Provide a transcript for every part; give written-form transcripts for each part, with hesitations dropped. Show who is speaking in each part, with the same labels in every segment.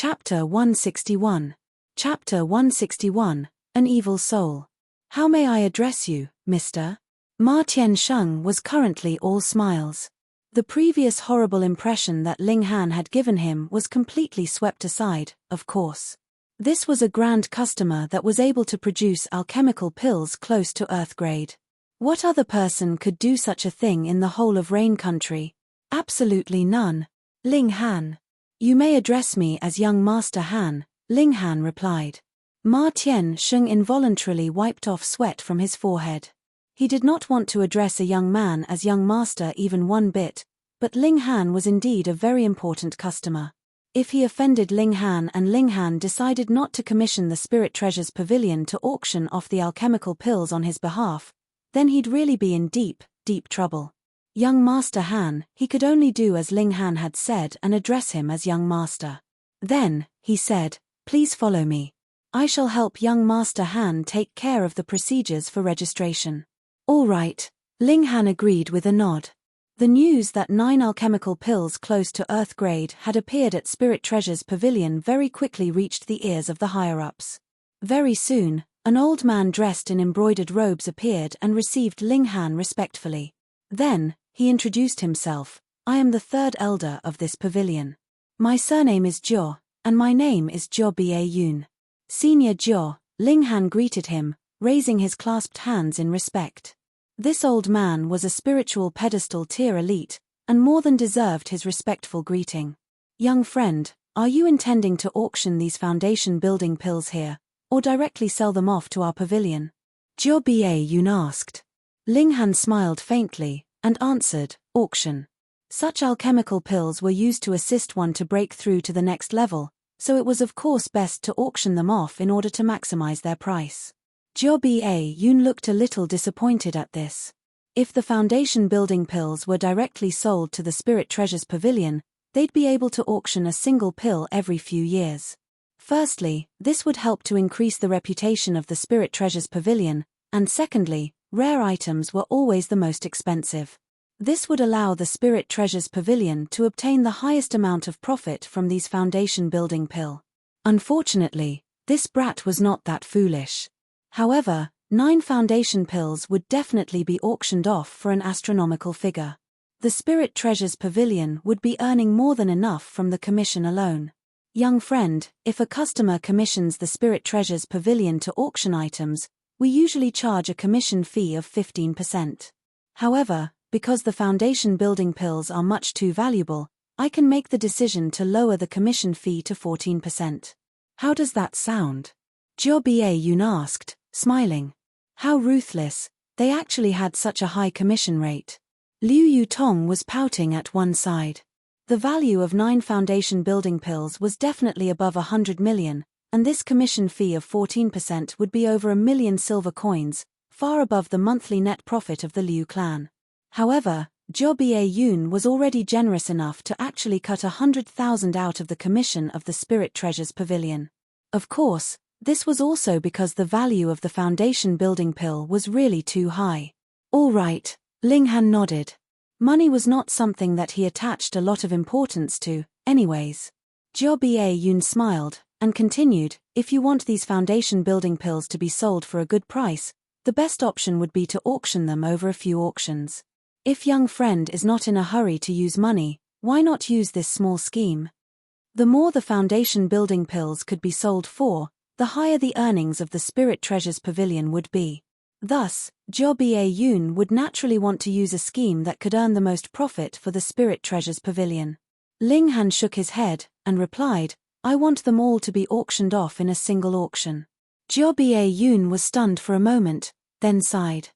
Speaker 1: Chapter 161. Chapter 161, An Evil Soul. How may I address you, Mr.? Ma Tiansheng was currently all smiles. The previous horrible impression that Ling Han had given him was completely swept aside, of course. This was a grand customer that was able to produce alchemical pills close to Earth grade. What other person could do such a thing in the whole of Rain Country? Absolutely none. Ling Han. You may address me as young Master Han, Ling Han replied. Ma Tiansheng involuntarily wiped off sweat from his forehead. He did not want to address a young man as young master even one bit, but Ling Han was indeed a very important customer. If he offended Ling Han and Ling Han decided not to commission the Spirit Treasures Pavilion to auction off the alchemical pills on his behalf, then he'd really be in deep, deep trouble. Young Master Han, he could only do as Ling Han had said and address him as young master. Then, he said, please follow me. I shall help young Master Han take care of the procedures for registration. All right, Ling Han agreed with a nod. The news that 9 alchemical pills close to Earth grade had appeared at Spirit Treasures Pavilion very quickly reached the ears of the higher-ups. Very soon, an old man dressed in embroidered robes appeared and received Ling Han respectfully. Then, he introduced himself. I am the 3rd elder of this pavilion. My surname is Jiao, and my name is Jiao Ba-Yun. Senior Jiao, Ling Han greeted him, raising his clasped hands in respect. This old man was a spiritual pedestal tier elite, and more than deserved his respectful greeting. Young friend, are you intending to auction these foundation building pills here, or directly sell them off to our pavilion? Jiao Ba-Yun asked. Ling Han smiled faintly, and answered, auction. Such alchemical pills were used to assist one to break through to the next level, so it was of course best to auction them off in order to maximize their price. Jiao Ba-Yun looked a little disappointed at this. If the foundation building pills were directly sold to the Spirit Treasures Pavilion, they'd be able to auction a single pill every few years. Firstly, this would help to increase the reputation of the Spirit Treasures Pavilion, and secondly, rare items were always the most expensive. This would allow the Spirit Treasures Pavilion to obtain the highest amount of profit from these foundation building pill. Unfortunately, this brat was not that foolish. However, 9 foundation pills would definitely be auctioned off for an astronomical figure. The Spirit Treasures Pavilion would be earning more than enough from the commission alone. Young friend, if a customer commissions the Spirit Treasures Pavilion to auction items, we usually charge a commission fee of 15%. However, because the foundation building pills are much too valuable, I can make the decision to lower the commission fee to 14%. How does that sound? Jiao Ba-Yun asked, smiling. How ruthless, they actually had such a high commission rate. Liu Yutong was pouting at one side. The value of 9 foundation building pills was definitely above 100 million, and this commission fee of 14% would be over 1 million silver coins, far above the monthly net profit of the Liu clan. However, Jiao Ba-Yun was already generous enough to actually cut 100,000 out of the commission of the Spirit Treasures Pavilion. Of course, this was also because the value of the foundation building pill was really too high. All right, Ling Han nodded. Money was not something that he attached a lot of importance to, anyways. Jiao Ba-Yun smiled, and continued, if you want these foundation building pills to be sold for a good price, the best option would be to auction them over a few auctions. If young friend is not in a hurry to use money, why not use this small scheme? The more the foundation building pills could be sold for, the higher the earnings of the Spirit Treasures Pavilion would be. Thus, Jiao Ba-Yun would naturally want to use a scheme that could earn the most profit for the Spirit Treasures Pavilion. Ling Han shook his head, and replied, I want them all to be auctioned off in a single auction. Jiao Ba-Yun was stunned for a moment, then sighed.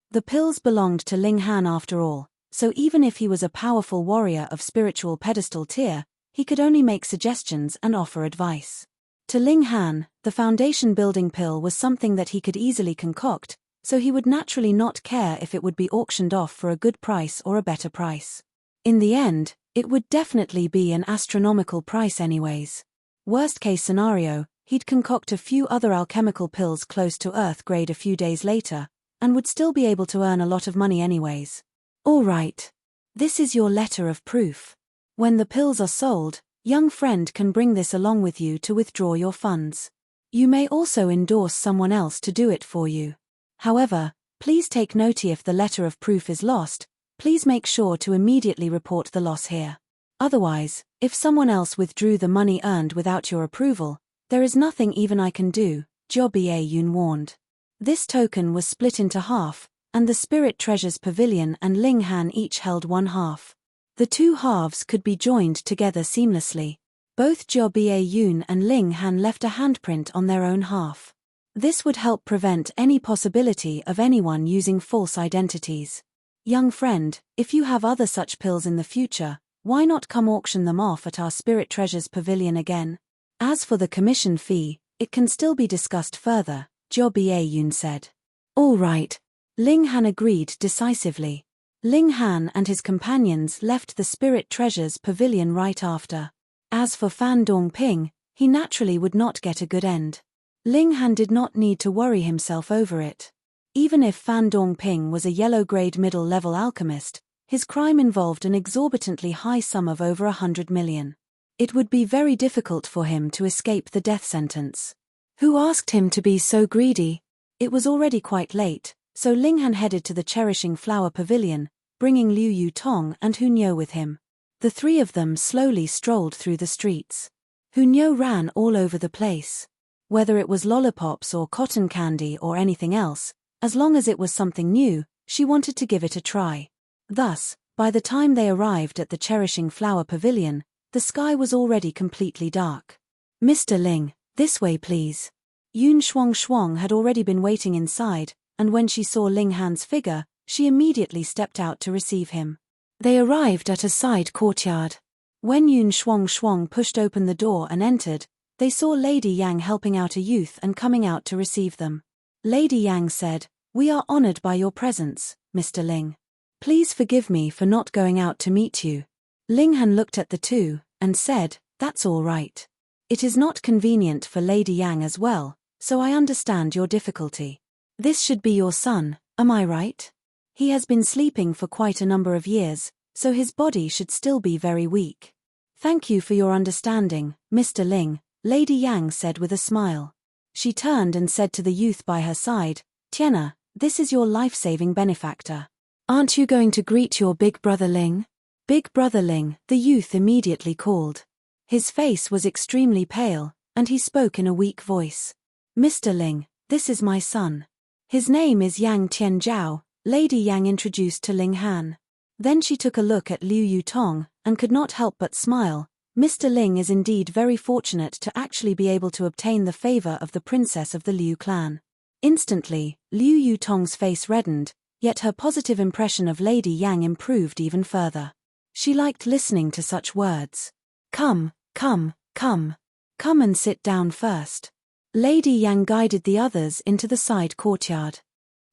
Speaker 1: The pills belonged to Ling Han after all, so even if he was a powerful warrior of spiritual pedestal tier, he could only make suggestions and offer advice. To Ling Han, the foundation building pill was something that he could easily concoct, so he would naturally not care if it would be auctioned off for a good price or a better price. In the end, it would definitely be an astronomical price anyways. Worst case scenario, he'd concoct a few other alchemical pills close to Earth grade a few days later, and would still be able to earn a lot of money anyways. All right. This is your letter of proof. When the pills are sold, Young friend can bring this along with you to withdraw your funds. You may also endorse someone else to do it for you. However, please take note if the letter of proof is lost, please make sure to immediately report the loss here. Otherwise, if someone else withdrew the money earned without your approval, there is nothing even I can do, Jia Yun warned. This token was split into half, and the Spirit Treasures Pavilion and Ling Han each held one half. The two halves could be joined together seamlessly. Both Jia Yun and Ling Han left a handprint on their own half. This would help prevent any possibility of anyone using false identities. Young friend, if you have other such pills in the future, why not come auction them off at our Spirit Treasures Pavilion again? As for the commission fee, it can still be discussed further, Jia Yun said. All right. Ling Han agreed decisively. Ling Han and his companions left the Spirit Treasures Pavilion right after. As for Fan Dongping, he naturally would not get a good end. Ling Han did not need to worry himself over it. Even if Fan Dongping was a yellow-grade middle-level alchemist, his crime involved an exorbitantly high sum of over 100 million. It would be very difficult for him to escape the death sentence. Who asked him to be so greedy? It was already quite late, so Ling Han headed to the Cherishing Flower Pavilion, bringing Liu Yutong and Hunyou with him. The three of them slowly strolled through the streets. Hunyou ran all over the place. Whether it was lollipops or cotton candy or anything else, as long as it was something new, she wanted to give it a try. Thus, by the time they arrived at the Cherishing Flower Pavilion, the sky was already completely dark. Mr. Ling, this way please. Yun Shuang had already been waiting inside, and when she saw Ling Han's figure, she immediately stepped out to receive him. They arrived at a side courtyard. When Yun Shuang pushed open the door and entered, they saw Lady Yang helping out a youth and coming out to receive them. Lady Yang said, "We are honored by your presence, Mr. Ling. Please forgive me for not going out to meet you." Ling Han looked at the two, and said, "That's all right. It is not convenient for Lady Yang as well, so I understand your difficulty. This should be your son, am I right? He has been sleeping for quite a number of years, so his body should still be very weak. Thank you for your understanding, Mr. Ling," Lady Yang said with a smile. She turned and said to the youth by her side, "Tiana, this is your life-saving benefactor. Aren't you going to greet your big brother Ling?" "Big brother Ling," the youth immediately called. His face was extremely pale, and he spoke in a weak voice. "Mr. Ling, this is my son. His name is Yang Tianzhao," Lady Yang introduced to Ling Han. Then she took a look at Liu Yutong, and could not help but smile. Mr. Ling is indeed very fortunate to actually be able to obtain the favor of the princess of the Liu clan. Instantly, Liu Yutong's face reddened, yet her positive impression of Lady Yang improved even further. She liked listening to such words. Come and sit down first." Lady Yang guided the others into the side courtyard.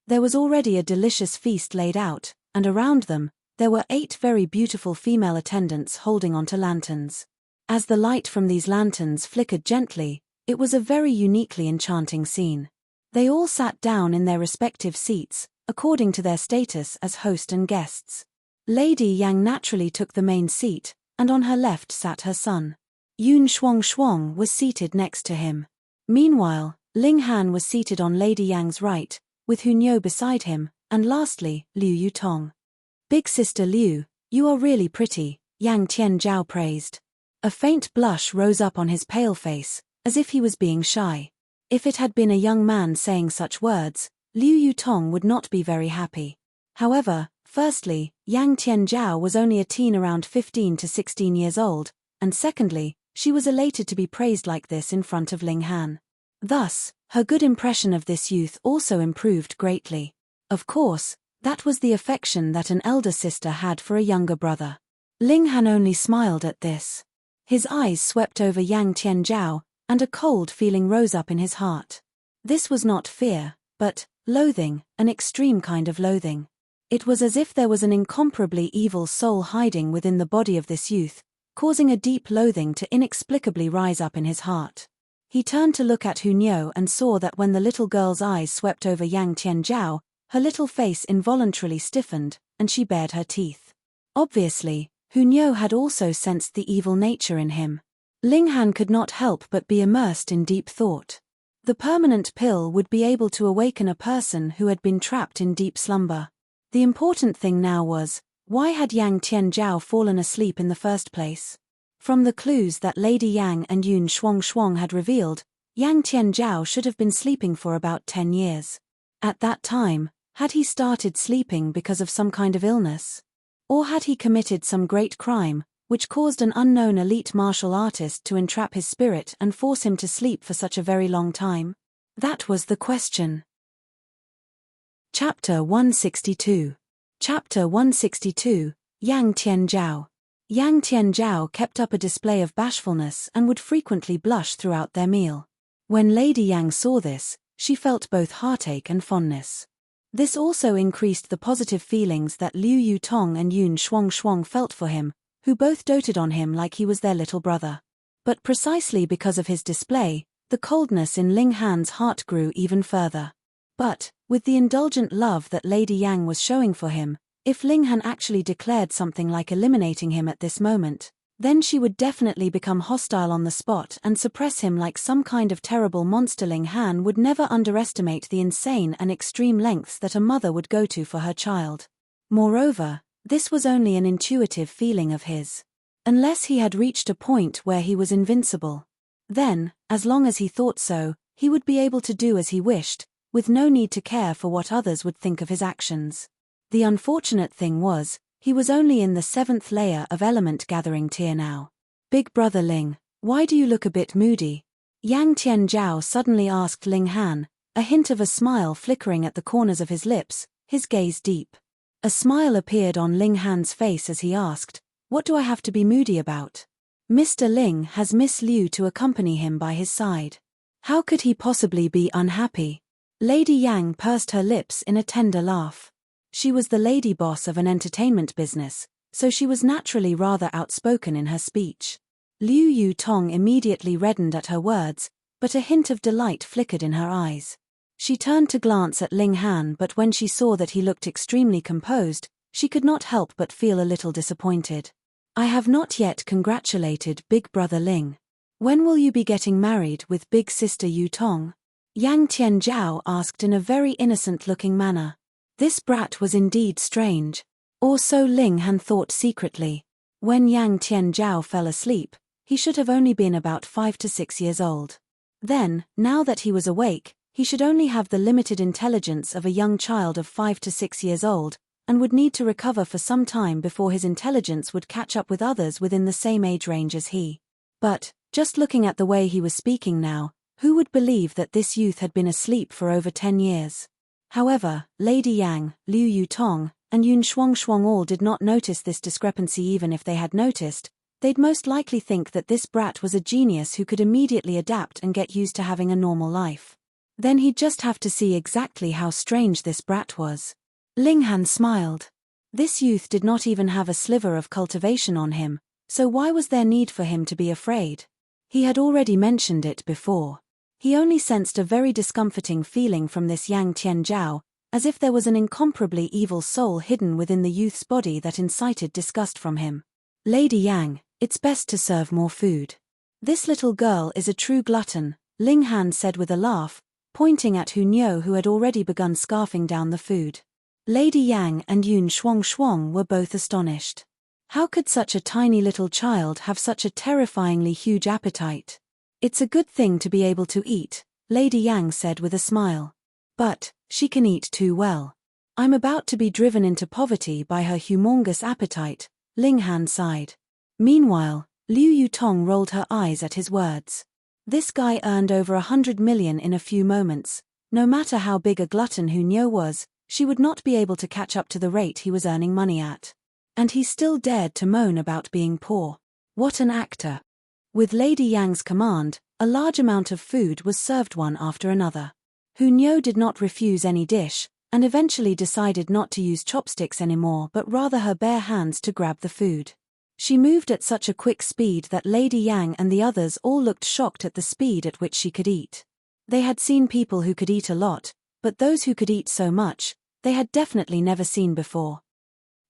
Speaker 1: There was already a delicious feast laid out, and around them, there were 8 very beautiful female attendants holding onto lanterns. As the light from these lanterns flickered gently, it was a very uniquely enchanting scene. They all sat down in their respective seats, according to their status as host and guests. Lady Yang naturally took the main seat, and on her left sat her son. Yun Shuang was seated next to him. Meanwhile, Ling Han was seated on Lady Yang's right, with Hunyou beside him, and lastly, Liu Yutong. "Big sister Liu, you are really pretty," Yang Tianzhao praised. A faint blush rose up on his pale face, as if he was being shy. If it had been a young man saying such words, Liu Yutong would not be very happy. However, firstly, Yang Tianzhao was only a teen around 15 to 16 years old, and secondly, she was elated to be praised like this in front of Ling Han. Thus, her good impression of this youth also improved greatly. Of course, that was the affection that an elder sister had for a younger brother. Ling Han only smiled at this. His eyes swept over Yang Tianzhao, and a cold feeling rose up in his heart. This was not fear, but loathing, an extreme kind of loathing. It was as if there was an incomparably evil soul hiding within the body of this youth, causing a deep loathing to inexplicably rise up in his heart. He turned to look at Hunyou and saw that when the little girl's eyes swept over Yang Tianzhao, her little face involuntarily stiffened, and she bared her teeth. Obviously, Hunyeo had also sensed the evil nature in him. Ling Han could not help but be immersed in deep thought. The permanent pill would be able to awaken a person who had been trapped in deep slumber. The important thing now was, why had Yang Tianzhao fallen asleep in the first place? From the clues that Lady Yang and Yun Shuang had revealed, Yang Tianzhao should have been sleeping for about 10 years. At that time, had he started sleeping because of some kind of illness? Or had he committed some great crime, which caused an unknown elite martial artist to entrap his spirit and force him to sleep for such a very long time? That was the question. Chapter 162. Chapter 162, Yang Tianzhao. Yang Tianzhao kept up a display of bashfulness and would frequently blush throughout their meal. When Lady Yang saw this, she felt both heartache and fondness. This also increased the positive feelings that Liu Yutong and Yun Shuang felt for him, who both doted on him like he was their little brother. But precisely because of his display, the coldness in Ling Han's heart grew even further. But, with the indulgent love that Lady Yang was showing for him, if Ling Han actually declared something like eliminating him at this moment, then she would definitely become hostile on the spot and suppress him like some kind of terrible monster. Ling Han would never underestimate the insane and extreme lengths that a mother would go to for her child. Moreover, this was only an intuitive feeling of his. Unless he had reached a point where he was invincible. Then, as long as he thought so, he would be able to do as he wished, with no need to care for what others would think of his actions. The unfortunate thing was, he was only in the 7th layer of element gathering tier now. Big brother Ling, why do you look a bit moody? Yang Tianzhao suddenly asked Ling Han, a hint of a smile flickering at the corners of his lips, his gaze deep. A smile appeared on Ling Han's face as he asked, what do I have to be moody about? Mr. Ling has Miss Liu to accompany him by his side. How could he possibly be unhappy? Lady Yang pursed her lips in a tender laugh. She was the lady boss of an entertainment business, so she was naturally rather outspoken in her speech. Liu Yutong immediately reddened at her words, but a hint of delight flickered in her eyes. She turned to glance at Ling Han, but when she saw that he looked extremely composed, she could not help but feel a little disappointed. I have not yet congratulated Big Brother Ling. When will you be getting married with Big Sister Yutong? Yang Tianzhao asked in a very innocent-looking manner. This brat was indeed strange. Or so Ling Han thought secretly. When Yang Tianzhao fell asleep, he should have only been about 5 to 6 years old. Then, now that he was awake, he should only have the limited intelligence of a young child of 5 to 6 years old, and would need to recover for some time before his intelligence would catch up with others within the same age range as he. But, just looking at the way he was speaking now, who would believe that this youth had been asleep for over 10 years? However, Lady Yang, Liu Yutong, and Yun Shuang all did not notice this discrepancy. Even if they had noticed, they'd most likely think that this brat was a genius who could immediately adapt and get used to having a normal life. Then he'd just have to see exactly how strange this brat was. Ling Han smiled. This youth did not even have a sliver of cultivation on him, so why was there need for him to be afraid? He had already mentioned it before. He only sensed a very discomforting feeling from this Yang Tianzhao, as if there was an incomparably evil soul hidden within the youth's body that incited disgust from him. Lady Yang, it's best to serve more food. This little girl is a true glutton, Ling Han said with a laugh, pointing at Hunyeo who had already begun scarfing down the food. Lady Yang and Yun Shuang were both astonished. How could such a tiny little child have such a terrifyingly huge appetite? It's a good thing to be able to eat, Lady Yang said with a smile. But, she can eat too well. I'm about to be driven into poverty by her humongous appetite, Ling Han sighed. Meanwhile, Liu Yutong rolled her eyes at his words. This guy earned over 100 million in a few moments. No matter how big a glutton Hunyeo was, she would not be able to catch up to the rate he was earning money at. And he still dared to moan about being poor. What an actor. With Lady Yang's command, a large amount of food was served one after another. Hunyeo did not refuse any dish, and eventually decided not to use chopsticks anymore but rather her bare hands to grab the food. She moved at such a quick speed that Lady Yang and the others all looked shocked at the speed at which she could eat. They had seen people who could eat a lot, but those who could eat so much, they had definitely never seen before.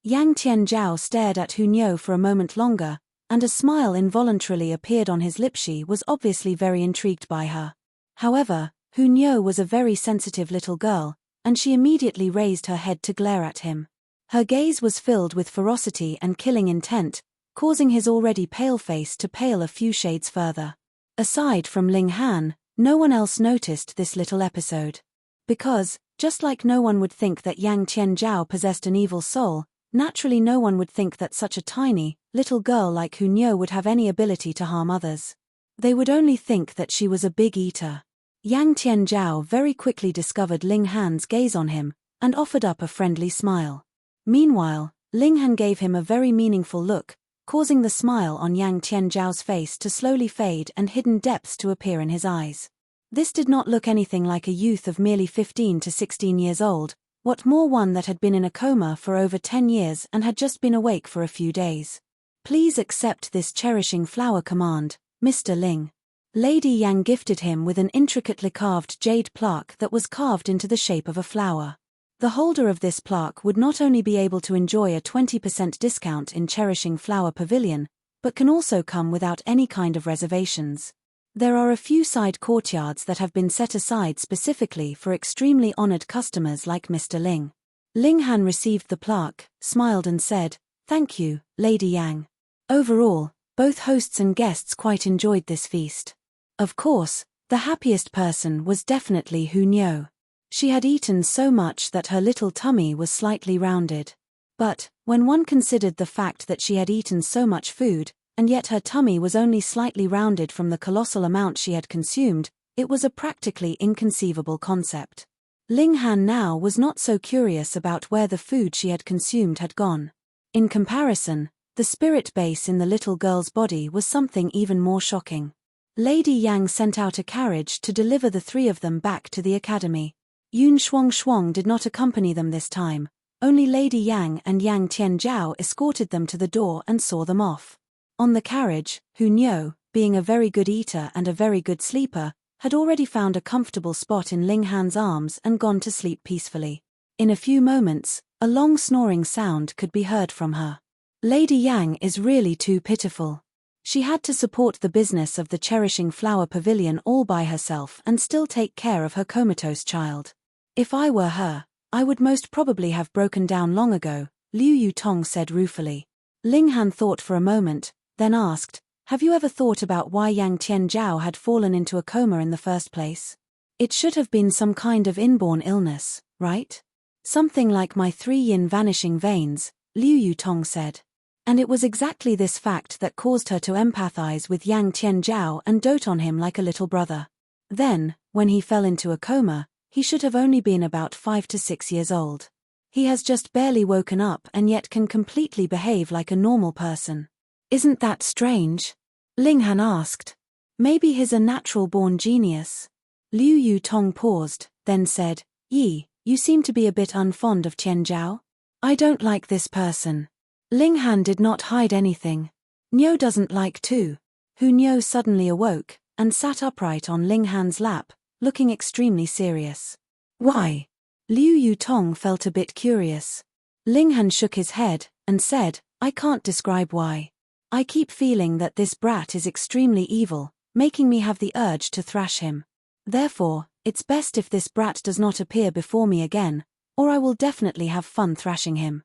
Speaker 1: Yang Tianzhao stared at Hu Niu for a moment longer, and a smile involuntarily appeared on his lips. She was obviously very intrigued by her. However, Hu Niu was a very sensitive little girl, and she immediately raised her head to glare at him. Her gaze was filled with ferocity and killing intent, causing his already pale face to pale a few shades further. Aside from Ling Han, no one else noticed this little episode. Because, just like no one would think that Yang Tianzhao possessed an evil soul, naturally no one would think that such a tiny, little girl like Hu Niu would have any ability to harm others. They would only think that she was a big eater. Yang Tianzhao very quickly discovered Ling Han's gaze on him, and offered up a friendly smile. Meanwhile, Ling Han gave him a very meaningful look, causing the smile on Yang Tianzhao's face to slowly fade and hidden depths to appear in his eyes. This did not look anything like a youth of merely 15 to 16 years old, what more one that had been in a coma for over 10 years and had just been awake for a few days. Please accept this cherishing flower command, Mr. Ling. Lady Yang gifted him with an intricately carved jade plaque that was carved into the shape of a flower. The holder of this plaque would not only be able to enjoy a 20% discount in Cherishing Flower Pavilion, but can also come without any kind of reservations. There are a few side courtyards that have been set aside specifically for extremely honored customers like Mr. Ling. Ling Han received the plaque, smiled and said, "Thank you, Lady Yang." Overall, both hosts and guests quite enjoyed this feast. Of course, the happiest person was definitely Hu Niu. She had eaten so much that her little tummy was slightly rounded. But, when one considered the fact that she had eaten so much food, and yet her tummy was only slightly rounded from the colossal amount she had consumed, it was a practically inconceivable concept. Ling Han now was not so curious about where the food she had consumed had gone. In comparison, the spirit base in the little girl's body was something even more shocking. Lady Yang sent out a carriage to deliver the three of them back to the academy. Yun Shuang did not accompany them this time, only Lady Yang and Yang Tianzhao escorted them to the door and saw them off. On the carriage, Hu Niu, being a very good eater and a very good sleeper, had already found a comfortable spot in Ling Han's arms and gone to sleep peacefully. In a few moments, a long snoring sound could be heard from her. Lady Yang is really too pitiful. She had to support the business of the Cherishing Flower Pavilion all by herself and still take care of her comatose child. If I were her, I would most probably have broken down long ago, Liu Yutong said ruefully. Ling Han thought for a moment, then asked, "Have you ever thought about why Yang Tianzhao had fallen into a coma in the first place? It should have been some kind of inborn illness, right? Something like my 3-yin vanishing veins," Liu Yutong said. And it was exactly this fact that caused her to empathize with Yang Tianzhao and dote on him like a little brother. Then, when he fell into a coma, he should have only been about 5 to 6 years old. He has just barely woken up and yet can completely behave like a normal person. Isn't that strange? Ling Han asked. Maybe he's a natural-born genius. Liu Yutong paused, then said, "Yi, you seem to be a bit unfond of Tianzhao. I don't like this person." Ling Han did not hide anything. Niu doesn't like too. Hu Niu suddenly awoke, and sat upright on Ling Han's lap, looking extremely serious. "Why?" Liu Yutong felt a bit curious. Ling Han shook his head, and said, "I can't describe why. I keep feeling that this brat is extremely evil, making me have the urge to thrash him. Therefore, it's best if this brat does not appear before me again, or I will definitely have fun thrashing him."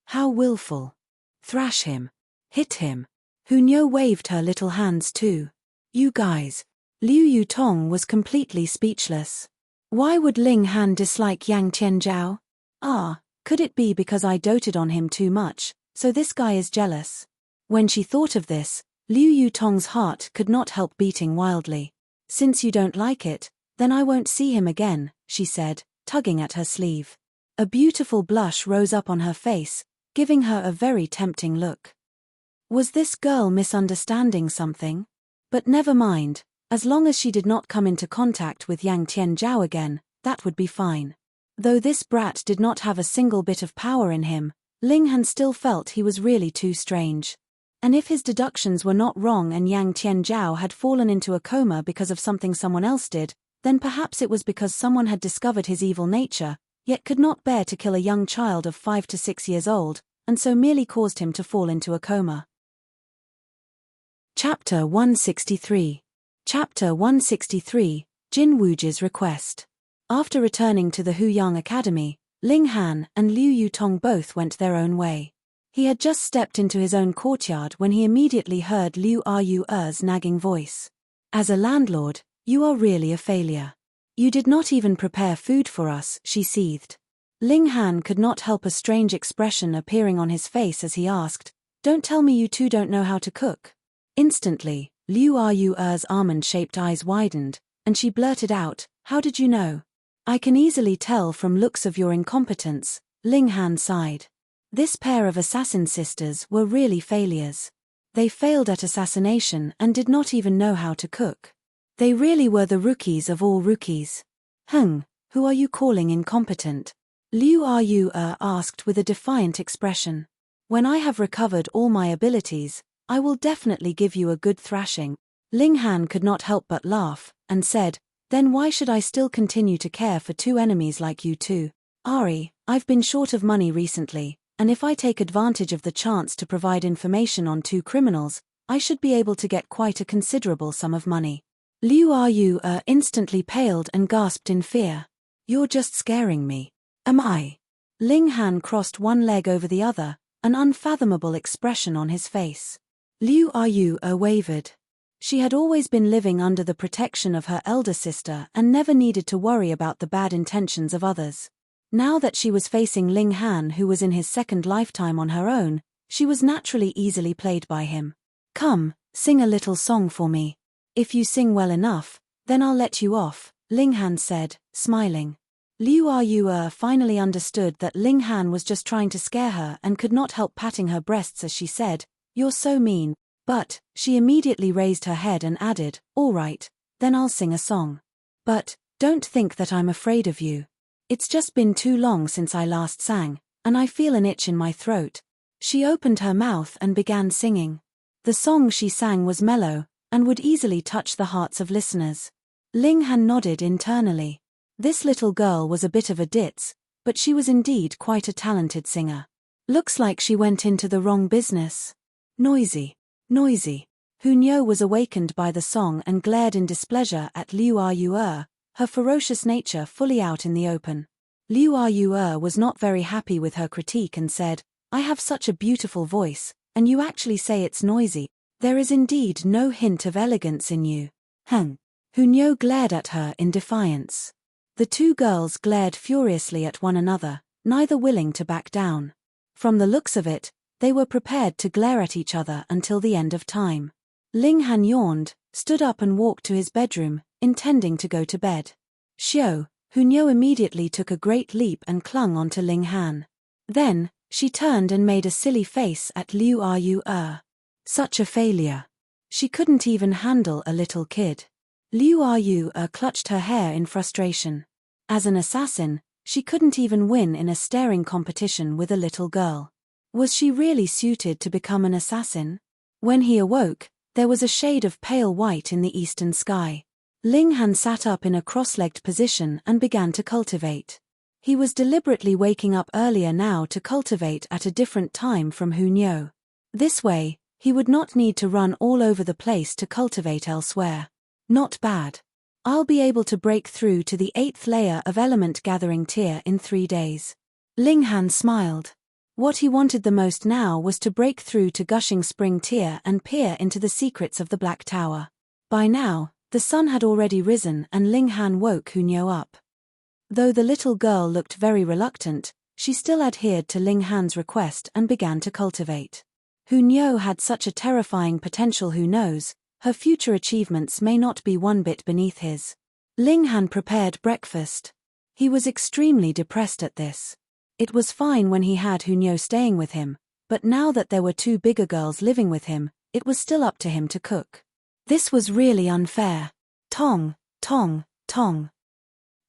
Speaker 1: How willful. Thrash him. Hit him. Hu Niu waved her little hands too. "You guys." Liu Yutong was completely speechless. Why would Ling Han dislike Yang Tianzhao? Could it be because I doted on him too much, so this guy is jealous? When she thought of this, Liu Yutong's heart could not help beating wildly. "Since you don't like it, then I won't see him again," she said, tugging at her sleeve. A beautiful blush rose up on her face, giving her a very tempting look. Was this girl misunderstanding something? But never mind. As long as she did not come into contact with Yang Tianzhao again, that would be fine. Though this brat did not have a single bit of power in him, Ling Han still felt he was really too strange. And if his deductions were not wrong and Yang Tianzhao had fallen into a coma because of something someone else did, then perhaps it was because someone had discovered his evil nature, yet could not bear to kill a young child of 5 to 6 years old, and so merely caused him to fall into a coma. Chapter 163. Chapter 163, Jin Wuji's Request. After returning to the Huyang Academy, Ling Han and Liu Yutong both went their own way. He had just stepped into his own courtyard when he immediately heard Liu Yu's nagging voice. As a landlord, you are really a failure. You did not even prepare food for us, she seethed. Ling Han could not help a strange expression appearing on his face as he asked, "Don't tell me you two don't know how to cook." Instantly, Liu Yu's almond-shaped eyes widened, and she blurted out, "How did you know?" "I can easily tell from looks of your incompetence," Ling Han sighed. This pair of assassin sisters were really failures. They failed at assassination and did not even know how to cook. They really were the rookies of all rookies. Who are you calling incompetent?" Liu asked with a defiant expression. "When I have recovered all my abilities, I will definitely give you a good thrashing." Ling Han could not help but laugh, and said, "Then why should I still continue to care for two enemies like you two? Ari, I've been short of money recently, and if I take advantage of the chance to provide information on two criminals, I should be able to get quite a considerable sum of money." Liu instantly paled and gasped in fear. "You're just scaring me. Am I?" Ling Han crossed one leg over the other, an unfathomable expression on his face. Liu wavered. She had always been living under the protection of her elder sister and never needed to worry about the bad intentions of others. Now that she was facing Ling Han, who was in his second lifetime on her own, she was naturally easily played by him. "Come, sing a little song for me. If you sing well enough, then I'll let you off," Ling Han said, smiling. Liu finally understood that Ling Han was just trying to scare her and could not help patting her breasts as she said, "You're so mean." But she immediately raised her head and added, "All right, then I'll sing a song. But don't think that I'm afraid of you. It's just been too long since I last sang, and I feel an itch in my throat." She opened her mouth and began singing. The song she sang was mellow, and would easily touch the hearts of listeners. Ling Han nodded internally. This little girl was a bit of a ditz, but she was indeed quite a talented singer. Looks like she went into the wrong business. Noisy. Hunyo was awakened by the song and glared in displeasure at Liu her ferocious nature fully out in the open. Liu was not very happy with her critique and said, "I have such a beautiful voice, and you actually say it's noisy. There is indeed no hint of elegance in you." Hunyo glared at her in defiance. The two girls glared furiously at one another, neither willing to back down. From the looks of it, they were prepared to glare at each other until the end of time. Ling Han yawned, stood up and walked to his bedroom, intending to go to bed. Hunyo immediately took a great leap and clung onto Ling Han. Then, she turned and made a silly face at Liu Such a failure. She couldn't even handle a little kid. Liu clutched her hair in frustration. As an assassin, she couldn't even win in a staring competition with a little girl. Was she really suited to become an assassin? When he awoke, there was a shade of pale white in the eastern sky. Ling Han sat up in a cross-legged position and began to cultivate. He was deliberately waking up earlier now to cultivate at a different time from Hunyo. This way, he would not need to run all over the place to cultivate elsewhere. Not bad. I'll be able to break through to the 8th layer of element gathering tier in 3 days. Ling Han smiled. What he wanted the most now was to break through to gushing spring tier and peer into the secrets of the Black Tower. By now, the sun had already risen and Ling Han woke Hunyo up. Though the little girl looked very reluctant, she still adhered to Ling Han's request and began to cultivate. Hunyo had such a terrifying potential, who knows, her future achievements may not be one bit beneath his. Ling Han prepared breakfast. He was extremely depressed at this. It was fine when he had Hunyo staying with him, but now that there were 2 bigger girls living with him, it was still up to him to cook. This was really unfair. Tong, tong, tong.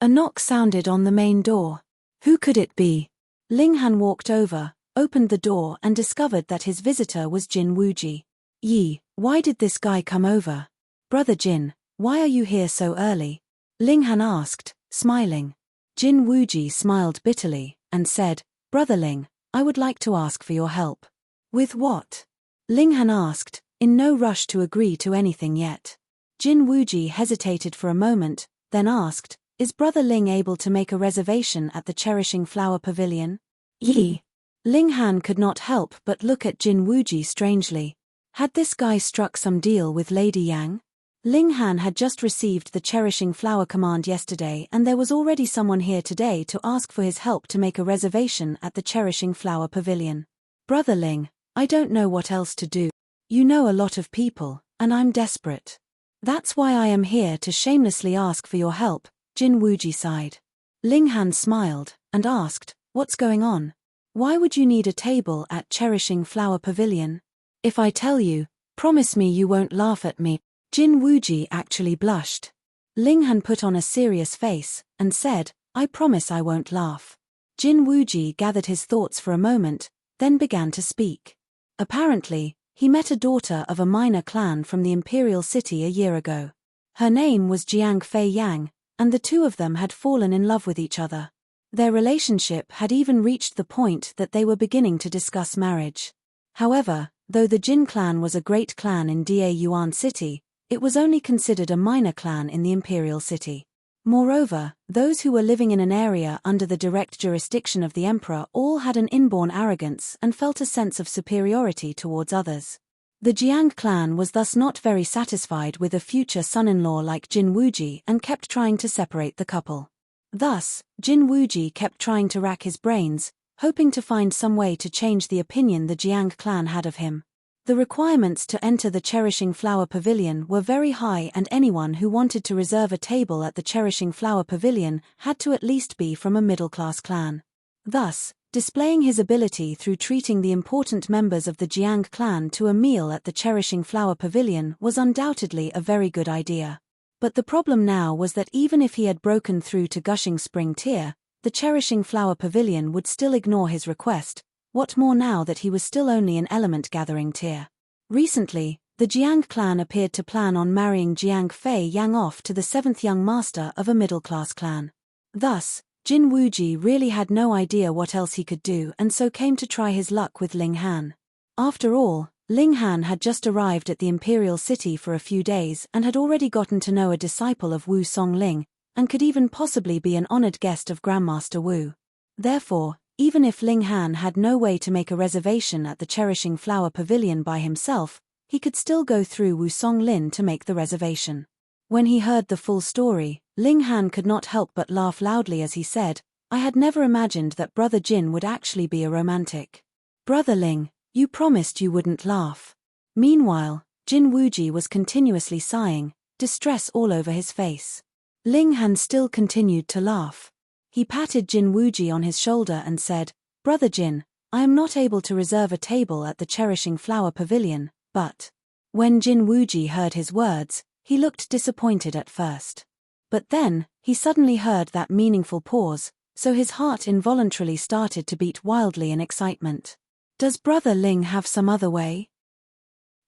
Speaker 1: A knock sounded on the main door. Who could it be? Ling Han walked over, opened the door and discovered that his visitor was Jin Wuji. "Yi, why did this guy come over?" "Brother Jin, why are you here so early?" Ling Han asked, smiling. Jin Wuji smiled bitterly, and said, "Brother Ling, I would like to ask for your help. With what? Ling Han asked, in no rush to agree to anything yet. Jin Wuji hesitated for a moment, then asked, is Brother Ling able to make a reservation at the Cherishing Flower Pavilion? Yi. Ling Han could not help but look at Jin Wuji strangely. Had this guy struck some deal with Lady Yang? Ling Han had just received the Cherishing Flower command yesterday, and there was already someone here today to ask for his help to make a reservation at the Cherishing Flower Pavilion. Brother Ling, I don't know what else to do. You know a lot of people, and I'm desperate. That's why I am here to shamelessly ask for your help, Jin Wuji sighed. Ling Han smiled, and asked, what's going on? Why would you need a table at Cherishing Flower Pavilion? If I tell you, promise me you won't laugh at me. Jin Wuji actually blushed. Ling Han put on a serious face, and said, I promise I won't laugh. Jin Wuji gathered his thoughts for a moment, then began to speak. Apparently, he met a daughter of a minor clan from the imperial city a year ago. Her name was Jiang Fei Yang, and the two of them had fallen in love with each other. Their relationship had even reached the point that they were beginning to discuss marriage. However, though the Jin clan was a great clan in Da Yuan City, it was only considered a minor clan in the imperial city. Moreover, those who were living in an area under the direct jurisdiction of the emperor all had an inborn arrogance and felt a sense of superiority towards others. The Jiang clan was thus not very satisfied with a future son-in-law like Jin Wuji and kept trying to separate the couple. Thus, Jin Wuji kept trying to rack his brains, hoping to find some way to change the opinion the Jiang clan had of him. The requirements to enter the Cherishing Flower Pavilion were very high, and anyone who wanted to reserve a table at the Cherishing Flower Pavilion had to at least be from a middle-class clan. Thus, displaying his ability through treating the important members of the Jiang clan to a meal at the Cherishing Flower Pavilion was undoubtedly a very good idea. But the problem now was that even if he had broken through to Gushing Spring Tier, the Cherishing Flower Pavilion would still ignore his request. What more now that he was still only in element-gathering tier? Recently, the Jiang clan appeared to plan on marrying Jiang Fei Yang off to the seventh young master of a middle-class clan. Thus, Jin Wuji really had no idea what else he could do, and so came to try his luck with Ling Han. After all, Ling Han had just arrived at the imperial city for a few days and had already gotten to know a disciple of Wu Songling, and could even possibly be an honored guest of Grandmaster Wu. Therefore, even if Ling Han had no way to make a reservation at the Cherishing Flower Pavilion by himself, he could still go through Wu Songlin to make the reservation. When he heard the full story, Ling Han could not help but laugh loudly as he said, I had never imagined that Brother Jin would actually be a romantic. Brother Ling, you promised you wouldn't laugh. Meanwhile, Jin Wuji was continuously sighing, distress all over his face. Ling Han still continued to laugh. He patted Jin Wuji on his shoulder and said, Brother Jin, I am not able to reserve a table at the Cherishing Flower Pavilion, but... When Jin Wuji heard his words, he looked disappointed at first. But then, he suddenly heard that meaningful pause, so his heart involuntarily started to beat wildly in excitement. Does Brother Ling have some other way?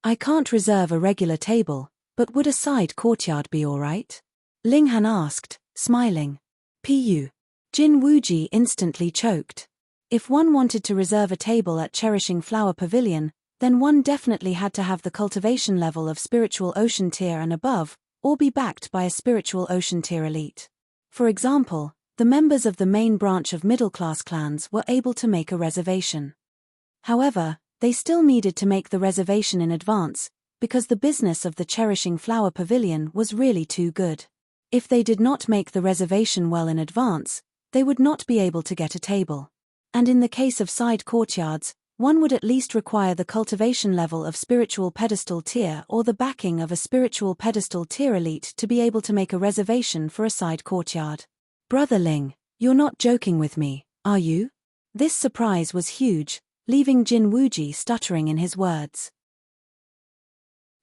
Speaker 1: I can't reserve a regular table, but would a side courtyard be all right? Ling Han asked, smiling. Pu. Jin Wuji instantly choked. If one wanted to reserve a table at Cherishing Flower Pavilion, then one definitely had to have the cultivation level of Spiritual Ocean Tier and above, or be backed by a Spiritual Ocean Tier elite. For example, the members of the main branch of middle-class clans were able to make a reservation. However, they still needed to make the reservation in advance, because the business of the Cherishing Flower Pavilion was really too good. If they did not make the reservation well in advance, they would not be able to get a table. And in the case of side courtyards, one would at least require the cultivation level of Spiritual Pedestal Tier or the backing of a Spiritual Pedestal Tier elite to be able to make a reservation for a side courtyard. Brother Ling, you're not joking with me, are you? This surprise was huge, leaving Jin Wuji stuttering in his words.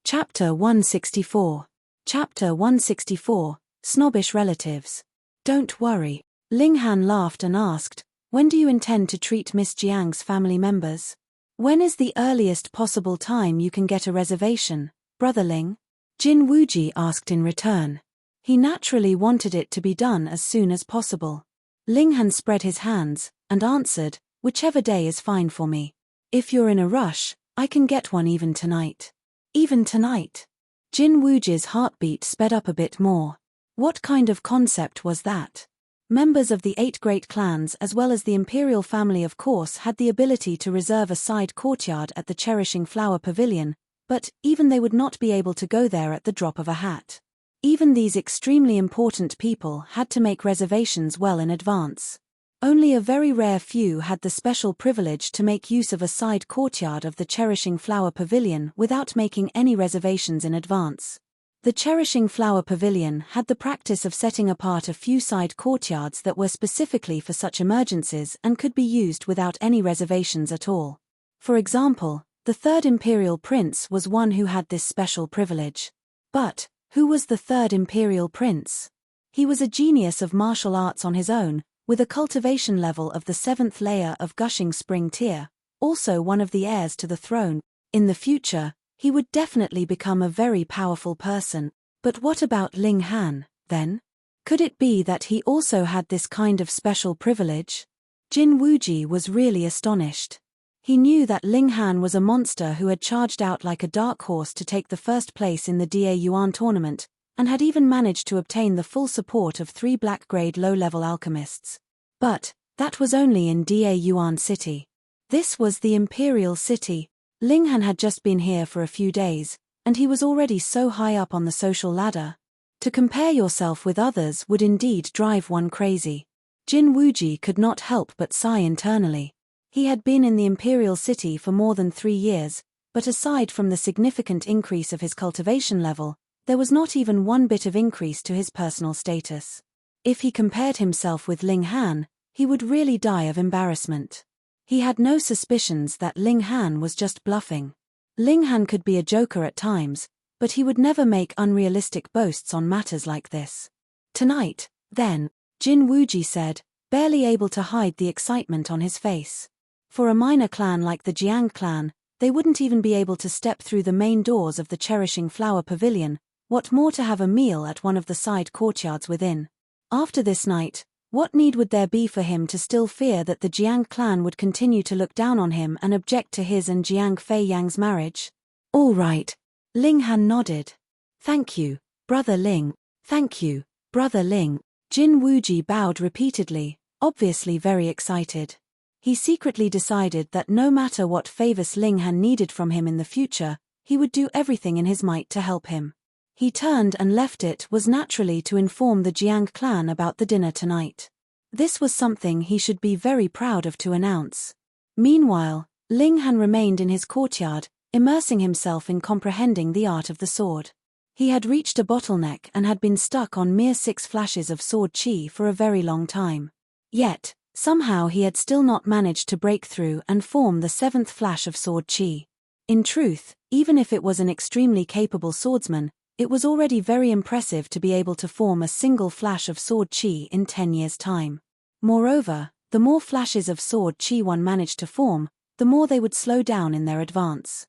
Speaker 1: Chapter 164. Chapter 164, Snobbish Relatives. Don't worry. Ling Han laughed and asked, when do you intend to treat Miss Jiang's family members? When is the earliest possible time you can get a reservation, Brother Ling? Jin Wuji asked in return. He naturally wanted it to be done as soon as possible. Ling Han spread his hands, and answered, Whichever day is fine for me. If you're in a rush, I can get one even tonight. Even tonight? Jin Wuji's heartbeat sped up a bit more. What kind of concept was that? Members of the 8 great clans as well as the imperial family of course had the ability to reserve a side courtyard at the Cherishing Flower Pavilion, but even they would not be able to go there at the drop of a hat. Even these extremely important people had to make reservations well in advance. Only a very rare few had the special privilege to make use of a side courtyard of the Cherishing Flower Pavilion without making any reservations in advance. The Cherishing Flower Pavilion had the practice of setting apart a few side courtyards that were specifically for such emergencies and could be used without any reservations at all. For example, the third imperial prince was one who had this special privilege. But who was the third imperial prince? He was a genius of martial arts on his own, with a cultivation level of the 7th layer of Gushing Spring tier, also one of the heirs to the throne. In the future, he would definitely become a very powerful person. But what about Ling Han, then? Could it be that he also had this kind of special privilege? Jin Wuji was really astonished. He knew that Ling Han was a monster who had charged out like a dark horse to take the first place in the Da Yuan tournament, and had even managed to obtain the full support of 3 black-grade low-level alchemists. But that was only in Da Yuan City. This was the Imperial City. Ling Han had just been here for a few days, and he was already so high up on the social ladder. To compare yourself with others would indeed drive one crazy. Jin Wuji could not help but sigh internally. He had been in the Imperial City for more than 3 years, but aside from the significant increase of his cultivation level, there was not even one bit of increase to his personal status. If he compared himself with Ling Han, he would really die of embarrassment. He had no suspicions that Ling Han was just bluffing. Ling Han could be a joker at times, but he would never make unrealistic boasts on matters like this. Tonight, then, Jin Wuji said, barely able to hide the excitement on his face. For a minor clan like the Jiang clan, they wouldn't even be able to step through the main doors of the Cherishing Flower Pavilion, what more to have a meal at one of the side courtyards within. After this night, what need would there be for him to still fear that the Jiang clan would continue to look down on him and object to his and Jiang Fei Yang's marriage? All right. Ling Han nodded. Thank you, Brother Ling. Thank you, Brother Ling. Jin Wuji bowed repeatedly, obviously very excited. He secretly decided that no matter what favors Ling Han needed from him in the future, he would do everything in his might to help him. He turned and left. It was naturally to inform the Jiang clan about the dinner tonight. This was something he should be very proud of to announce. Meanwhile, Ling Han remained in his courtyard, immersing himself in comprehending the art of the sword. He had reached a bottleneck and had been stuck on mere 6 flashes of sword chi for a very long time. Yet, somehow he had still not managed to break through and form the 7th flash of sword chi. In truth, even if it was an extremely capable swordsman, it was already very impressive to be able to form a single flash of sword chi in 10 years' time. Moreover, the more flashes of sword chi one managed to form, the more they would slow down in their advance.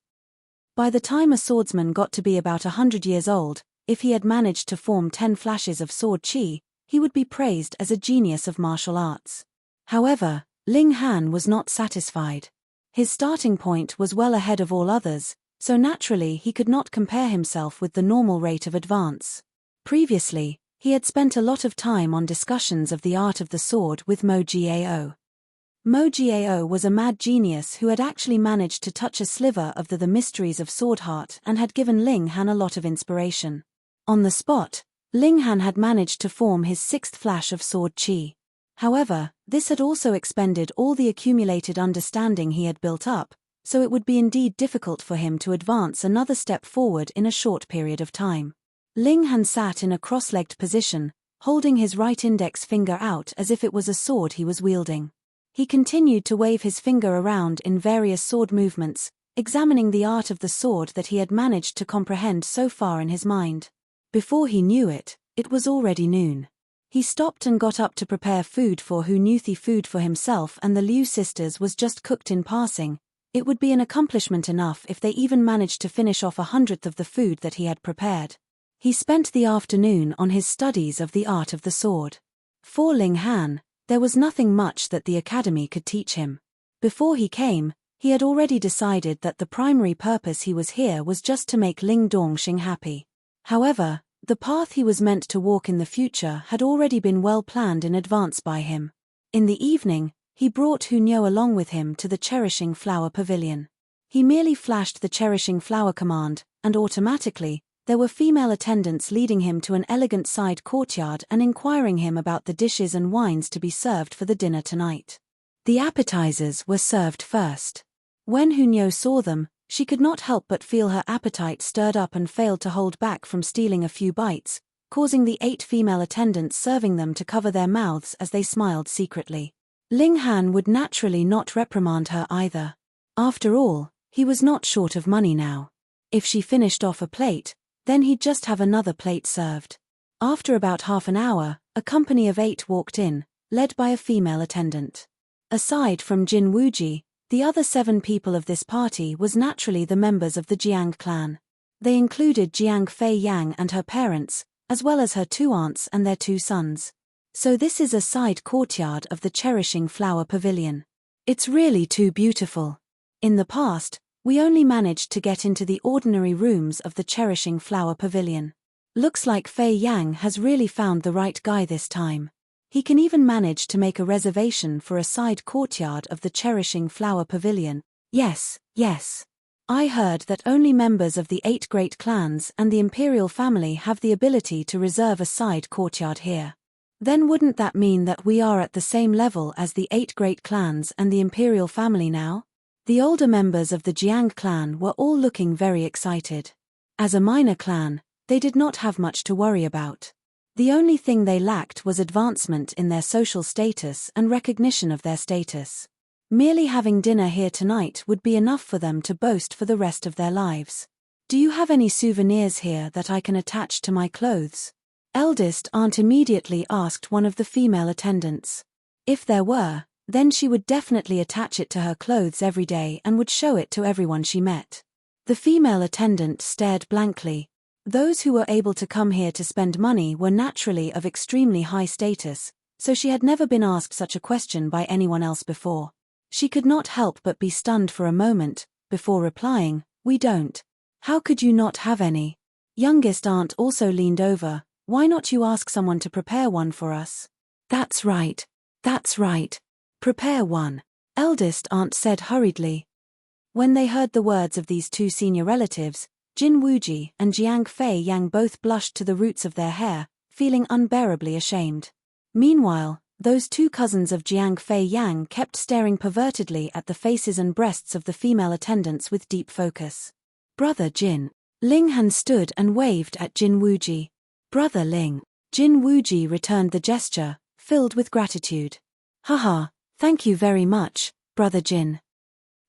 Speaker 1: By the time a swordsman got to be about 100 years old, if he had managed to form 10 flashes of sword chi, he would be praised as a genius of martial arts. However, Ling Han was not satisfied. His starting point was well ahead of all others, so naturally he could not compare himself with the normal rate of advance. Previously, he had spent a lot of time on discussions of the art of the sword with Mo Jiao. Mo Jiao was a mad genius who had actually managed to touch a sliver of the mysteries of sword heart and had given Ling Han a lot of inspiration. On the spot, Ling Han had managed to form his 6th flash of sword chi. However, this had also expended all the accumulated understanding he had built up, so it would be indeed difficult for him to advance another step forward in a short period of time. Ling Han sat in a cross-legged position, holding his right index finger out as if it was a sword he was wielding. He continued to wave his finger around in various sword movements, examining the art of the sword that he had managed to comprehend so far in his mind. Before he knew it, it was already noon. He stopped and got up to prepare food for Hu Nuthi. Food for himself and the Liu sisters was just cooked in passing. It would be an accomplishment enough if they even managed to finish off 1/100th of the food that he had prepared. He spent the afternoon on his studies of the art of the sword. For Ling Han, there was nothing much that the academy could teach him. Before he came, he had already decided that the primary purpose he was here was just to make Ling Dongxing happy. However, the path he was meant to walk in the future had already been well planned in advance by him. In the evening, he brought Hu Niu along with him to the Cherishing Flower Pavilion. He merely flashed the Cherishing Flower command, and automatically, there were female attendants leading him to an elegant side courtyard and inquiring him about the dishes and wines to be served for the dinner tonight. The appetizers were served first. When Hu Niu saw them, she could not help but feel her appetite stirred up and failed to hold back from stealing a few bites, causing the 8 female attendants serving them to cover their mouths as they smiled secretly. Ling Han would naturally not reprimand her either. After all, he was not short of money now. If she finished off a plate, then he'd just have another plate served. After about half an hour, a company of 8 walked in, led by a female attendant. Aside from Jin Wuji, the other 7 people of this party was naturally the members of the Jiang clan. They included Jiang Fei Yang and her parents, as well as her 2 aunts and their 2 sons. So this is a side courtyard of the Cherishing Flower Pavilion. It's really too beautiful. In the past, we only managed to get into the ordinary rooms of the Cherishing Flower Pavilion. Looks like Fei Yang has really found the right guy this time. He can even manage to make a reservation for a side courtyard of the Cherishing Flower Pavilion. Yes. I heard that only members of the 8 great clans and the imperial family have the ability to reserve a side courtyard here. Then wouldn't that mean that we are at the same level as the 8 great clans and the imperial family now? The older members of the Jiang clan were all looking very excited. As a minor clan, they did not have much to worry about. The only thing they lacked was advancement in their social status and recognition of their status. Merely having dinner here tonight would be enough for them to boast for the rest of their lives. Do you have any souvenirs here that I can attach to my clothes? Eldest aunt immediately asked one of the female attendants. If there were, then she would definitely attach it to her clothes every day and would show it to everyone she met. The female attendant stared blankly. Those who were able to come here to spend money were naturally of extremely high status, so she had never been asked such a question by anyone else before. She could not help but be stunned for a moment, before replying, "We don't." "How could you not have any?" Youngest aunt also leaned over. "Why not you ask someone to prepare one for us?" That's right. Prepare one," eldest aunt said hurriedly. When they heard the words of these 2 senior relatives, Jin Wuji and Jiang Fei Yang both blushed to the roots of their hair, feeling unbearably ashamed. Meanwhile, those 2 cousins of Jiang Fei Yang kept staring pervertedly at the faces and breasts of the female attendants with deep focus. "Brother Jin." Ling Han stood and waved at Jin Wuji. "Brother Ling." Jin Wuji returned the gesture, filled with gratitude. "Haha, thank you very much, Brother Jin.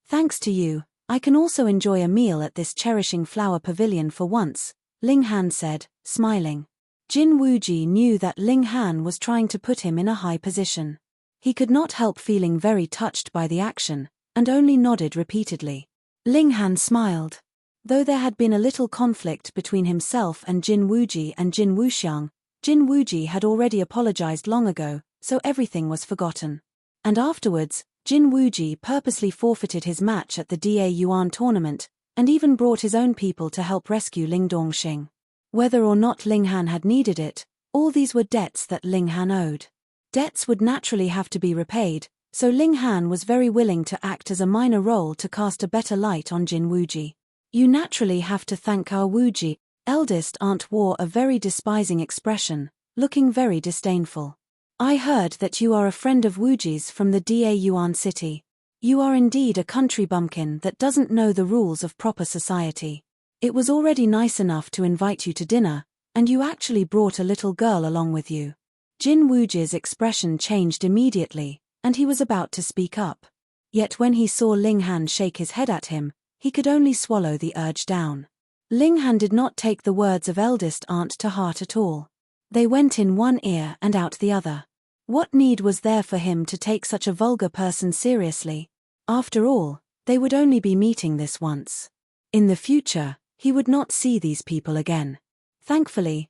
Speaker 1: Thanks to you, I can also enjoy a meal at this Cherishing Flower Pavilion for once," Ling Han said, smiling. Jin Wuji knew that Ling Han was trying to put him in a high position. He could not help feeling very touched by the action, and only nodded repeatedly. Ling Han smiled. Though there had been a little conflict between himself and Jin Wuji and Jin Wuxiang, Jin Wuji had already apologized long ago, so everything was forgotten. And afterwards, Jin Wuji purposely forfeited his match at the Da Yuan tournament, and even brought his own people to help rescue Ling Dongxing. Whether or not Ling Han had needed it, all these were debts that Ling Han owed. Debts would naturally have to be repaid, so Ling Han was very willing to act as a minor role to cast a better light on Jin Wuji. "You naturally have to thank our Wuji." Eldest aunt wore a very despising expression, looking very disdainful. "I heard that you are a friend of Wuji's from the Da Yuan city. You are indeed a country bumpkin that doesn't know the rules of proper society. It was already nice enough to invite you to dinner, and you actually brought a little girl along with you." Jin Wuji's expression changed immediately, and he was about to speak up. Yet when he saw Ling Han shake his head at him, he could only swallow the urge down. Ling Han did not take the words of eldest aunt to heart at all. They went in one ear and out the other. What need was there for him to take such a vulgar person seriously? After all, they would only be meeting this once. In the future, he would not see these people again. Thankfully,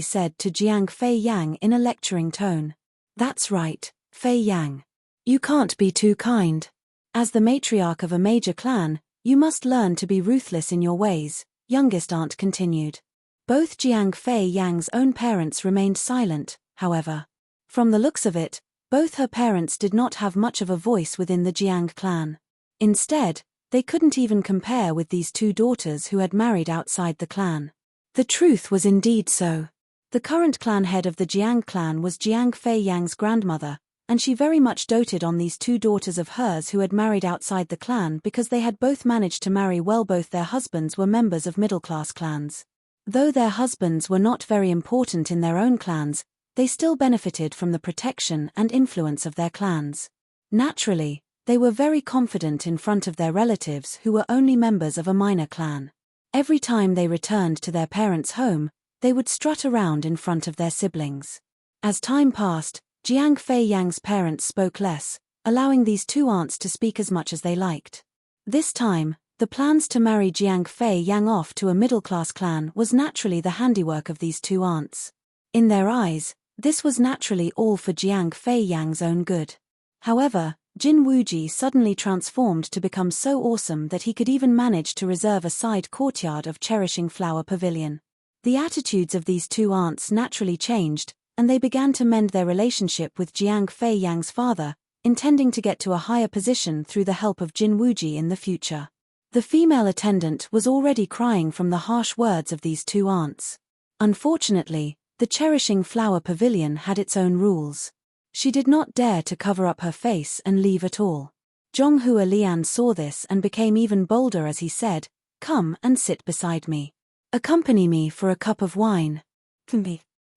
Speaker 1: quietly said to Jiang Fei Yang in a lecturing tone. That's right, Fei Yang. You can't be too kind. As the matriarch of a major clan, you must learn to be ruthless in your ways, youngest aunt continued. Both Jiang Fei Yang's own parents remained silent, however. From the looks of it, both her parents did not have much of a voice within the Jiang clan. Instead, they couldn't even compare with these two daughters who had married outside the clan. The truth was indeed so. The current clan head of the Jiang clan was Jiang Fei Yang's grandmother, and she very much doted on these two daughters of hers who had married outside the clan because they had both managed to marry well. Both their husbands were members of middle-class clans. Though their husbands were not very important in their own clans, they still benefited from the protection and influence of their clans. Naturally, they were very confident in front of their relatives who were only members of a minor clan. Every time they returned to their parents' home, they would strut around in front of their siblings. As time passed, Jiang Fei Yang's parents spoke less, allowing these two aunts to speak as much as they liked. This time, the plans to marry Jiang Fei Yang off to a middle-class clan was naturally the handiwork of these two aunts. In their eyes, this was naturally all for Jiang Fei Yang's own good. However, Jin Wuji suddenly transformed to become so awesome that he could even manage to reserve a side courtyard of cherishing flower pavilion. The attitudes of these two aunts naturally changed, and they began to mend their relationship with Jiang Fei Yang's father, intending to get to a higher position through the help of Jin Wuji in the future. The female attendant was already crying from the harsh words of these two aunts. Unfortunately, the cherishing flower pavilion had its own rules. She did not dare to cover up her face and leave at all. Zhonghua Lian saw this and became even bolder as he said, "Come and sit beside me. Accompany me for a cup of wine."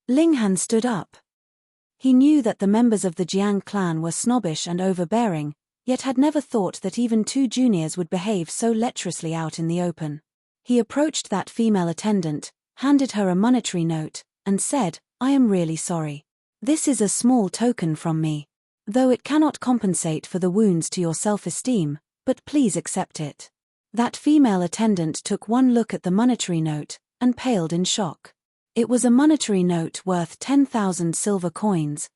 Speaker 1: Ling Han stood up. He knew that the members of the Jiang clan were snobbish and overbearing, yet had never thought that even two juniors would behave so lecherously out in the open. He approached that female attendant, handed her a monetary note, and said, "I am really sorry. This is a small token from me. Though it cannot compensate for the wounds to your self-esteem, but please accept it." That female attendant took one look at the monetary note, and paled in shock. It was a monetary note worth 10,000 silver coins.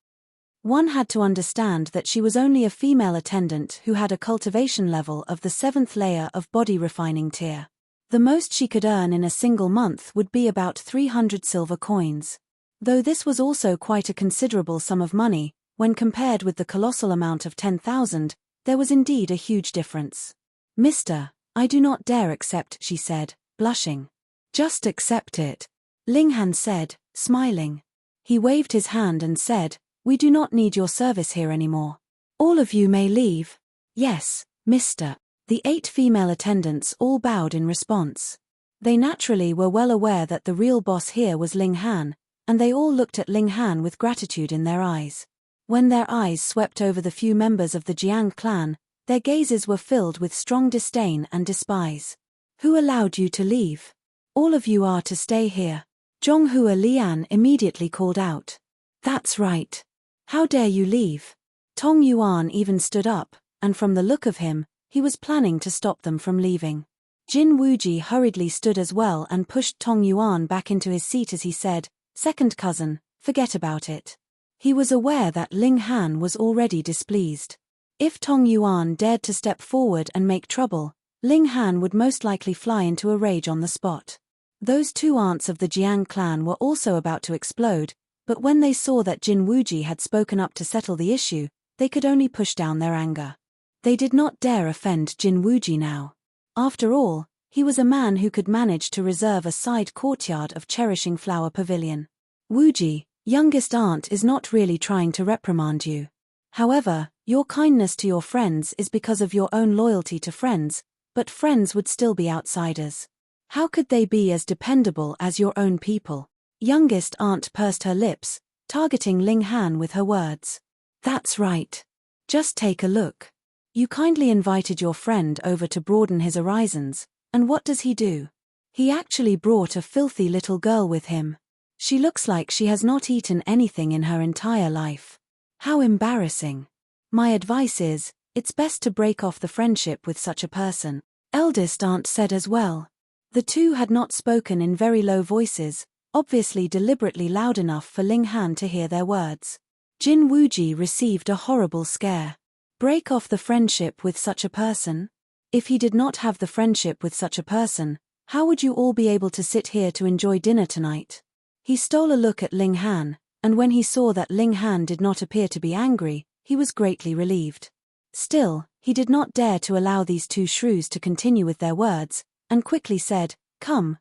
Speaker 1: One had to understand that she was only a female attendant who had a cultivation level of the 7th layer of body refining tier. The most she could earn in a single month would be about 300 silver coins. Though this was also quite a considerable sum of money, when compared with the colossal amount of 10,000, there was indeed a huge difference. "Mister, I do not dare accept," she said, blushing. "Just accept it," Ling Han said, smiling. He waved his hand and said, "We do not need your service here anymore. All of you may leave." "Yes, mister." The 8 female attendants all bowed in response. They naturally were well aware that the real boss here was Ling Han, and they all looked at Ling Han with gratitude in their eyes. When their eyes swept over the few members of the Jiang clan, their gazes were filled with strong disdain and despise. "Who allowed you to leave? All of you are to stay here." Zhonghua Lian immediately called out. "That's right. How dare you leave?" Tong Yuan even stood up, and from the look of him, he was planning to stop them from leaving. Jin Wuji hurriedly stood as well and pushed Tong Yuan back into his seat as he said, "Second cousin, forget about it." He was aware that Ling Han was already displeased. If Tong Yuan dared to step forward and make trouble, Ling Han would most likely fly into a rage on the spot. Those 2 aunts of the Jiang clan were also about to explode, but when they saw that Jin Wuji had spoken up to settle the issue, they could only push down their anger. They did not dare offend Jin Wuji now. After all, he was a man who could manage to reserve a side courtyard of Cherishing Flower Pavilion. "Wuji, youngest aunt is not really trying to reprimand you. However, your kindness to your friends is because of your own loyalty to friends, but friends would still be outsiders. How could they be as dependable as your own people?" Youngest aunt pursed her lips, targeting Ling Han with her words. "That's right. Just take a look. You kindly invited your friend over to broaden his horizons, and what does he do? He actually brought a filthy little girl with him. She looks like she has not eaten anything in her entire life. How embarrassing. My advice is, it's best to break off the friendship with such a person," eldest aunt said as well. The 2 had not spoken in very low voices, obviously deliberately loud enough for Ling Han to hear their words. Jin Wuji received a horrible scare. Break off the friendship with such a person? If he did not have the friendship with such a person, how would you all be able to sit here to enjoy dinner tonight? He stole a look at Ling Han, and when he saw that Ling Han did not appear to be angry, he was greatly relieved. Still, he did not dare to allow these 2 shrews to continue with their words, and quickly said, Come.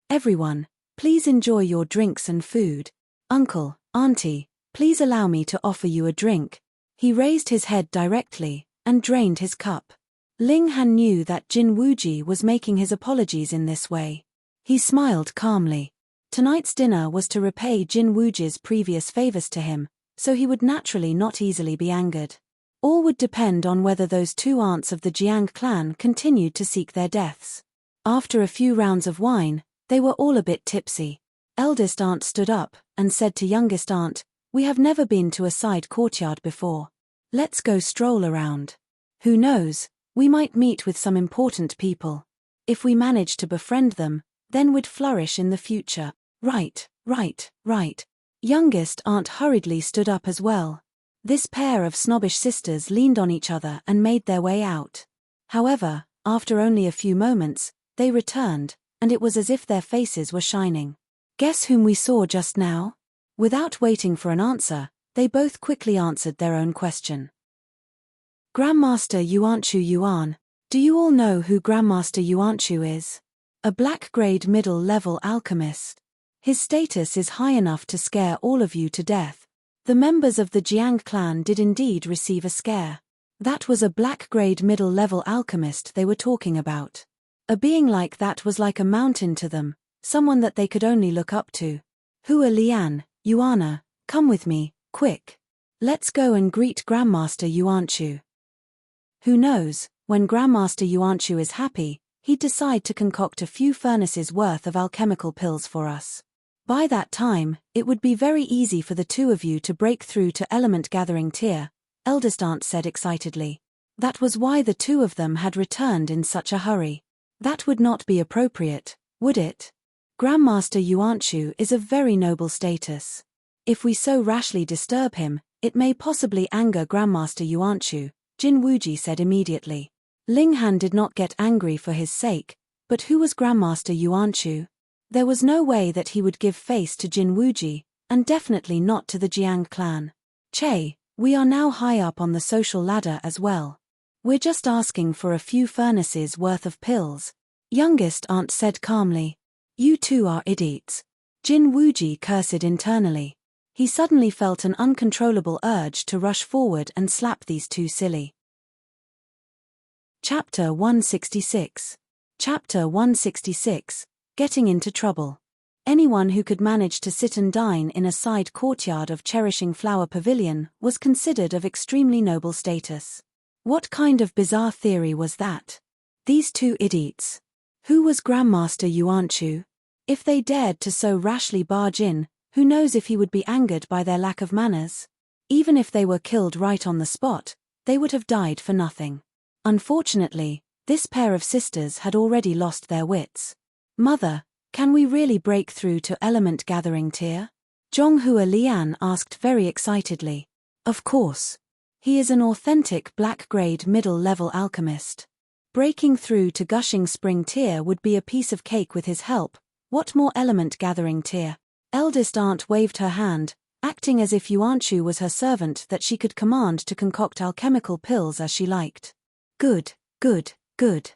Speaker 1: Everyone, please enjoy your drinks and food. Uncle, auntie, please allow me to offer you a drink." He raised his head directly, and drained his cup. Ling Han knew that Jin Wuji was making his apologies in this way. He smiled calmly. Tonight's dinner was to repay Jin Wuji's previous favors to him, so he would naturally not easily be angered. All would depend on whether those 2 aunts of the Jiang clan continued to seek their deaths. After a few rounds of wine, they were all a bit tipsy. Eldest aunt stood up, and said to youngest aunt, "We have never been to a side courtyard before. Let's go stroll around. Who knows, we might meet with some important people. If we manage to befriend them, then we'd flourish in the future." Right. Youngest aunt hurriedly stood up as well. This pair of snobbish sisters leaned on each other and made their way out. However, after only a few moments, they returned, and it was as if their faces were shining. "Guess whom we saw just now?" Without waiting for an answer, they both quickly answered their own question. "Grandmaster Yuanchu Yuan. Do you all know who Grandmaster Yuanchu is? A black-grade middle-level alchemist. His status is high enough to scare all of you to death." The members of the Jiang clan did indeed receive a scare. That was a black-grade middle-level alchemist they were talking about. A being like that was like a mountain to them, someone that they could only look up to. "Hua Lian, Yuana, come with me, quick. Let's go and greet Grandmaster Yuanchu. Who knows, when Grandmaster Yuanchu is happy, he'd decide to concoct a few furnaces worth of alchemical pills for us. By that time, it would be very easy for the 2 of you to break through to element gathering tier," eldest aunt said excitedly. That was why the 2 of them had returned in such a hurry. That would not be appropriate, would it? Grandmaster Yuanchu is of very noble status. If we so rashly disturb him, it may possibly anger Grandmaster Yuanchu, Jin Wuji said immediately. Ling Han did not get angry for his sake, but who was Grandmaster Yuanchu? There was no way that he would give face to Jin Wuji, and definitely not to the Jiang clan. Che, we are now high up on the social ladder as well. We're just asking for a few furnaces worth of pills. Youngest aunt said calmly. You two are idiots. Jin Wuji cursed internally. He suddenly felt an uncontrollable urge to rush forward and slap these two silly. Chapter 166. Chapter 166. Getting into trouble. Anyone who could manage to sit and dine in a side courtyard of Cherishing Flower Pavilion was considered of extremely noble status. What kind of bizarre theory was that? These two idiots. Who was Grandmaster Yuanchu? If they dared to so rashly barge in, who knows if he would be angered by their lack of manners? Even if they were killed right on the spot, they would have died for nothing. Unfortunately, this pair of sisters had already lost their wits. Mother, can we really break through to element gathering tier? Zhonghua Lian asked very excitedly. Of course. He is an authentic black-grade middle-level alchemist. Breaking through to gushing spring tier would be a piece of cake with his help. What more element gathering tier? Eldest aunt waved her hand, acting as if Yuanchu was her servant that she could command to concoct alchemical pills as she liked. Good, good, good.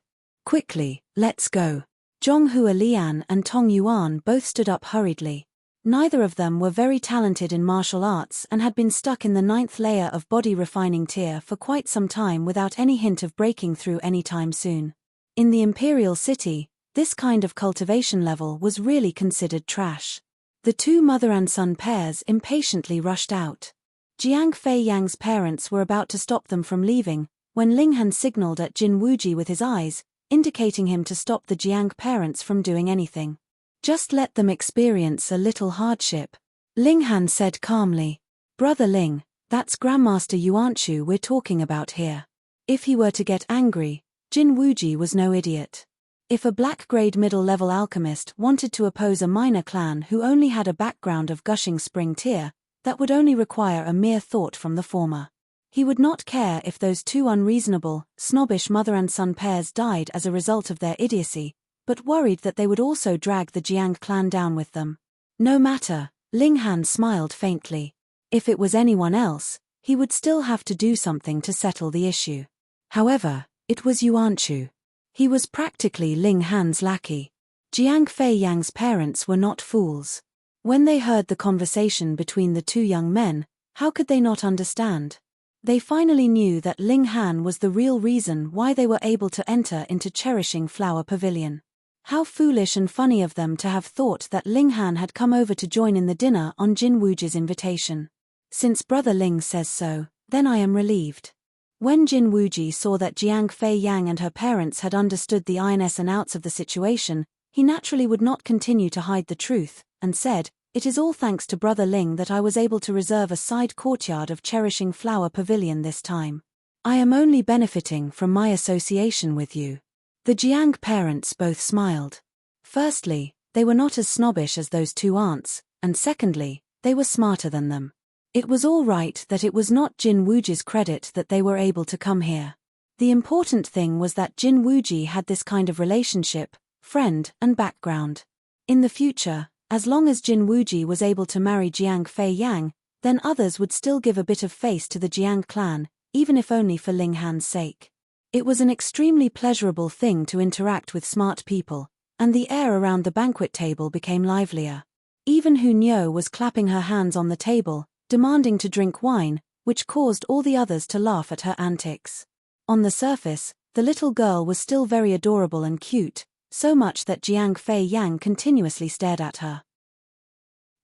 Speaker 1: Quickly, let's go. Zhonghua Lian and Tong Yuan both stood up hurriedly. Neither of them were very talented in martial arts and had been stuck in the 9th layer of body refining tier for quite some time without any hint of breaking through anytime soon. In the Imperial City, this kind of cultivation level was really considered trash. The two mother and son pairs impatiently rushed out. Jiang Fei Yang's parents were about to stop them from leaving, when Ling Han signaled at Jin Wuji with his eyes, indicating him to stop the Jiang parents from doing anything. Just let them experience a little hardship. Ling Han said calmly. Brother Ling, that's Grandmaster Yuanchu we're talking about here. If he were to get angry, Jin Wuji was no idiot. If a black-grade middle-level alchemist wanted to oppose a minor clan who only had a background of gushing spring tier, that would only require a mere thought from the former. He would not care if those two unreasonable, snobbish mother and son pairs died as a result of their idiocy, but worried that they would also drag the Jiang clan down with them. No matter, Ling Han smiled faintly. If it was anyone else, he would still have to do something to settle the issue. However, it was Yuanchu. He was practically Ling Han's lackey. Jiang Fei Yang's parents were not fools. When they heard the conversation between the two young men, how could they not understand? They finally knew that Ling Han was the real reason why they were able to enter into Cherishing Flower Pavilion. How foolish and funny of them to have thought that Ling Han had come over to join in the dinner on Jin Wuji's invitation. Since Brother Ling says so, then I am relieved. When Jin Wuji saw that Jiang Fei Yang and her parents had understood the ins and outs of the situation, he naturally would not continue to hide the truth, and said, It is all thanks to Brother Ling that I was able to reserve a side courtyard of Cherishing Flower Pavilion this time. I am only benefiting from my association with you. The Jiang parents both smiled. Firstly, they were not as snobbish as those two aunts, and secondly, they were smarter than them. It was all right that it was not Jin Wuji's credit that they were able to come here. The important thing was that Jin Wuji had this kind of relationship, friend, and background. In the future, as long as Jin Wuji was able to marry Jiang Fei Yang, then others would still give a bit of face to the Jiang clan, even if only for Ling Han's sake. It was an extremely pleasurable thing to interact with smart people, and the air around the banquet table became livelier. Even Hu Niu was clapping her hands on the table, demanding to drink wine, which caused all the others to laugh at her antics. On the surface, the little girl was still very adorable and cute, so much that Jiang Fei Yang continuously stared at her.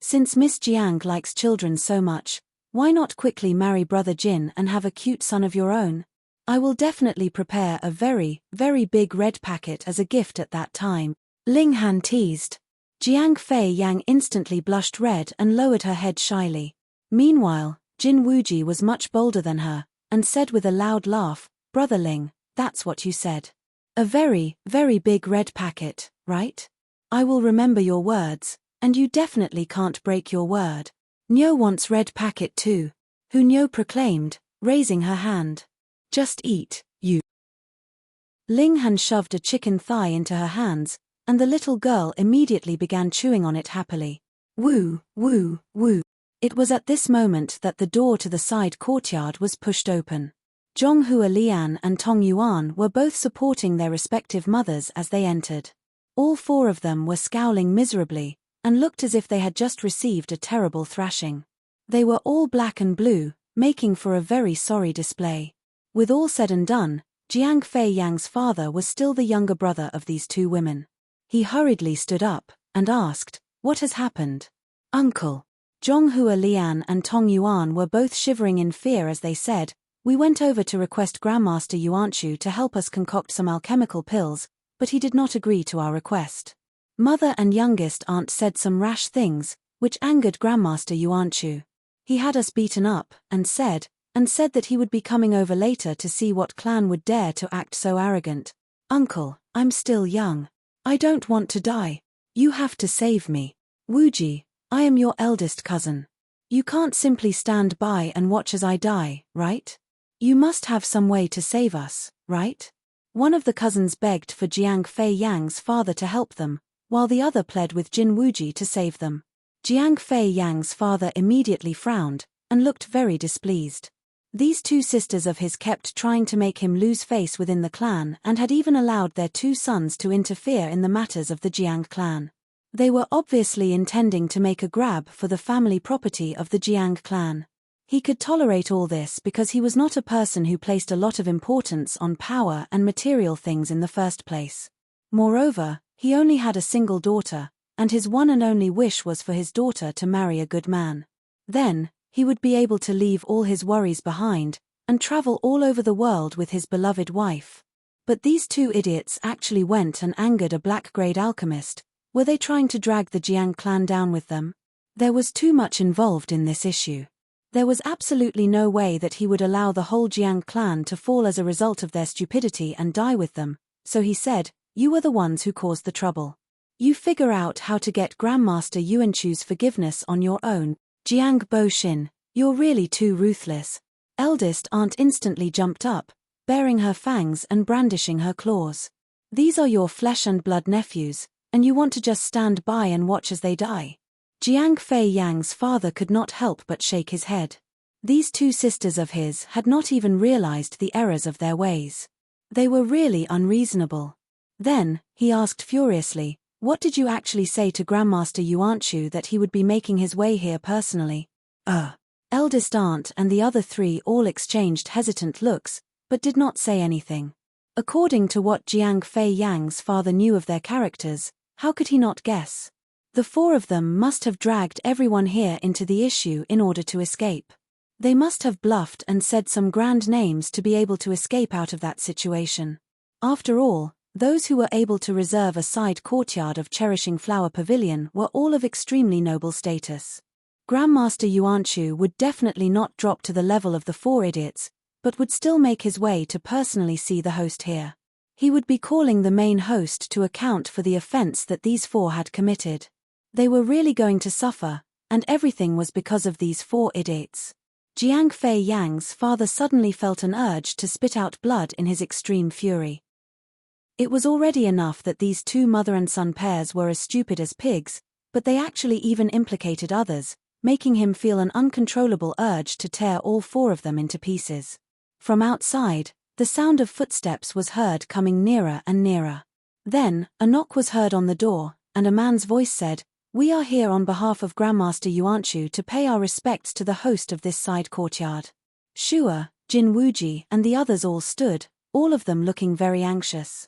Speaker 1: Since Miss Jiang likes children so much, why not quickly marry Brother Jin and have a cute son of your own? I will definitely prepare a very, very big red packet as a gift at that time, Ling Han teased. Jiang Fei Yang instantly blushed red and lowered her head shyly. Meanwhile, Jin Wuji was much bolder than her, and said with a loud laugh, Brother Ling, that's what you said. A very, very big red packet, right? I will remember your words, and you definitely can't break your word. Nyo wants red packet too, Hu Nyo proclaimed, raising her hand. Just eat, you. Ling Han shoved a chicken thigh into her hands, and the little girl immediately began chewing on it happily. Woo, woo, woo. It was at this moment that the door to the side courtyard was pushed open. Zhonghua Lian and Tong Yuan were both supporting their respective mothers as they entered. All four of them were scowling miserably, and looked as if they had just received a terrible thrashing. They were all black and blue, making for a very sorry display. With all said and done, Jiang Fei Yang's father was still the younger brother of these two women. He hurriedly stood up, and asked, "What has happened?" "Uncle." Zhonghua Lian and Tong Yuan were both shivering in fear as they said, "We went over to request Grandmaster Yuanchu to help us concoct some alchemical pills, but he did not agree to our request. Mother and youngest aunt said some rash things, which angered Grandmaster Yuanchu. He had us beaten up, and said that he would be coming over later to see what clan would dare to act so arrogant. Uncle, I'm still young. I don't want to die. You have to save me. Wuji, I am your eldest cousin. You can't simply stand by and watch as I die, right? You must have some way to save us, right?" One of the cousins begged for Jiang Fei Yang's father to help them, while the other pled with Jin Wuji to save them. Jiang Fei Yang's father immediately frowned, and looked very displeased. These two sisters of his kept trying to make him lose face within the clan and had even allowed their two sons to interfere in the matters of the Jiang clan. They were obviously intending to make a grab for the family property of the Jiang clan. He could tolerate all this because he was not a person who placed a lot of importance on power and material things in the first place. Moreover, he only had a single daughter, and his one and only wish was for his daughter to marry a good man. Then, he would be able to leave all his worries behind, and travel all over the world with his beloved wife. But these two idiots actually went and angered a black-grade alchemist. Were they trying to drag the Jiang clan down with them? There was too much involved in this issue. There was absolutely no way that he would allow the whole Jiang clan to fall as a result of their stupidity and die with them, so he said, "You are the ones who caused the trouble. You figure out how to get Grandmaster Yuanchu's forgiveness on your own. Jiang Bo Xin, you're really too ruthless." Eldest aunt instantly jumped up, baring her fangs and brandishing her claws. "These are your flesh and blood nephews, and you want to just stand by and watch as they die?" Jiang Fei Yang's father could not help but shake his head. These two sisters of his had not even realized the errors of their ways. They were really unreasonable. Then, he asked furiously, "What did you actually say to Grandmaster Yuanchu that he would be making his way here personally?" Eldest aunt and the other three all exchanged hesitant looks, but did not say anything. According to what Jiang Fei Yang's father knew of their characters, how could he not guess? The four of them must have dragged everyone here into the issue in order to escape. They must have bluffed and said some grand names to be able to escape out of that situation. After all, those who were able to reserve a side courtyard of Cherishing Flower Pavilion were all of extremely noble status. Grandmaster Yuanchu would definitely not drop to the level of the four idiots, but would still make his way to personally see the host here. He would be calling the main host to account for the offense that these four had committed. They were really going to suffer, and everything was because of these four idiots. Jiang Fei Yang's father suddenly felt an urge to spit out blood in his extreme fury. It was already enough that these two mother and son pairs were as stupid as pigs, but they actually even implicated others, making him feel an uncontrollable urge to tear all four of them into pieces. From outside, the sound of footsteps was heard coming nearer and nearer. Then, a knock was heard on the door, and a man's voice said, "We are here on behalf of Grandmaster Yuanchu to pay our respects to the host of this side courtyard." Shua, Jin Wuji and the others all stood, all of them looking very anxious.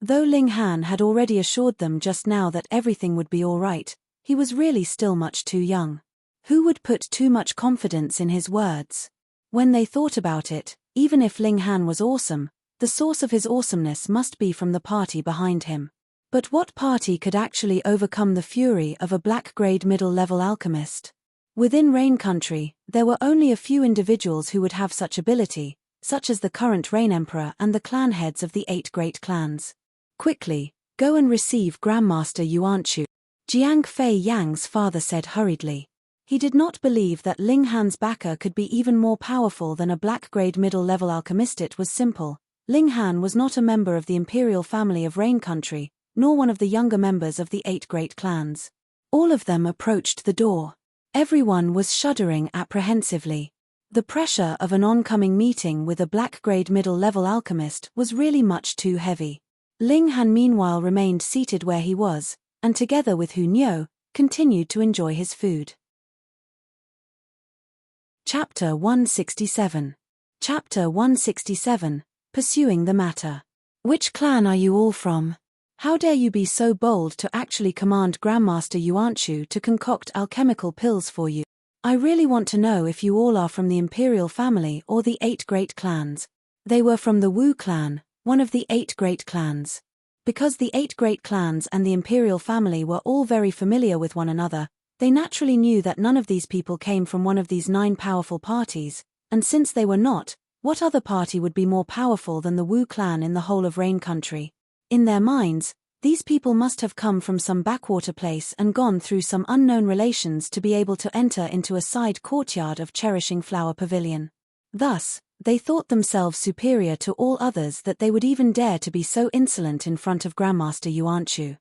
Speaker 1: Though Ling Han had already assured them just now that everything would be all right, he was really still much too young. Who would put too much confidence in his words? When they thought about it, even if Ling Han was awesome, the source of his awesomeness must be from the party behind him. But what party could actually overcome the fury of a black-grade middle-level alchemist? Within Rain Country, there were only a few individuals who would have such ability, such as the current Rain Emperor and the clan heads of the 8 great clans. Quickly, Go and receive Grandmaster Yuanchu. Jiang Fei Yang's father said hurriedly. He did not believe that Ling Han's backer could be even more powerful than a black-grade middle-level alchemist. It was simple. Ling Han was not a member of the imperial family of Rain Country, nor one of the younger members of the 8 great clans. All of them approached the door. Everyone was shuddering apprehensively. The pressure of an oncoming meeting with a black-grade middle-level alchemist was really much too heavy. Ling Han meanwhile remained seated where he was, and together with Hu Niu, continued to enjoy his food. Chapter 167. Chapter 167, Pursuing the Matter. Which clan are you all from? How dare you be so bold to actually command Grandmaster Yuanchu to concoct alchemical pills for you? I really want to know if you all are from the imperial family or the 8 great clans. They were from the Wu clan, one of the 8 great clans. Because the 8 great clans and the imperial family were all very familiar with one another, they naturally knew that none of these people came from one of these 9 powerful parties, and since they were not, what other party would be more powerful than the Wu clan in the whole of Rain Country? In their minds, these people must have come from some backwater place and gone through some unknown relations to be able to enter into a side courtyard of Cherishing Flower Pavilion. Thus, they thought themselves superior to all others that they would even dare to be so insolent in front of Grandmaster Yuanchu.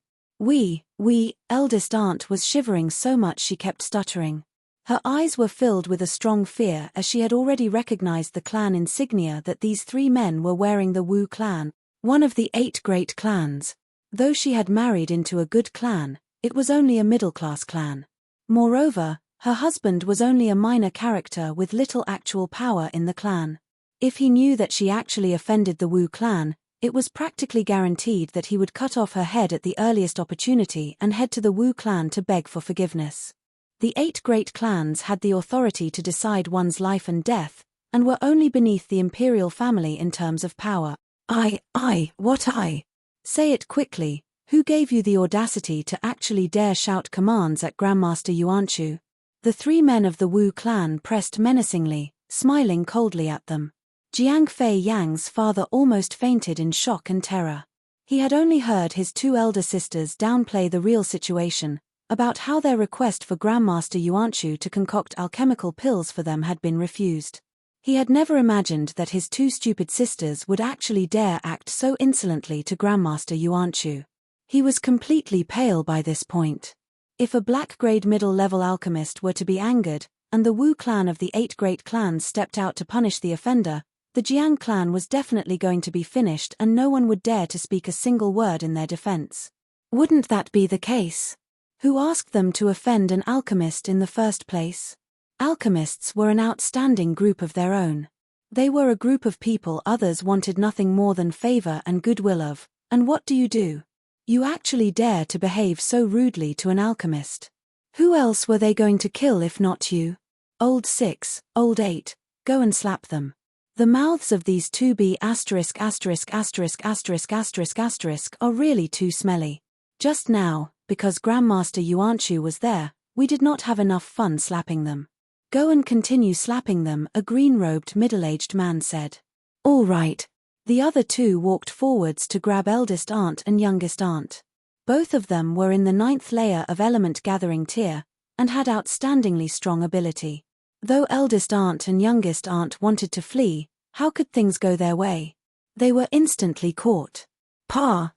Speaker 1: Eldest aunt was shivering so much she kept stuttering. Her eyes were filled with a strong fear as she had already recognized the clan insignia that these 3 men were wearing. The Wu clan, one of the 8 great clans. Though she had married into a good clan, it was only a middle-class clan. Moreover, her husband was only a minor character with little actual power in the clan. If he knew that she actually offended the Wu clan, it was practically guaranteed that he would cut off her head at the earliest opportunity and head to the Wu clan to beg for forgiveness. The 8 great clans had the authority to decide one's life and death, and were only beneath the imperial family in terms of power. What? Say it quickly. Who gave you the audacity to actually dare shout commands at Grandmaster Yuanchu? The 3 men of the Wu clan pressed menacingly, smiling coldly at them. Jiang Fei Yang's father almost fainted in shock and terror. He had only heard his 2 elder sisters downplay the real situation, about how their request for Grandmaster Yuanchu to concoct alchemical pills for them had been refused. He had never imagined that his 2 stupid sisters would actually dare act so insolently to Grandmaster Yuanchu. He was completely pale by this point. If a black-grade middle-level alchemist were to be angered, and the Wu clan of the 8 great clans stepped out to punish the offender, the Jiang clan was definitely going to be finished and no one would dare to speak a single word in their defense. Wouldn't that be the case? Who asked them to offend an alchemist in the first place? Alchemists were an outstanding group of their own. They were a group of people others wanted nothing more than favor and goodwill of, and what do? You actually dare to behave so rudely to an alchemist. Who else were they going to kill if not you? Old 6, old 8, go and slap them. The mouths of these 2B*** are really too smelly. Just now, because Grandmaster Yuanchu was there, we did not have enough fun slapping them. Go and continue slapping them, a green-robed middle-aged man said. All right. The other 2 walked forwards to grab eldest aunt and youngest aunt. Both of them were in the 9th layer of element gathering tier, and had outstandingly strong ability. Though eldest aunt and youngest aunt wanted to flee, how could things go their way? They were instantly caught. Pa.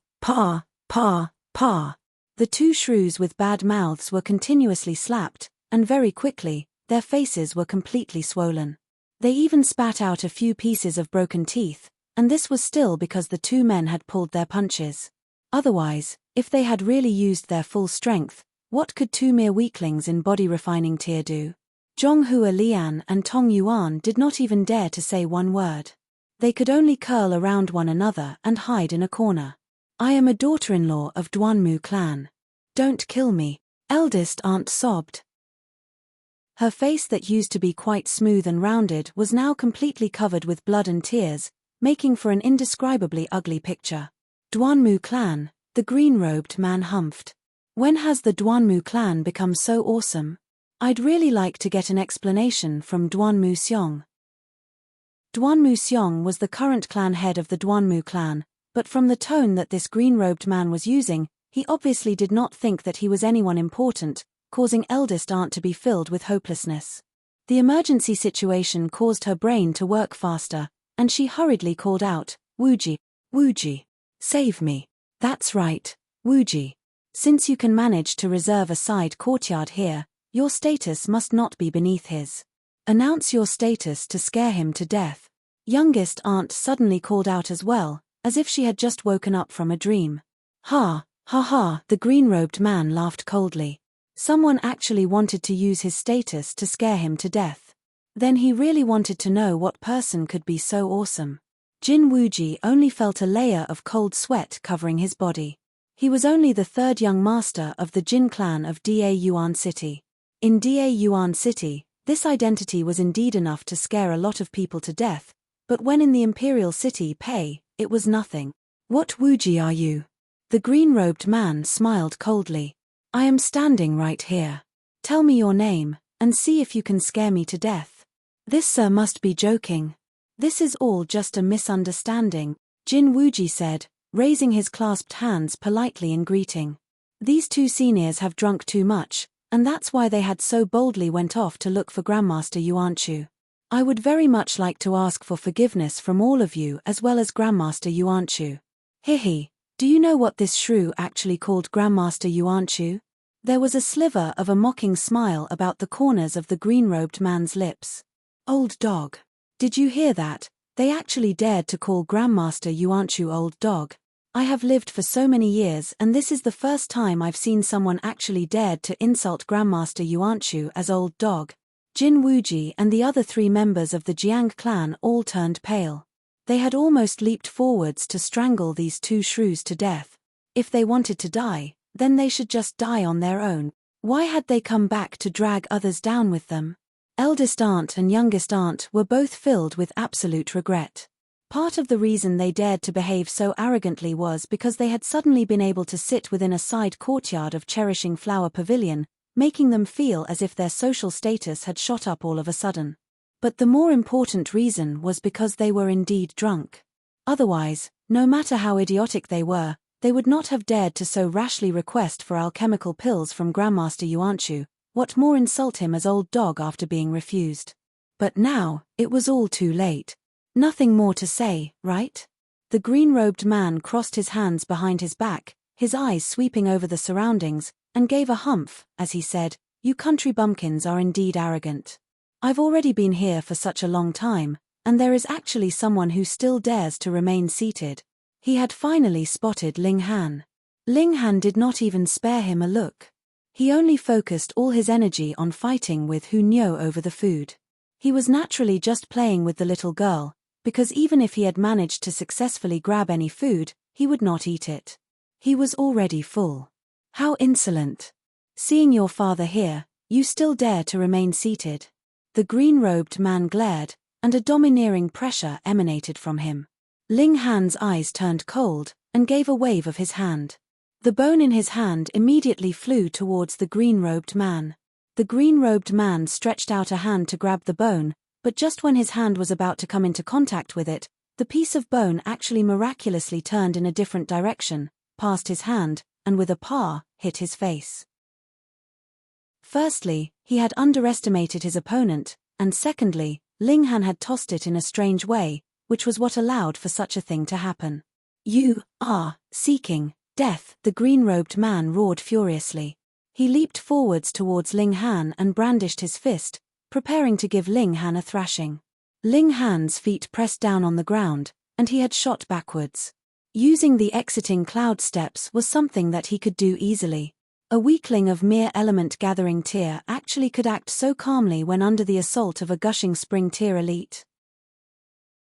Speaker 1: The 2 shrews with bad mouths were continuously slapped, and very quickly, their faces were completely swollen. They even spat out a few pieces of broken teeth, and this was still because the 2 men had pulled their punches. Otherwise, if they had really used their full strength, what could 2 mere weaklings in body refining tier do? Zhonghua Lian and Tong Yuan did not even dare to say one word. They could only curl around one another and hide in a corner. I am a daughter-in-law of Duanmu clan. Don't kill me, eldest aunt sobbed. Her face that used to be quite smooth and rounded was now completely covered with blood and tears, making for an indescribably ugly picture. Duanmu clan, the green-robed man humphed. When has the Duanmu clan become so awesome? I'd really like to get an explanation from Duanmu Xiong. Duanmu Xiong was the current clan head of the Duanmu clan, But from the tone that this green-robed man was using, he obviously did not think that he was anyone important, causing eldest aunt to be filled with hopelessness. The emergency situation caused her brain to work faster, and she hurriedly called out, "Wuji, Wuji, save me." "That's right, Wuji. Since you can manage to reserve a side courtyard here, your status must not be beneath his. Announce your status to scare him to death." Youngest aunt suddenly called out as well, as if she had just woken up from a dream. "Ha, ha ha," the green-robed man laughed coldly. Someone actually wanted to use his status to scare him to death. Then he really wanted to know what person could be so awesome. Jin Wuji only felt a layer of cold sweat covering his body. He was only the third young master of the Jin clan of Da Yuan City. In Da Yuan City, this identity was indeed enough to scare a lot of people to death, but when in the imperial city Pei, it was nothing. "What Wuji are you?" The green-robed man smiled coldly. "I am standing right here. Tell me your name, and see if you can scare me to death." "This sir must be joking. This is all just a misunderstanding," Jin Wuji said, raising his clasped hands politely in greeting. "These two seniors have drunk too much, and that's why they had so boldly went off to look for Grandmaster Yuanchu. I would very much like to ask for forgiveness from all of you as well as Grandmaster Yuanchu. Hihi. Do you know what this shrew actually called Grandmaster Yuanchu?" There was a sliver of a mocking smile about the corners of the green-robed man's lips. "Old dog. Did you hear that? They actually dared to call Grandmaster Yuanchu old dog. I have lived for so many years and this is the first time I've seen someone actually dared to insult Grandmaster Yuanchu as old dog." Jin Wuji and the other three members of the Jiang clan all turned pale. They had almost leaped forwards to strangle these two shrews to death. If they wanted to die, then they should just die on their own. Why had they come back to drag others down with them? Eldest aunt and youngest aunt were both filled with absolute regret. Part of the reason they dared to behave so arrogantly was because they had suddenly been able to sit within a side courtyard of Cherishing Flower Pavilion, making them feel as if their social status had shot up all of a sudden. But the more important reason was because they were indeed drunk. Otherwise, no matter how idiotic they were, they would not have dared to so rashly request for alchemical pills from Grandmaster Yuanchu, what more insult him as old dog after being refused. But now, it was all too late. Nothing more to say, right? The green-robed man crossed his hands behind his back, his eyes sweeping over the surroundings, and gave a humph, as he said, "You country bumpkins are indeed arrogant. I've already been here for such a long time, and there is actually someone who still dares to remain seated." He had finally spotted Ling Han. Ling Han did not even spare him a look. He only focused all his energy on fighting with Hu Niu over the food. He was naturally just playing with the little girl, because even if he had managed to successfully grab any food, he would not eat it. He was already full. "How insolent. Seeing your father here, you still dare to remain seated." The green-robed man glared, and a domineering pressure emanated from him. Ling Han's eyes turned cold, and gave a wave of his hand. The bone in his hand immediately flew towards the green-robed man. The green-robed man stretched out a hand to grab the bone, but just when his hand was about to come into contact with it, the piece of bone actually miraculously turned in a different direction, past his hand, and with a "pa," hit his face. Firstly, he had underestimated his opponent, and secondly, Ling Han had tossed it in a strange way, which was what allowed for such a thing to happen. "You are seeking death," the green-robed man roared furiously. He leaped forwards towards Ling Han and brandished his fist, preparing to give Ling Han a thrashing. Ling Han's feet pressed down on the ground, and he had shot backwards. Using the exiting cloud steps was something that he could do easily. A weakling of mere element gathering tier actually could act so calmly when under the assault of a gushing spring tier elite.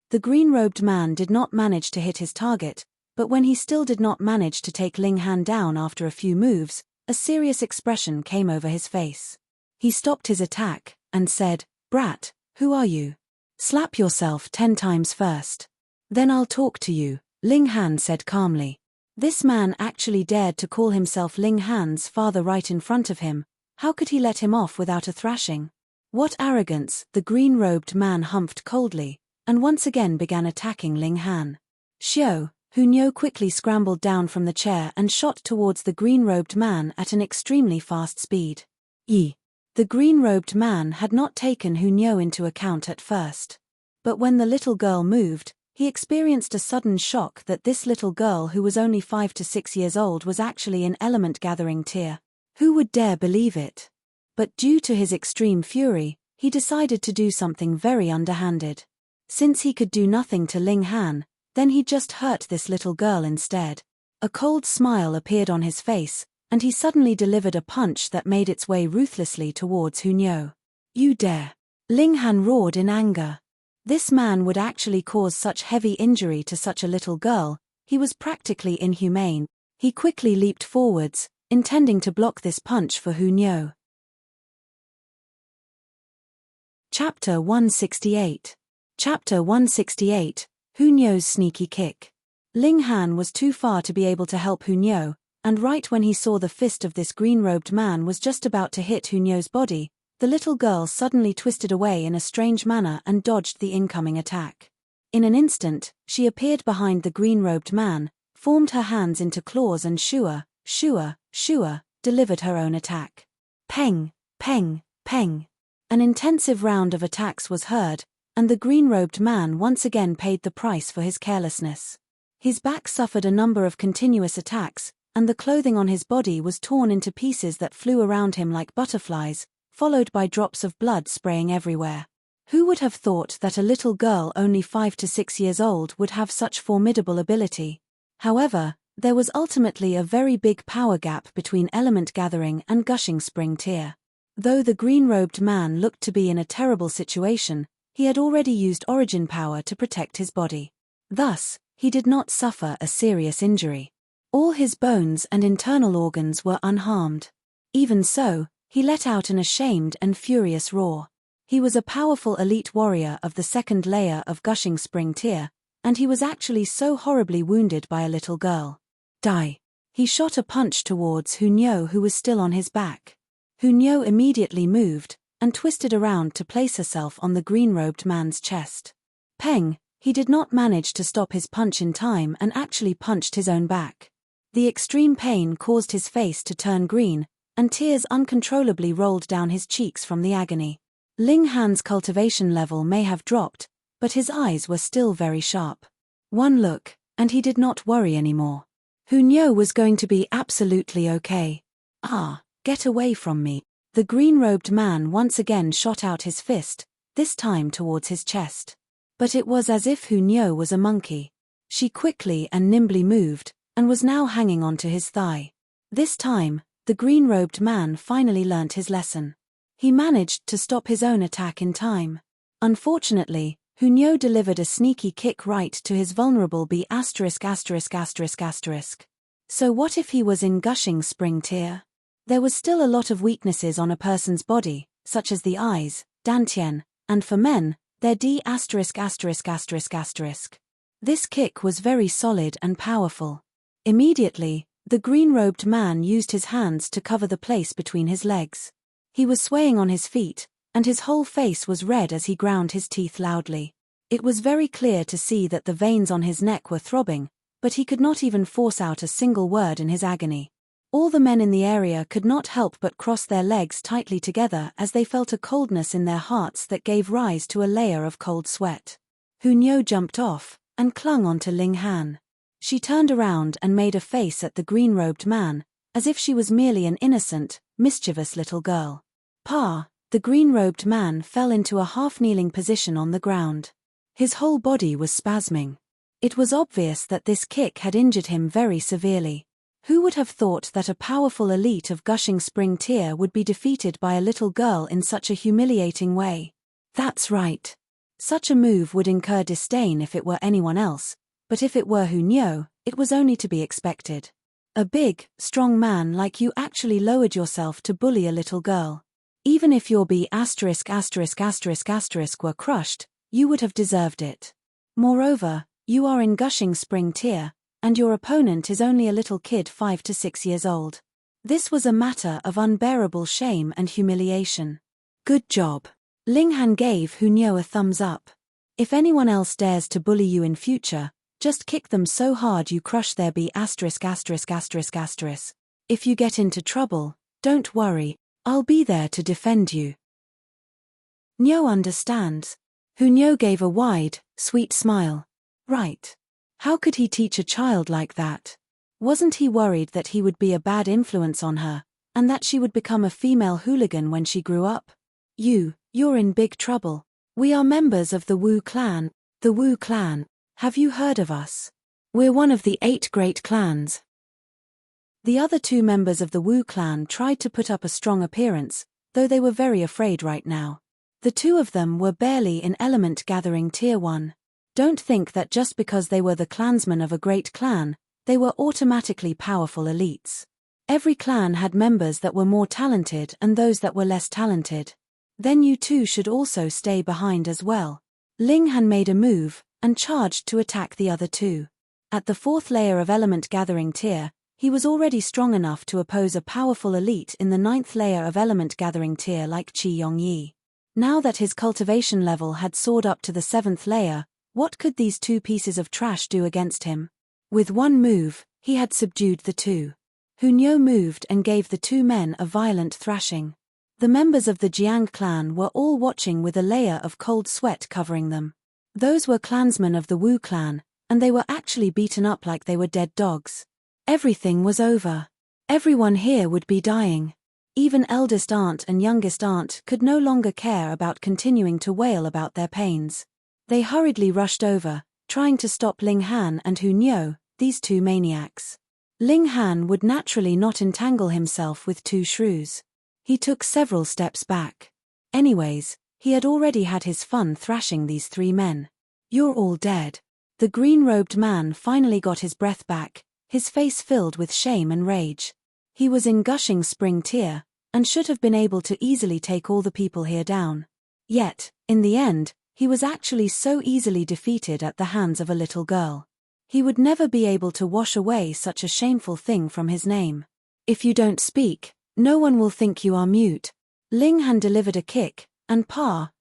Speaker 1: The green-robed man did not manage to hit his target, but when he still did not manage to take Ling Han down after a few moves, a serious expression came over his face. He stopped his attack, and said, "Brat, who are you? Slap yourself 10 times first. Then I'll talk to you," Ling Han said calmly. This man actually dared to call himself Ling Han's father right in front of him. How could he let him off without a thrashing? What arrogance, the green-robed man humphed coldly, and once again began attacking Ling Han. "Xiao, Hunyo quickly scrambled down from the chair and shot towards the green-robed man at an extremely fast speed. The green-robed man had not taken Hunyo into account at first. But when the little girl moved, he experienced a sudden shock that this little girl who was only 5 to 6 years old was actually in element-gathering tier. Who would dare believe it? But due to his extreme fury, he decided to do something very underhanded. Since he could do nothing to Ling Han, then he just hurt this little girl instead. A cold smile appeared on his face, and he suddenly delivered a punch that made its way ruthlessly towards Hunyo. You dare! Ling Han roared in anger. This man would actually cause such heavy injury to such a little girl. He was practically inhumane. He quickly leaped forwards, intending to block this punch for Hunyo. Chapter 168. Chapter 168, Hunyo's sneaky kick. Ling Han was too far to be able to help Hunyo, and right when he saw the fist of this green-robed man was just about to hit Hunyo's body, the little girl suddenly twisted away in a strange manner and dodged the incoming attack. In an instant, she appeared behind the green-robed man, formed her hands into claws and shua, delivered her own attack. Peng, peng, peng. An intensive round of attacks was heard, and the green-robed man once again paid the price for his carelessness. His back suffered a number of continuous attacks, and the clothing on his body was torn into pieces that flew around him like butterflies, followed by drops of blood spraying everywhere. Who would have thought that a little girl only 5 to 6 years old would have such formidable ability? However, there was ultimately a very big power gap between element gathering and gushing spring tier. Though the green-robed man looked to be in a terrible situation, he had already used origin power to protect his body. Thus, he did not suffer a serious injury. All his bones and internal organs were unharmed. Even so, he let out an ashamed and furious roar. He was a powerful elite warrior of the second layer of gushing spring tier, and he was actually so horribly wounded by a little girl. Die! He shot a punch towards Hunyo, who was still on his back. Hunyo immediately moved, and twisted around to place herself on the green-robed man's chest. Peng! He did not manage to stop his punch in time and actually punched his own back. The extreme pain caused his face to turn green, and tears uncontrollably rolled down his cheeks from the agony. Ling Han's cultivation level may have dropped, but his eyes were still very sharp. One look, and he did not worry anymore. Hunyo was going to be absolutely okay. Get away from me. The green-robed man once again shot out his fist, this time towards his chest. But it was as if Hunyo was a monkey. She quickly and nimbly moved, and was now hanging onto his thigh. This time, the green-robed man finally learnt his lesson. He managed to stop his own attack in time. Unfortunately, Hunyo delivered a sneaky kick right to his vulnerable B*********. So what if he was in gushing spring tier? There was still a lot of weaknesses on a person's body, such as the eyes, dantian, and for men, their D********. This kick was very solid and powerful. Immediately, the green-robed man used his hands to cover the place between his legs. He was swaying on his feet, and his whole face was red as he ground his teeth loudly. It was very clear to see that the veins on his neck were throbbing, but he could not even force out a single word in his agony. All the men in the area could not help but cross their legs tightly together as they felt a coldness in their hearts that gave rise to a layer of cold sweat. Hunyo jumped off, and clung onto Ling Han. She turned around and made a face at the green-robed man, as if she was merely an innocent, mischievous little girl. The green-robed man fell into a half-kneeling position on the ground. His whole body was spasming. It was obvious that this kick had injured him very severely. Who would have thought that a powerful elite of gushing spring tier would be defeated by a little girl in such a humiliating way? That's right. Such a move would incur disdain if it were anyone else, but if it were Hunyo, it was only to be expected. A big, strong man like you actually lowered yourself to bully a little girl. Even if your B**** were crushed, you would have deserved it. Moreover, you are in gushing spring tier, and your opponent is only a little kid 5 to 6 years old. This was a matter of unbearable shame and humiliation. Good job. Ling Han gave Hunyo a thumbs up. If anyone else dares to bully you in future, Just kick them so hard you crush their b*********. If you get into trouble, don't worry, I'll be there to defend you. Nyo understands. Hunyo gave a wide, sweet smile. Right. How could he teach a child like that? Wasn't he worried that he would be a bad influence on her, and that she would become a female hooligan when she grew up? You're in big trouble. We are members of the Wu clan. The Wu clan. Have you heard of us? We're one of the 8 great clans. The other 2 members of the Wu clan tried to put up a strong appearance, though they were very afraid right now. The 2 of them were barely in element gathering tier 1. Don't think that just because they were the clansmen of a great clan, they were automatically powerful elites. Every clan had members that were more talented and those that were less talented. Then you two should also stay behind as well. Ling Han made a move, and charged to attack the other 2. At the 4th layer of element gathering tier, he was already strong enough to oppose a powerful elite in the 9th layer of element gathering tier like Qi Yongyi. Now that his cultivation level had soared up to the 7th layer, what could these 2 pieces of trash do against him? With one move, he had subdued the 2. Hunyo moved and gave the 2 men a violent thrashing. The members of the Jiang clan were all watching with a layer of cold sweat covering them. Those were clansmen of the Wu clan, and they were actually beaten up like they were dead dogs. Everything was over. Everyone here would be dying. Even eldest aunt and youngest aunt could no longer care about continuing to wail about their pains. They hurriedly rushed over, trying to stop Ling Han and Hunyo, these 2 maniacs. Ling Han would naturally not entangle himself with 2 shrews. He took several steps back. Anyways, he had already had his fun thrashing these 3 men. You're all dead. The green-robed man finally got his breath back, his face filled with shame and rage. He was in gushing spring tear, and should have been able to easily take all the people here down. Yet, in the end, he was actually so easily defeated at the hands of a little girl. He would never be able to wash away such a shameful thing from his name. If you don't speak, no one will think you are mute. Ling Han delivered a kick, and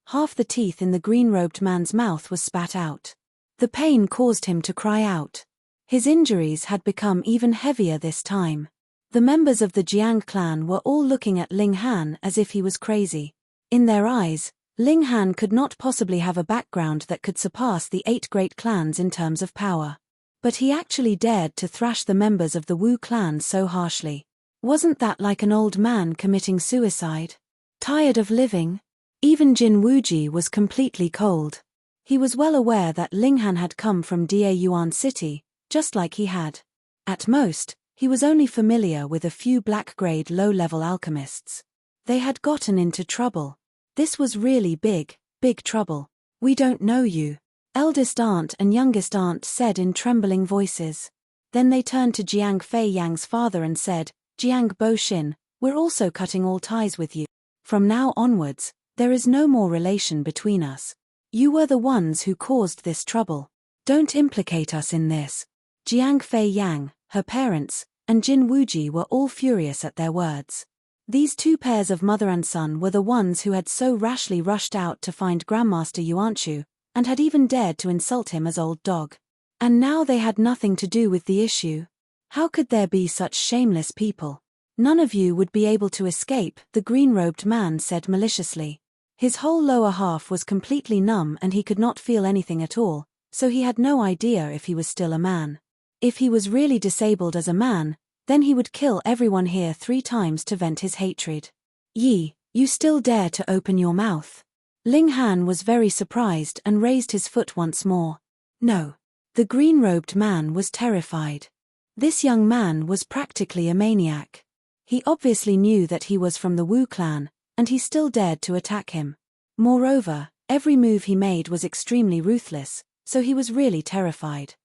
Speaker 1: half the teeth in the green-robed man's mouth was spat out. The pain caused him to cry out. His injuries had become even heavier this time. The members of the Jiang clan were all looking at Ling Han as if he was crazy. In their eyes, Ling Han could not possibly have a background that could surpass the 8 great clans in terms of power. But he actually dared to thrash the members of the Wu clan so harshly. Wasn't that like an old man committing suicide? Tired of living? Even Jin Wuji was completely cold. He was well aware that Ling Han had come from Daeyuan City, just like he had. At most, he was only familiar with a few black-grade low-level alchemists. They had gotten into trouble. This was really big trouble. We don't know you, eldest aunt and youngest aunt said in trembling voices. Then they turned to Jiang Fei Yang's father and said, Jiang Bo Xin, we're also cutting all ties with you. From now onwards, there is no more relation between us. You were the ones who caused this trouble. Don't implicate us in this. Jiang Fei Yang, her parents, and Jin Wuji were all furious at their words. These 2 pairs of mother and son were the ones who had so rashly rushed out to find Grandmaster Yuanchu, and had even dared to insult him as old dog. And now they had nothing to do with the issue. How could there be such shameless people? None of you would be able to escape, the green-robed man said maliciously. His whole lower half was completely numb and he could not feel anything at all, so he had no idea if he was still a man. If he was really disabled as a man, then he would kill everyone here 3 times to vent his hatred. Yi, you still dare to open your mouth? Ling Han was very surprised and raised his foot once more. No. The green-robed man was terrified. This young man was practically a maniac. He obviously knew that he was from the Wu clan, and he still dared to attack him. Moreover, every move he made was extremely ruthless, so he was really terrified.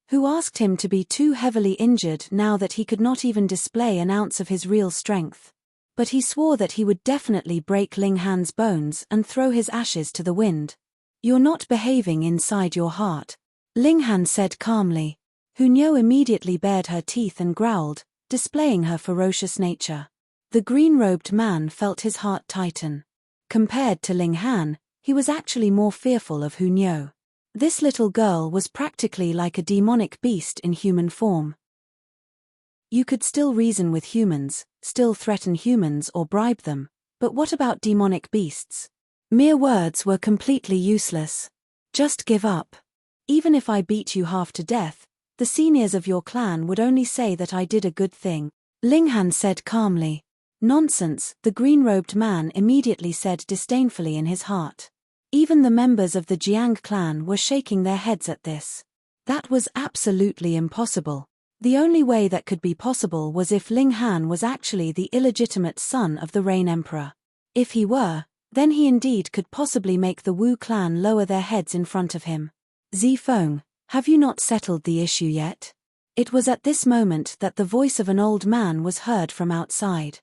Speaker 1: Who asked him to be too heavily injured now that he could not even display an ounce of his real strength? But he swore that he would definitely break Ling Han's bones and throw his ashes to the wind. You're not behaving inside your heart, Ling Han said calmly. Hunyo immediately bared her teeth and growled, displaying her ferocious nature. The green-robed man felt his heart tighten. Compared to Ling Han, he was actually more fearful of Hunyo. This little girl was practically like a demonic beast in human form. You could still reason with humans, still threaten humans or bribe them, but what about demonic beasts? Mere words were completely useless. Just give up. Even if I beat you half to death, the seniors of your clan would only say that I did a good thing, Linghan said calmly. Nonsense, the green-robed man immediately said disdainfully in his heart. Even the members of the Jiang clan were shaking their heads at this. That was absolutely impossible. The only way that could be possible was if Linghan was actually the illegitimate son of the Rain Emperor. If he were, then he indeed could possibly make the Wu clan lower their heads in front of him. Zifeng, have you not settled the issue yet? It was at this moment that the voice of an old man was heard from outside.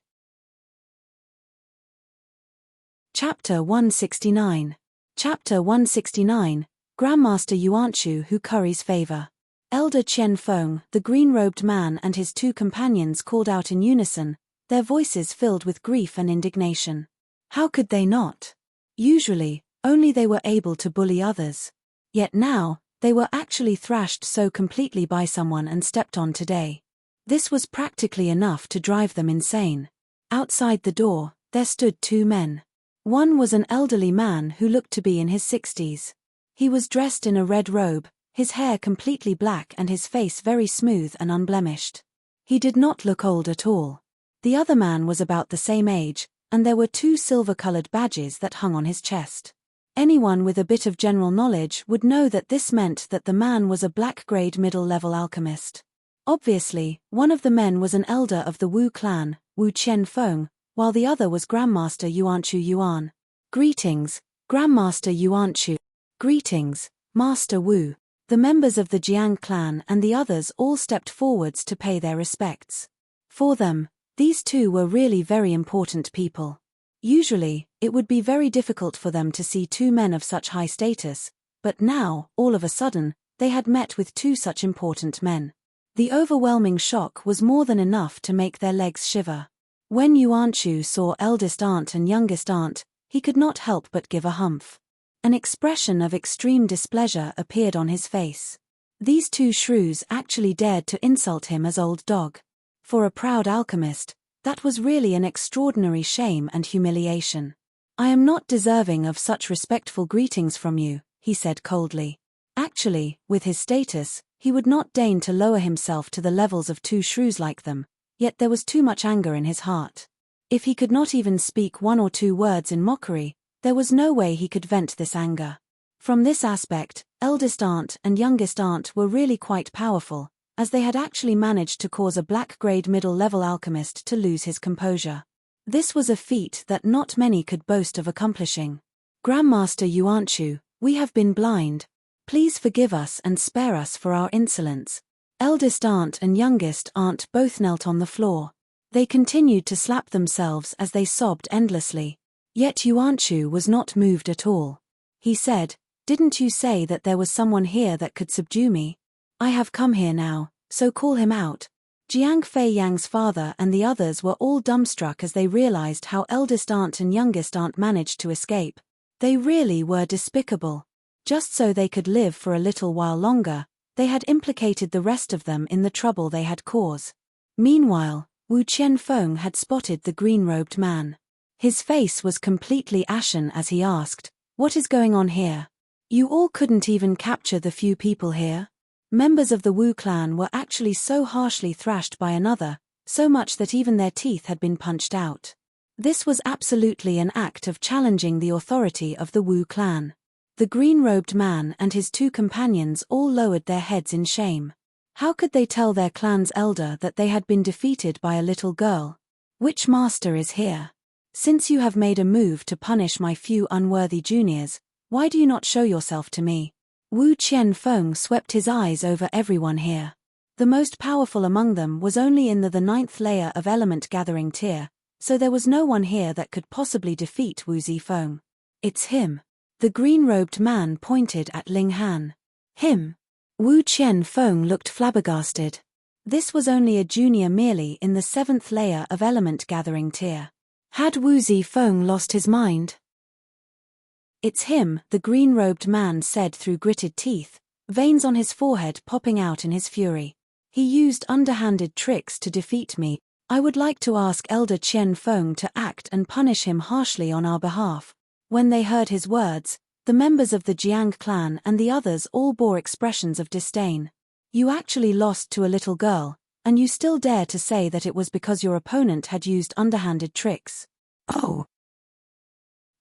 Speaker 1: Chapter 169. Chapter 169, Grandmaster Yuanchu who curries favor. Elder Qian Feng, the green-robed man and his two companions called out in unison, their voices filled with grief and indignation. How could they not? Usually, only they were able to bully others. Yet now, they were actually thrashed so completely by someone and stepped on today. This was practically enough to drive them insane. Outside the door, there stood two men. One was an elderly man who looked to be in his 60s. He was dressed in a red robe, his hair completely black and his face very smooth and unblemished. He did not look old at all. The other man was about the same age, and there were two silver-colored badges that hung on his chest. Anyone with a bit of general knowledge would know that this meant that the man was a black-grade middle-level alchemist. Obviously, one of the men was an elder of the Wu clan, Wu Qianfeng, while the other was Grandmaster Yuanchu Yuan. Greetings, Grandmaster Yuanchu. Greetings, Master Wu. The members of the Jiang clan and the others all stepped forwards to pay their respects. For them, these two were really very important people. Usually, it would be very difficult for them to see two men of such high status, but now, all of a sudden, they had met with two such important men. The overwhelming shock was more than enough to make their legs shiver. When Yuanchu saw eldest aunt and youngest aunt, he could not help but give a humph. An expression of extreme displeasure appeared on his face. These two shrews actually dared to insult him as old dog. For a proud alchemist, that was really an extraordinary shame and humiliation. I am not deserving of such respectful greetings from you, he said coldly. Actually, with his status, he would not deign to lower himself to the levels of two shrews like them. Yet there was too much anger in his heart. If he could not even speak one or two words in mockery, there was no way he could vent this anger. From this aspect, eldest aunt and youngest aunt were really quite powerful, as they had actually managed to cause a black-grade middle-level alchemist to lose his composure. This was a feat that not many could boast of accomplishing. Grandmaster Yuanchu, we have been blind. Please forgive us and spare us for our insolence. Eldest aunt and youngest aunt both knelt on the floor. They continued to slap themselves as they sobbed endlessly. Yet Yuanchu was not moved at all. He said, "Didn't you say that there was someone here that could subdue me? I have come here now, so call him out." Jiang Fei Yang's father and the others were all dumbstruck as they realized how eldest aunt and youngest aunt managed to escape. They really were despicable. Just so they could live for a little while longer, they had implicated the rest of them in the trouble they had caused. Meanwhile, Wu Qianfeng had spotted the green-robed man. His face was completely ashen as he asked, "What is going on here? You all couldn't even capture the few people here?" Members of the Wu clan were actually so harshly thrashed by another, so much that even their teeth had been punched out. This was absolutely an act of challenging the authority of the Wu clan. The green-robed man and his two companions all lowered their heads in shame. How could they tell their clan's elder that they had been defeated by a little girl? Which master is here? Since you have made a move to punish my few unworthy juniors, why do you not show yourself to me? Wu Qianfeng swept his eyes over everyone here. The most powerful among them was only in the 9th layer of element gathering tier, so there was no one here that could possibly defeat Wu Zifeng. It's him. The green-robed man pointed at Linghan. Him? Wu Qianfeng looked flabbergasted. This was only a junior merely in the 7th layer of element gathering tier. Had Wu Zifeng lost his mind? It's him, the green-robed man said through gritted teeth, veins on his forehead popping out in his fury. He used underhanded tricks to defeat me. I would like to ask Elder Qian Feng to act and punish him harshly on our behalf. When they heard his words, the members of the Jiang clan and the others all bore expressions of disdain. You actually lost to a little girl, and you still dare to say that it was because your opponent had used underhanded tricks. Oh!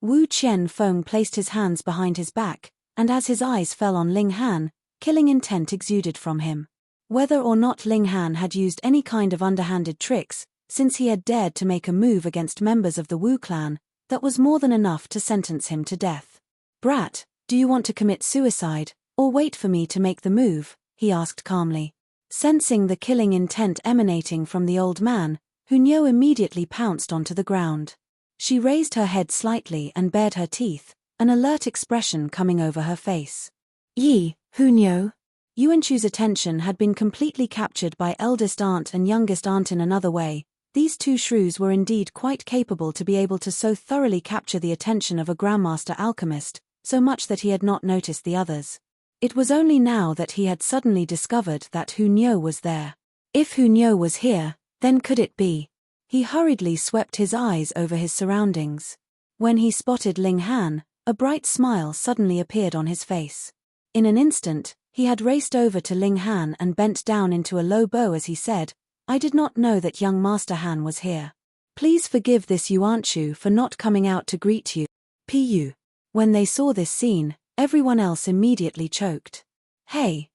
Speaker 1: Wu Qianfeng placed his hands behind his back, and as his eyes fell on Ling Han, killing intent exuded from him. Whether or not Ling Han had used any kind of underhanded tricks, since he had dared to make a move against members of the Wu clan, that was more than enough to sentence him to death. Brat, do you want to commit suicide, or wait for me to make the move? He asked calmly. Sensing the killing intent emanating from the old man, Hunyo immediately pounced onto the ground. She raised her head slightly and bared her teeth, an alert expression coming over her face. Yi, Hunyo. Yuanchu's attention had been completely captured by eldest aunt and youngest aunt in another way. These two shrews were indeed quite capable to be able to so thoroughly capture the attention of a grandmaster alchemist, so much that he had not noticed the others. It was only now that he had suddenly discovered that Hunyo was there. If Hunyo was here, then could it be? He hurriedly swept his eyes over his surroundings. When he spotted Ling Han, a bright smile suddenly appeared on his face. In an instant, he had raced over to Ling Han and bent down into a low bow as he said, I did not know that young Master Han was here. Please forgive this Yuanchu for not coming out to greet you. Pu. When they saw this scene, everyone else immediately choked. Hey,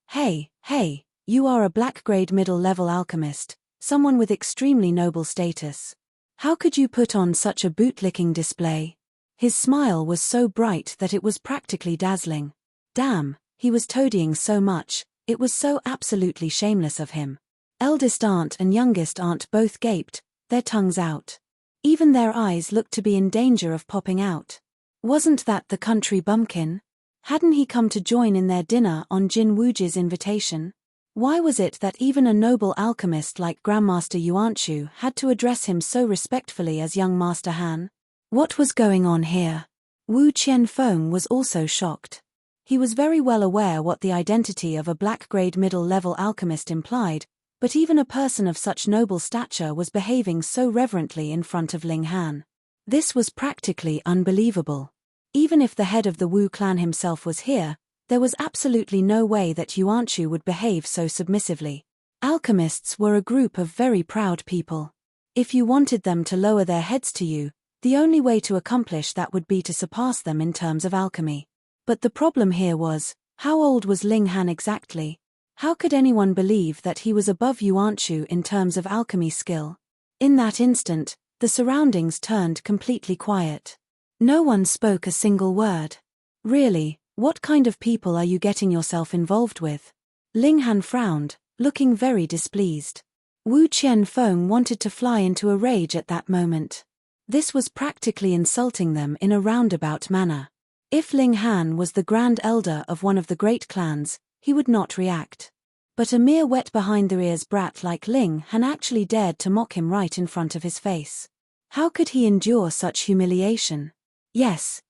Speaker 1: you are a black-grade middle-level alchemist, someone with extremely noble status. How could you put on such a bootlicking display? His smile was so bright that it was practically dazzling. Damn, he was toadying so much, it was so absolutely shameless of him. Eldest aunt and youngest aunt both gaped, their tongues out. Even their eyes looked to be in danger of popping out. Wasn't that the country bumpkin? Hadn't he come to join in their dinner on Jin Wuji's invitation? Why was it that even a noble alchemist like Grandmaster Yuanchu had to address him so respectfully as young Master Han? What was going on here? Wu Qianfeng was also shocked. He was very well aware what the identity of a black-grade middle-level alchemist implied, but even a person of such noble stature was behaving so reverently in front of Ling Han. This was practically unbelievable. Even if the head of the Wu clan himself was here, there was absolutely no way that Yuanchu would behave so submissively. Alchemists were a group of very proud people. If you wanted them to lower their heads to you, the only way to accomplish that would be to surpass them in terms of alchemy. But the problem here was, how old was Ling Han exactly? How could anyone believe that he was above Yuanchu in terms of alchemy skill? In that instant, the surroundings turned completely quiet. No one spoke a single word. Really, what kind of people are you getting yourself involved with? Ling Han frowned, looking very displeased. Wu Qianfeng wanted to fly into a rage at that moment. This was practically insulting them in a roundabout manner. If Ling Han was the grand elder of one of the great clans, he would not react. But a mere wet-behind-the-ears brat like Ling Han actually dared to mock him right in front of his face. How could he endure such humiliation? Yes.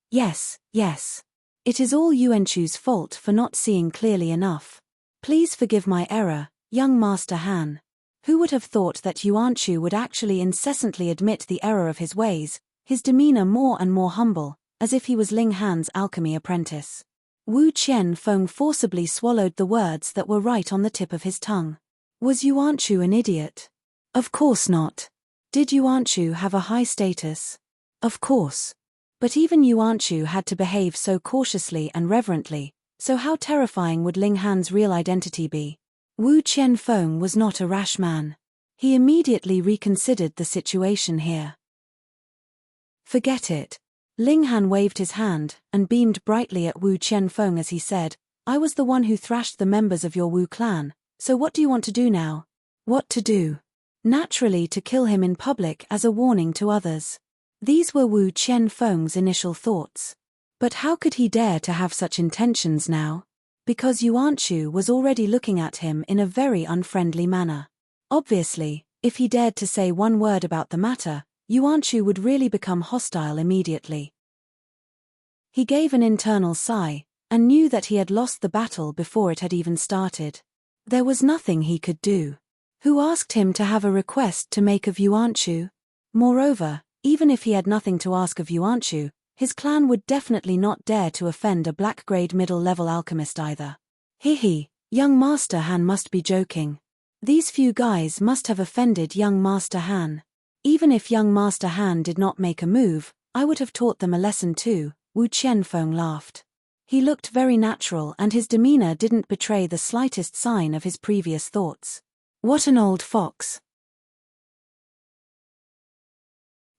Speaker 1: It is all Yuanchu's fault for not seeing clearly enough. Please forgive my error, young Master Han. Who would have thought that Yuanchu would actually incessantly admit the error of his ways, his demeanor more and more humble, as if he was Ling Han's alchemy apprentice. Wu Qianfeng forcibly swallowed the words that were right on the tip of his tongue. Was Yuanchu an idiot? Of course not. Did Yuanchu have a high status? Of course. But even Yuanchu had to behave so cautiously and reverently, so how terrifying would Ling Han's real identity be? Wu Qianfeng was not a rash man. He immediately reconsidered the situation here. Forget it. Ling Han waved his hand and beamed brightly at Wu Qianfeng as he said, I was the one who thrashed the members of your Wu clan, so what do you want to do now? What to do? Naturally to kill him in public as a warning to others. These were Wu Qianfeng's initial thoughts. But how could he dare to have such intentions now? Because Yuanchu was already looking at him in a very unfriendly manner. Obviously, if he dared to say one word about the matter, Yuanchu would really become hostile immediately. He gave an internal sigh, and knew that he had lost the battle before it had even started. There was nothing he could do. Who asked him to have a request to make of Yuanchu? Moreover, even if he had nothing to ask of Yuanchu, his clan would definitely not dare to offend a black-grade middle-level alchemist either. Hihi, young Master Han must be joking. These few guys must have offended young Master Han. Even if young Master Han did not make a move, I would have taught them a lesson too, Wu Qianfeng laughed. He looked very natural and his demeanor didn't betray the slightest sign of his previous thoughts. What an old fox.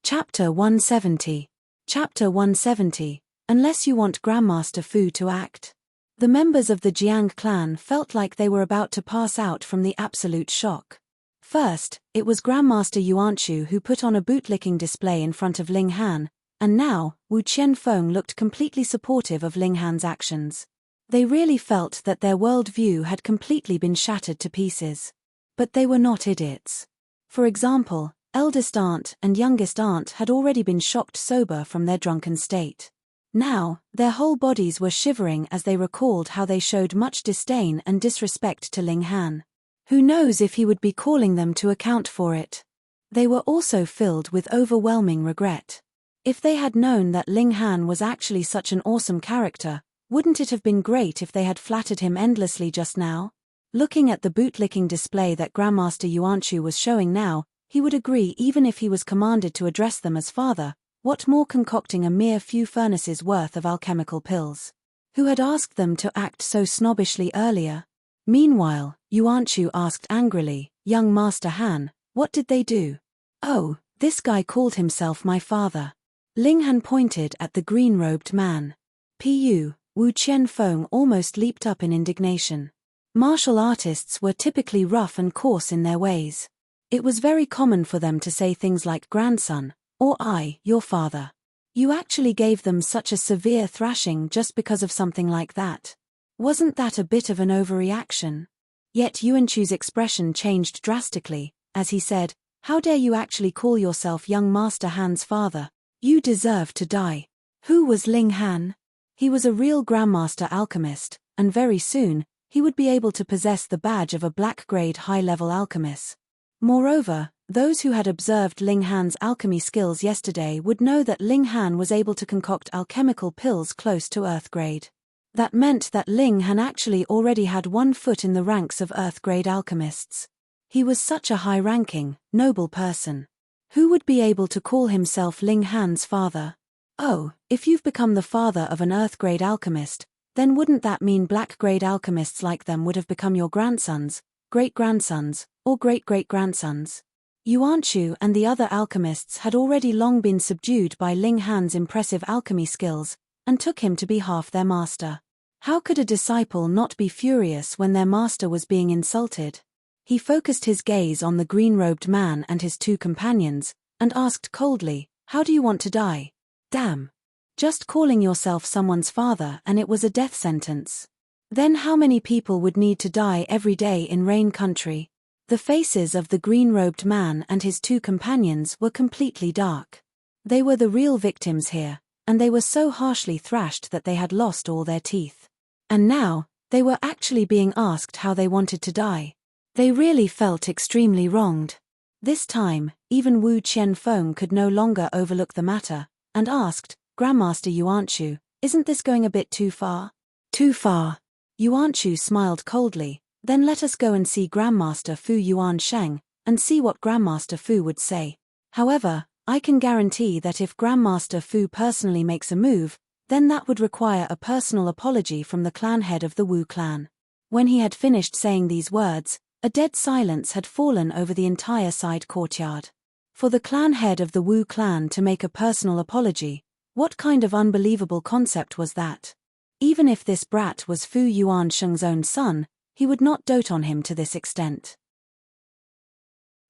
Speaker 1: Chapter 170. Chapter 170. Unless you want Grandmaster Fu to act. The members of the Jiang clan felt like they were about to pass out from the absolute shock. First, it was Grandmaster Yuanchu who put on a bootlicking display in front of Ling Han, and now, Wu Qianfeng looked completely supportive of Ling Han's actions. They really felt that their worldview had completely been shattered to pieces. But they were not idiots. For example, eldest aunt and youngest aunt had already been shocked sober from their drunken state. Now, their whole bodies were shivering as they recalled how they showed much disdain and disrespect to Ling Han. Who knows if he would be calling them to account for it? They were also filled with overwhelming regret. If they had known that Ling Han was actually such an awesome character, wouldn't it have been great if they had flattered him endlessly just now? Looking at the bootlicking display that Grandmaster Yuanchu was showing now, he would agree even if he was commanded to address them as father. What more concocting a mere few furnaces worth of alchemical pills? Who had asked them to act so snobbishly earlier? Meanwhile, Yuanchu asked angrily, young Master Han, what did they do? Oh, this guy called himself my father. Ling Han pointed at the green-robed man. Pu, Wu Qianfeng almost leaped up in indignation. Martial artists were typically rough and coarse in their ways. It was very common for them to say things like grandson, or your father. You actually gave them such a severe thrashing just because of something like that. Wasn't that a bit of an overreaction? Yet Yuanchu's expression changed drastically, as he said, how dare you actually call yourself young Master Han's father? You deserve to die. Who was Ling Han? He was a real Grandmaster alchemist, and very soon, he would be able to possess the badge of a black-grade high-level alchemist. Moreover, those who had observed Ling Han's alchemy skills yesterday would know that Ling Han was able to concoct alchemical pills close to Earth-grade. That meant that Ling Han actually already had 1 foot in the ranks of Earth-grade alchemists. He was such a high-ranking, noble person. Who would be able to call himself Ling Han's father? Oh, if you've become the father of an Earth-grade alchemist, then wouldn't that mean black-grade alchemists like them would have become your grandsons, great-grandsons, or great-great-grandsons? Yuanchu and the other alchemists had already long been subdued by Ling Han's impressive alchemy skills, and took him to be half their master. How could a disciple not be furious when their master was being insulted? He focused his gaze on the green-robed man and his 2 companions, and asked coldly, how do you want to die? Damn. Just calling yourself someone's father and it was a death sentence. Then how many people would need to die every day in Rain Country? The faces of the green-robed man and his 2 companions were completely dark. They were the real victims here, and they were so harshly thrashed that they had lost all their teeth. And now, they were actually being asked how they wanted to die. They really felt extremely wronged. This time, even Wu Qianfeng could no longer overlook the matter, and asked, Grandmaster Yuanchu, isn't this going a bit too far? Too far. Yuanchu smiled coldly, then let us go and see Grandmaster Fu Yuansheng, and see what Grandmaster Fu would say. However, I can guarantee that if Grandmaster Fu personally makes a move, then that would require a personal apology from the clan head of the Wu clan. When he had finished saying these words, a dead silence had fallen over the entire side courtyard. For the clan head of the Wu clan to make a personal apology, what kind of unbelievable concept was that? Even if this brat was Fu Yuansheng's own son, he would not dote on him to this extent.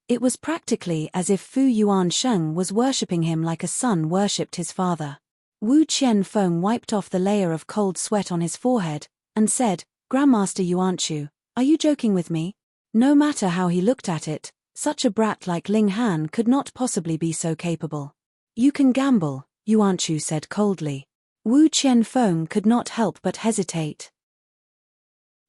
Speaker 1: It was practically as if Fu Yuansheng was worshipping him like a son worshipped his father. Wu Qianfeng wiped off the layer of cold sweat on his forehead, and said, Grandmaster Yuanchu, are you joking with me? No matter how he looked at it, such a brat like Ling Han could not possibly be so capable. You can gamble, Yuanchu said coldly. Wu Qianfeng could not help but hesitate.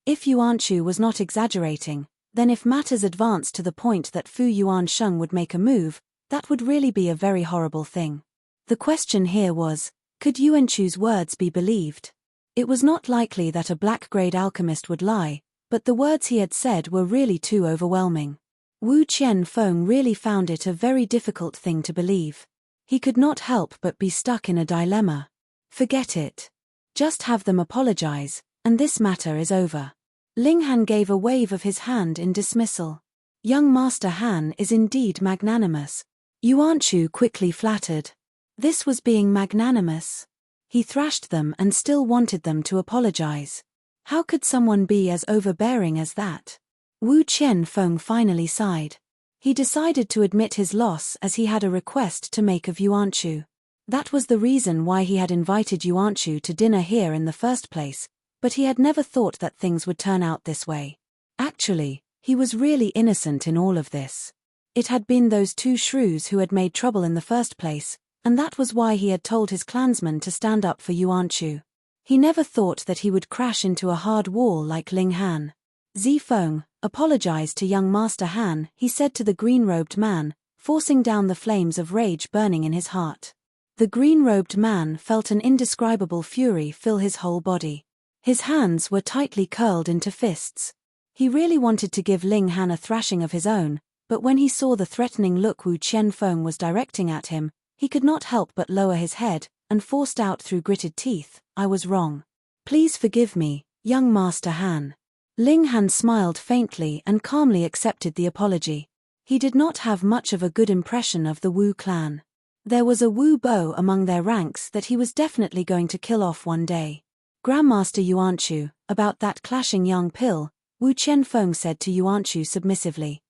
Speaker 1: If Yuanchu was not exaggerating, then if matters advanced to the point that Fu Yuansheng would make a move, that would really be a very horrible thing. The question here was, could Yuanchu's words be believed? It was not likely that a black-grade alchemist would lie, but the words he had said were really too overwhelming. Wu Qianfeng really found it a very difficult thing to believe. He could not help but be stuck in a dilemma. Forget it. Just have them apologize, and this matter is over. Ling Han gave a wave of his hand in dismissal. Young Master Han is indeed magnanimous. Yuanchu quickly flattered. This was being magnanimous. He thrashed them and still wanted them to apologize. How could someone be as overbearing as that? Wu Qianfeng finally sighed. He decided to admit his loss as he had a request to make of Yuanchu. That was the reason why he had invited Yuanchu to dinner here in the first place, but he had never thought that things would turn out this way. Actually, he was really innocent in all of this. It had been those two shrews who had made trouble in the first place, and that was why he had told his clansmen to stand up for Yuanchu. He never thought that he would crash into a hard wall like Ling Han. Zifeng, apologize to young Master Han, he said to the green-robed man, forcing down the flames of rage burning in his heart. The green-robed man felt an indescribable fury fill his whole body. His hands were tightly curled into fists. He really wanted to give Ling Han a thrashing of his own, but when he saw the threatening look Wu Qianfeng was directing at him, he could not help but lower his head, and forced out through gritted teeth, "I was wrong. Please forgive me, young Master Han." Ling Han smiled faintly and calmly accepted the apology. He did not have much of a good impression of the Wu clan. There was a Wu Bo among their ranks that he was definitely going to kill off one day. "Grandmaster Yuanchu, about that clashing young pill," Wu Qianfeng said to Yuanchu submissively.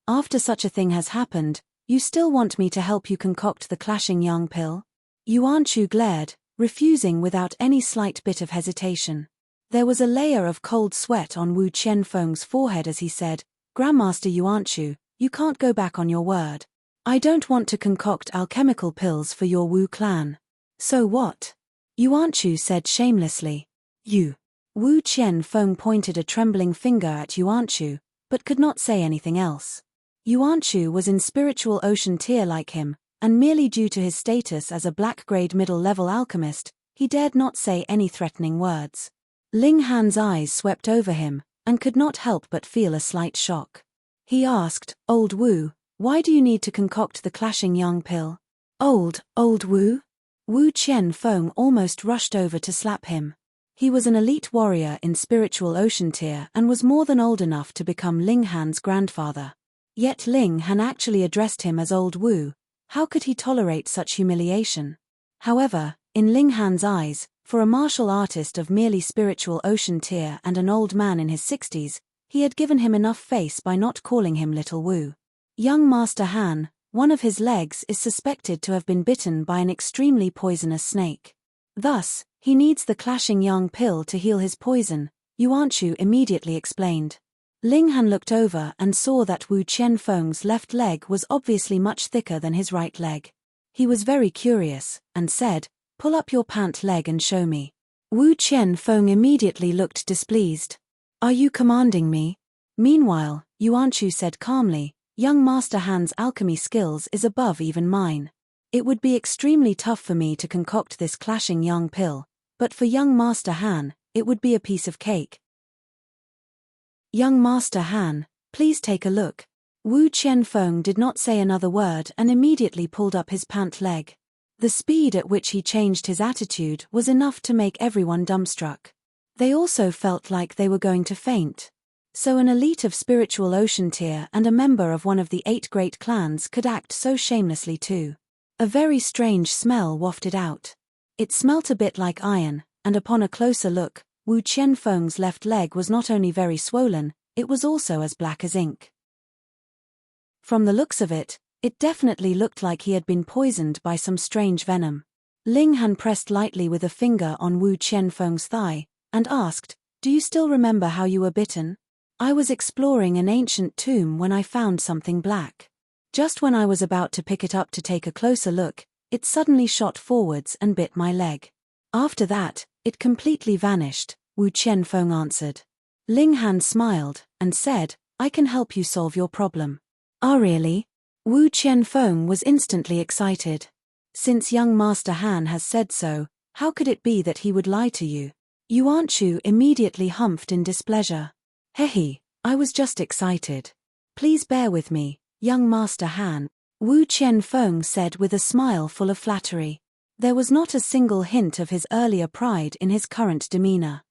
Speaker 1: After such a thing has happened, you still want me to help you concoct the clashing young pill?" Yuanchu glared, refusing without any slight bit of hesitation. There was a layer of cold sweat on Wu Qianfeng's forehead as he said, "Grandmaster Yuanchu, you can't go back on your word. I don't want to concoct alchemical pills for your Wu clan." "So what?" Yuanchu said shamelessly. "You." Wu Qianfeng pointed a trembling finger at Yuanchu, but could not say anything else. Yuanchu was in spiritual ocean tier like him, and merely due to his status as a black-grade middle-level alchemist, he dared not say any threatening words. Ling Han's eyes swept over him, and could not help but feel a slight shock. He asked, "Old Wu, why do you need to concoct the clashing young pill?" Old Wu?" Wu Qianfeng almost rushed over to slap him. He was an elite warrior in spiritual ocean tier and was more than old enough to become Ling Han's grandfather. Yet Ling Han actually addressed him as Old Wu. How could he tolerate such humiliation? However, in Ling Han's eyes, for a martial artist of merely spiritual ocean tier and an old man in his 60s, he had given him enough face by not calling him Little Wu. Young Master Han, one of his legs is suspected to have been bitten by an extremely poisonous snake. Thus, he needs the clashing young pill to heal his poison, Yuanchu immediately explained. Ling Han looked over and saw that Wu Qianfeng's left leg was obviously much thicker than his right leg. He was very curious, and said, "Pull up your pant leg and show me." Wu Qianfeng immediately looked displeased. "Are you commanding me?" Meanwhile, Yuanchu said calmly, "Young Master Han's alchemy skills is above even mine. It would be extremely tough for me to concoct this clashing young pill, but for young Master Han, it would be a piece of cake. Young Master Han, please take a look." Wu Qianfeng did not say another word and immediately pulled up his pant leg. The speed at which he changed his attitude was enough to make everyone dumbstruck. They also felt like they were going to faint. So an elite of spiritual ocean tier and a member of one of the 8 great clans could act so shamelessly too. A very strange smell wafted out. It smelt a bit like iron, and upon a closer look, Wu Qianfeng's left leg was not only very swollen, it was also as black as ink. From the looks of it, it definitely looked like he had been poisoned by some strange venom. Ling Han pressed lightly with a finger on Wu Qianfeng's thigh, and asked, "Do you still remember how you were bitten?" "I was exploring an ancient tomb when I found something black. Just when I was about to pick it up to take a closer look, it suddenly shot forwards and bit my leg. After that, it completely vanished, Wu Qianfeng answered. Ling Han smiled, and said, I can help you solve your problem. Ah, really? Wu Qianfeng was instantly excited. Since young Master Han has said so, how could it be that he would lie to you? Yuanchu immediately humphed in displeasure. Hehe, I was just excited. Please bear with me, young Master Han, Wu Qianfeng said with a smile full of flattery. There was not a single hint of his earlier pride in his current demeanor.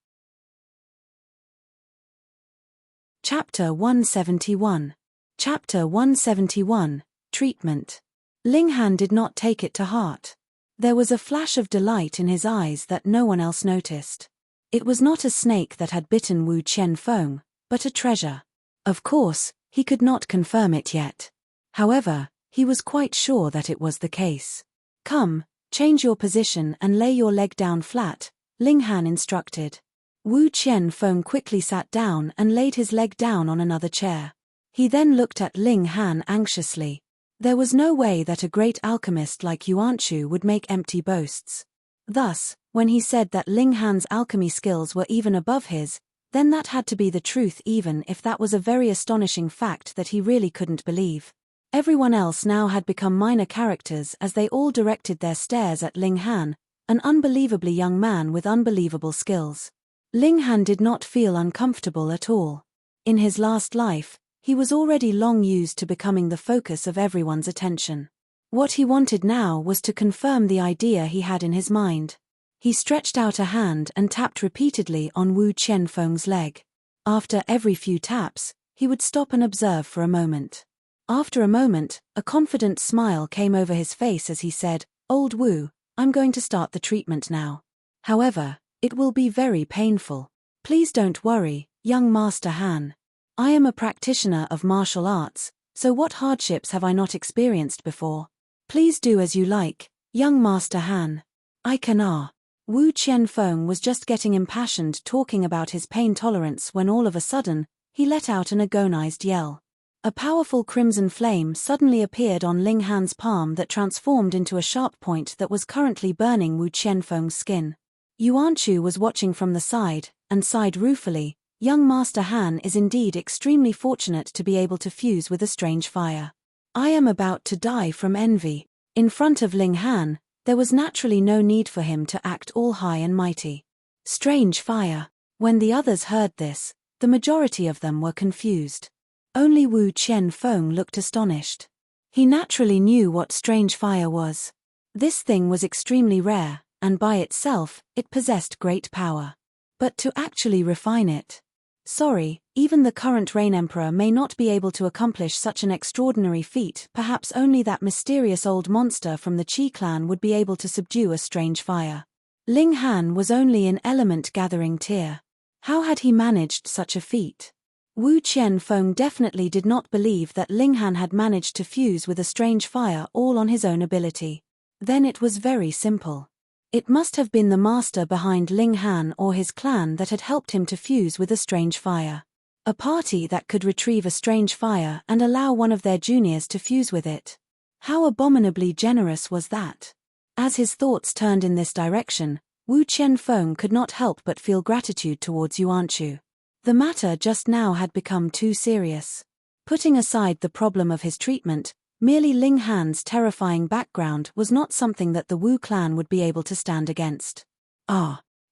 Speaker 1: Chapter 171. Chapter 171, Treatment. Ling Han did not take it to heart. There was a flash of delight in his eyes that no one else noticed. It was not a snake that had bitten Wu Qianfeng, but a treasure. Of course, he could not confirm it yet. However, he was quite sure that it was the case. Come, change your position and lay your leg down flat, Ling Han instructed. Wu Qianfeng quickly sat down and laid his leg down on another chair. He then looked at Ling Han anxiously. There was no way that a great alchemist like Yuanchu would make empty boasts. Thus, when he said that Ling Han's alchemy skills were even above his, then that had to be the truth, even if that was a very astonishing fact that he really couldn't believe. Everyone else now had become minor characters as they all directed their stares at Ling Han, an unbelievably young man with unbelievable skills. Ling Han did not feel uncomfortable at all. In his last life, he was already long used to becoming the focus of everyone's attention. What he wanted now was to confirm the idea he had in his mind. He stretched out a hand and tapped repeatedly on Wu Qianfeng's leg. After every few taps, he would stop and observe for a moment. After a moment, a confident smile came over his face as he said, Old Wu, I'm going to start the treatment now. However, it will be very painful. Please don't worry, young Master Han. I am a practitioner of martial arts, so what hardships have I not experienced before? Please do as you like, young Master Han. I can. Wu Qianfeng was just getting impassioned talking about his pain tolerance when all of a sudden, he let out an agonized yell. A powerful crimson flame suddenly appeared on Ling Han's palm that transformed into a sharp point that was currently burning Wu Qianfeng's skin. Yuanchu was watching from the side, and sighed ruefully. Young Master Han is indeed extremely fortunate to be able to fuse with a strange fire. I am about to die from envy. In front of Ling Han, there was naturally no need for him to act all high and mighty. Strange fire. When the others heard this, the majority of them were confused. Only Wu Qianfeng looked astonished. He naturally knew what strange fire was. This thing was extremely rare, and by itself, it possessed great power. But to actually refine it. Sorry, even the current Rain Emperor may not be able to accomplish such an extraordinary feat. Perhaps only that mysterious old monster from the Qi clan would be able to subdue a strange fire. Ling Han was only in element gathering tier. How had he managed such a feat? Wu Qianfeng definitely did not believe that Ling Han had managed to fuse with a strange fire all on his own ability. Then it was very simple. It must have been the master behind Ling Han or his clan that had helped him to fuse with a strange fire. A party that could retrieve a strange fire and allow one of their juniors to fuse with it. How abominably generous was that? As his thoughts turned in this direction, Wu Qianfeng could not help but feel gratitude towards Yuanchu. The matter just now had become too serious. Putting aside the problem of his treatment, merely Ling Han's terrifying background was not something that the Wu clan would be able to stand against.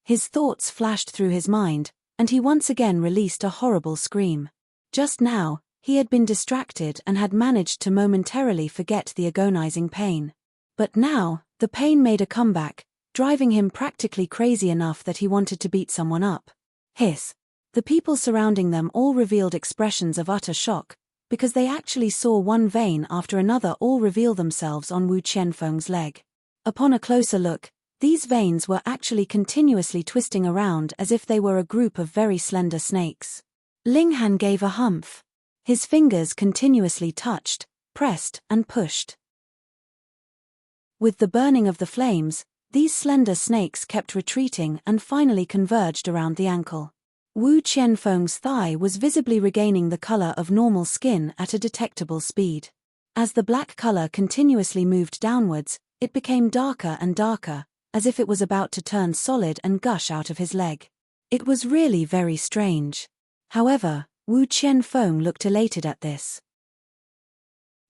Speaker 1: His thoughts flashed through his mind, and he once again released a horrible scream. Just now, he had been distracted and had managed to momentarily forget the agonizing pain. But now, the pain made a comeback, driving him practically crazy enough that he wanted to beat someone up. Hiss. The people surrounding them all revealed expressions of utter shock, because they actually saw one vein after another all reveal themselves on Wu Qianfeng's leg. Upon a closer look, these veins were actually continuously twisting around as if they were a group of very slender snakes. Ling Han gave a humph. His fingers continuously touched, pressed, and pushed. With the burning of the flames, these slender snakes kept retreating and finally converged around the ankle. Wu Qianfeng's thigh was visibly regaining the color of normal skin at a detectable speed. As the black color continuously moved downwards, it became darker and darker, as if it was about to turn solid and gush out of his leg. It was really very strange. However, Wu Qianfeng looked elated at this.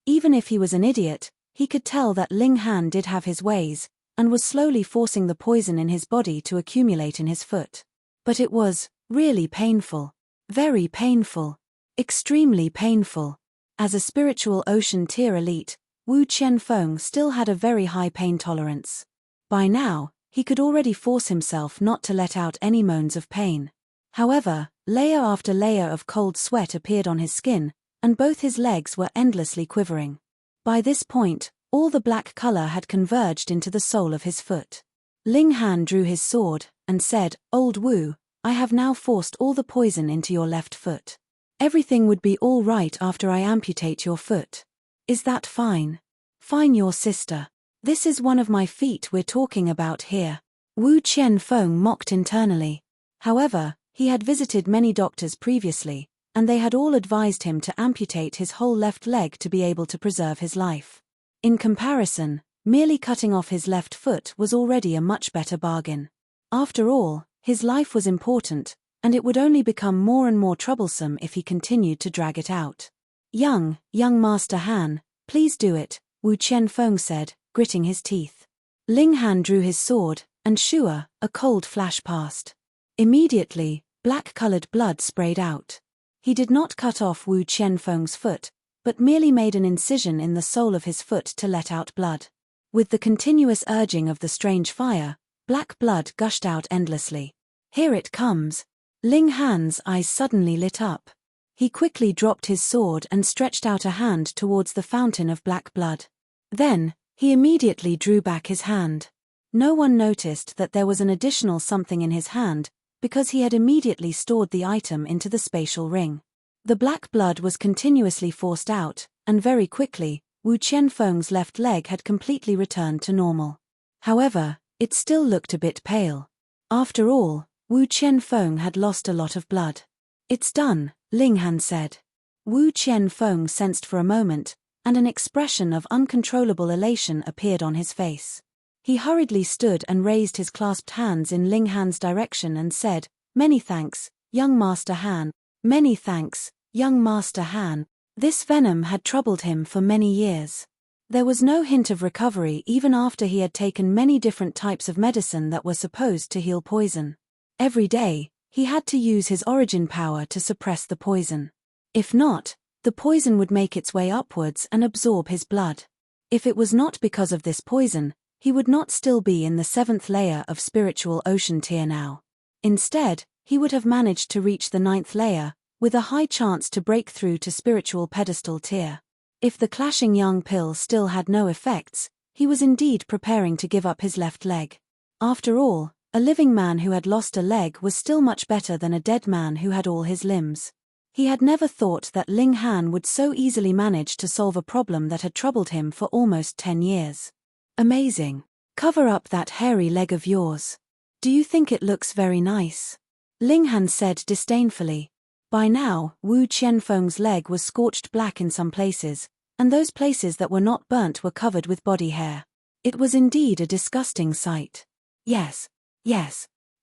Speaker 1: Even if he was an idiot, he could tell that Ling Han did have his ways, and was slowly forcing the poison in his body to accumulate in his foot. But it was really painful. Very painful. Extremely painful. As a spiritual ocean tier elite, Wu Qianfeng still had a very high pain tolerance. By now, he could already force himself not to let out any moans of pain. However, layer after layer of cold sweat appeared on his skin, and both his legs were endlessly quivering. By this point, all the black color had converged into the sole of his foot. Ling Han drew his sword, and said, "Old Wu, I have now forced all the poison into your left foot. Everything would be all right after I amputate your foot. Is that fine?" "Fine, your sister. This is one of my feet we're talking about here." Wu Qianfeng mocked internally. However, he had visited many doctors previously, and they had all advised him to amputate his whole left leg to be able to preserve his life. In comparison, merely cutting off his left foot was already a much better bargain. After all, his life was important, and it would only become more and more troublesome if he continued to drag it out. Young Master Han, please do it," Wu Qianfeng said, gritting his teeth. Ling Han drew his sword, and shua, a cold flash passed. Immediately, black-colored blood sprayed out. He did not cut off Wu Qianfeng's foot, but merely made an incision in the sole of his foot to let out blood. With the continuous urging of the strange fire, black blood gushed out endlessly. "Here it comes." Ling Han's eyes suddenly lit up. He quickly dropped his sword and stretched out a hand towards the fountain of black blood. Then, he immediately drew back his hand. No one noticed that there was an additional something in his hand, because he had immediately stored the item into the spatial ring. The black blood was continuously forced out, and very quickly, Wu Qianfeng's left leg had completely returned to normal. However, it still looked a bit pale. After all, Wu Qianfeng had lost a lot of blood. "It's done," Ling Han said. Wu Qianfeng sensed for a moment, and an expression of uncontrollable elation appeared on his face. He hurriedly stood and raised his clasped hands in Ling Han's direction and said, "Many thanks, young Master Han. Many thanks, young Master Han." This venom had troubled him for many years. There was no hint of recovery even after he had taken many different types of medicine that were supposed to heal poison. Every day, he had to use his origin power to suppress the poison. If not, the poison would make its way upwards and absorb his blood. If it was not because of this poison, he would not still be in the 7th layer of spiritual ocean tier now. Instead, he would have managed to reach the 9th layer, with a high chance to break through to spiritual pedestal tier. If the clashing yang pill still had no effects, he was indeed preparing to give up his left leg. After all, a living man who had lost a leg was still much better than a dead man who had all his limbs. He had never thought that Ling Han would so easily manage to solve a problem that had troubled him for almost 10 years. "Amazing. Cover up that hairy leg of yours. Do you think it looks very nice?" Ling Han said disdainfully. By now, Wu Qianfeng's leg was scorched black in some places, and those places that were not burnt were covered with body hair. It was indeed a disgusting sight. Yes.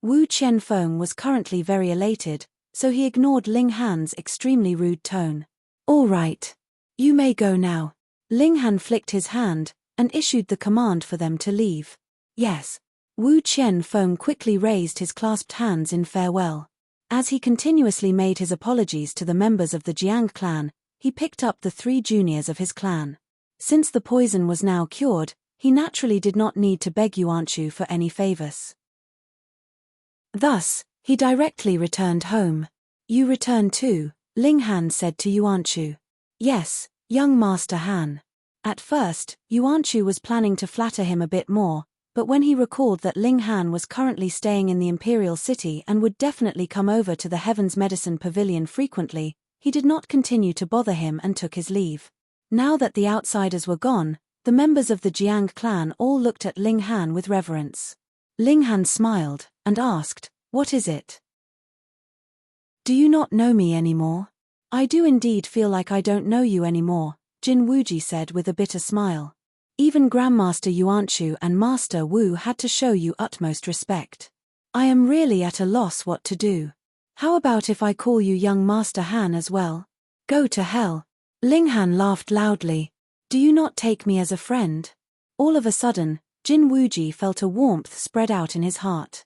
Speaker 1: Wu Qianfeng was currently very elated, so he ignored Ling Han's extremely rude tone. "All right. You may go now." Ling Han flicked his hand, and issued the command for them to leave. "Yes." Wu Qianfeng quickly raised his clasped hands in farewell. As he continuously made his apologies to the members of the Jiang clan, he picked up the 3 juniors of his clan. Since the poison was now cured, he naturally did not need to beg Yuanchu for any favors. Thus, he directly returned home. "You return too," Ling Han said to Yuanchu. "Yes, young Master Han." At first, Yuanchu was planning to flatter him a bit more, but when he recalled that Ling Han was currently staying in the Imperial City and would definitely come over to the Heaven's Medicine Pavilion frequently, he did not continue to bother him and took his leave. Now that the outsiders were gone, the members of the Jiang clan all looked at Ling Han with reverence. Ling Han smiled, and asked, "What is it? Do you not know me anymore?" "I do indeed feel like I don't know you anymore," Jin Wuji said with a bitter smile. Even Grandmaster Yuanchu and Master Wu had to show you utmost respect. I am really at a loss what to do. How about if I call you young Master Han as well? Go to hell. Ling Han laughed loudly. Do you not take me as a friend? All of a sudden, Jin Wuji felt a warmth spread out in his heart.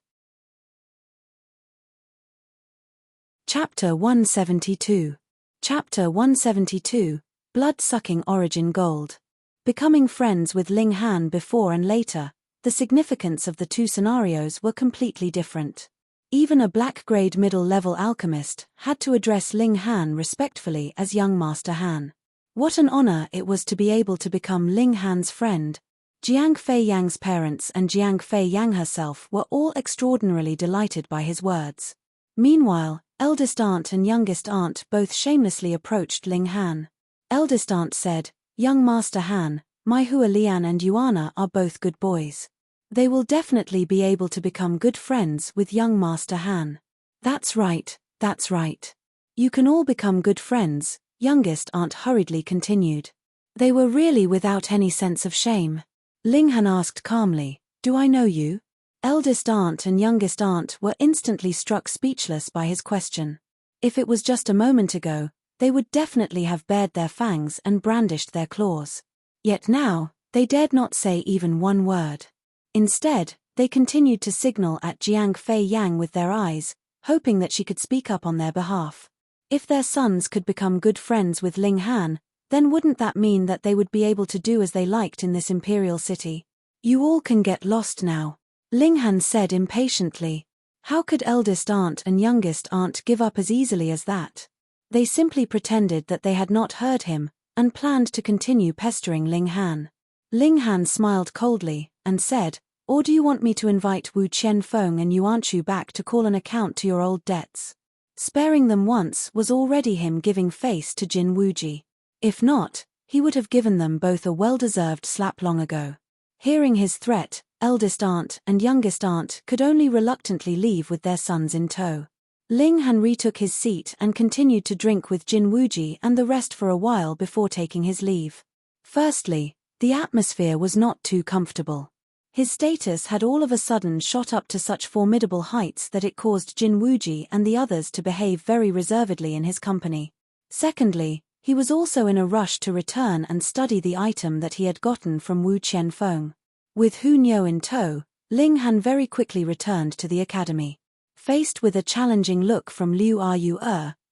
Speaker 1: Chapter 172. Chapter 172, Blood-Sucking Origin Gold. Becoming friends with Ling Han before and later, the significance of the two scenarios were completely different. Even a black-grade middle-level alchemist had to address Ling Han respectfully as young Master Han. What an honor it was to be able to become Ling Han's friend. Jiang Fei Yang's parents and Jiang Fei Yang herself were all extraordinarily delighted by his words. Meanwhile, eldest aunt and youngest aunt both shamelessly approached Ling Han. Eldest aunt said, "Young Master Han, my Hua Lian and Yuana are both good boys. They will definitely be able to become good friends with young Master Han." That's right, that's right. You can all become good friends, youngest aunt hurriedly continued. They were really without any sense of shame. Ling Han asked calmly, "Do I know you?" Eldest aunt and youngest aunt were instantly struck speechless by his question. If it was just a moment ago, they would definitely have bared their fangs and brandished their claws. Yet now, they dared not say even one word. Instead, they continued to signal at Jiang Fei Yang with their eyes, hoping that she could speak up on their behalf. If their sons could become good friends with Ling Han, then wouldn't that mean that they would be able to do as they liked in this imperial city? You all can get lost now, Ling Han said impatiently. How could eldest aunt and youngest aunt give up as easily as that? They simply pretended that they had not heard him, and planned to continue pestering Ling Han. Ling Han smiled coldly, and said, "Or do you want me to invite Wu Qianfeng and Yuanchu back to call an account to your old debts?" Sparing them once was already him giving face to Jin Wuji. If not, he would have given them both a well-deserved slap long ago. Hearing his threat, eldest aunt and youngest aunt could only reluctantly leave with their sons in tow. Ling Han retook his seat and continued to drink with Jin Wuji and the rest for a while before taking his leave. Firstly, the atmosphere was not too comfortable. His status had all of a sudden shot up to such formidable heights that it caused Jin Wuji and the others to behave very reservedly in his company. Secondly, he was also in a rush to return and study the item that he had gotten from Wu Qianfeng. With Hu Niu in tow, Ling Han very quickly returned to the academy. Faced with a challenging look from Liu Yu,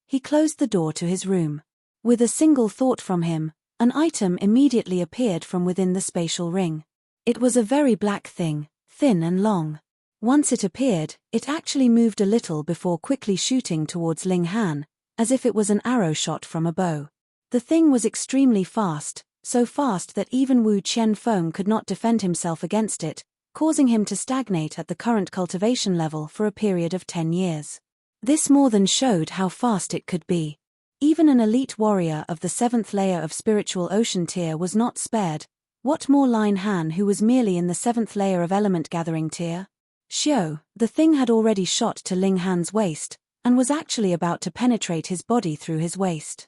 Speaker 1: he closed the door to his room. With a single thought from him, an item immediately appeared from within the spatial ring. It was a very black thing, thin and long. Once it appeared, it actually moved a little before quickly shooting towards Ling Han, as if it was an arrow shot from a bow. The thing was extremely fast, so fast that even Wu Qianfeng could not defend himself against it, causing him to stagnate at the current cultivation level for a period of 10 years. This more than showed how fast it could be. Even an elite warrior of the 7th layer of spiritual ocean tier was not spared. What more Ling Han, who was merely in the 7th layer of element gathering tier? Xiao, the thing had already shot to Ling Han's waist, and was actually about to penetrate his body through his waist.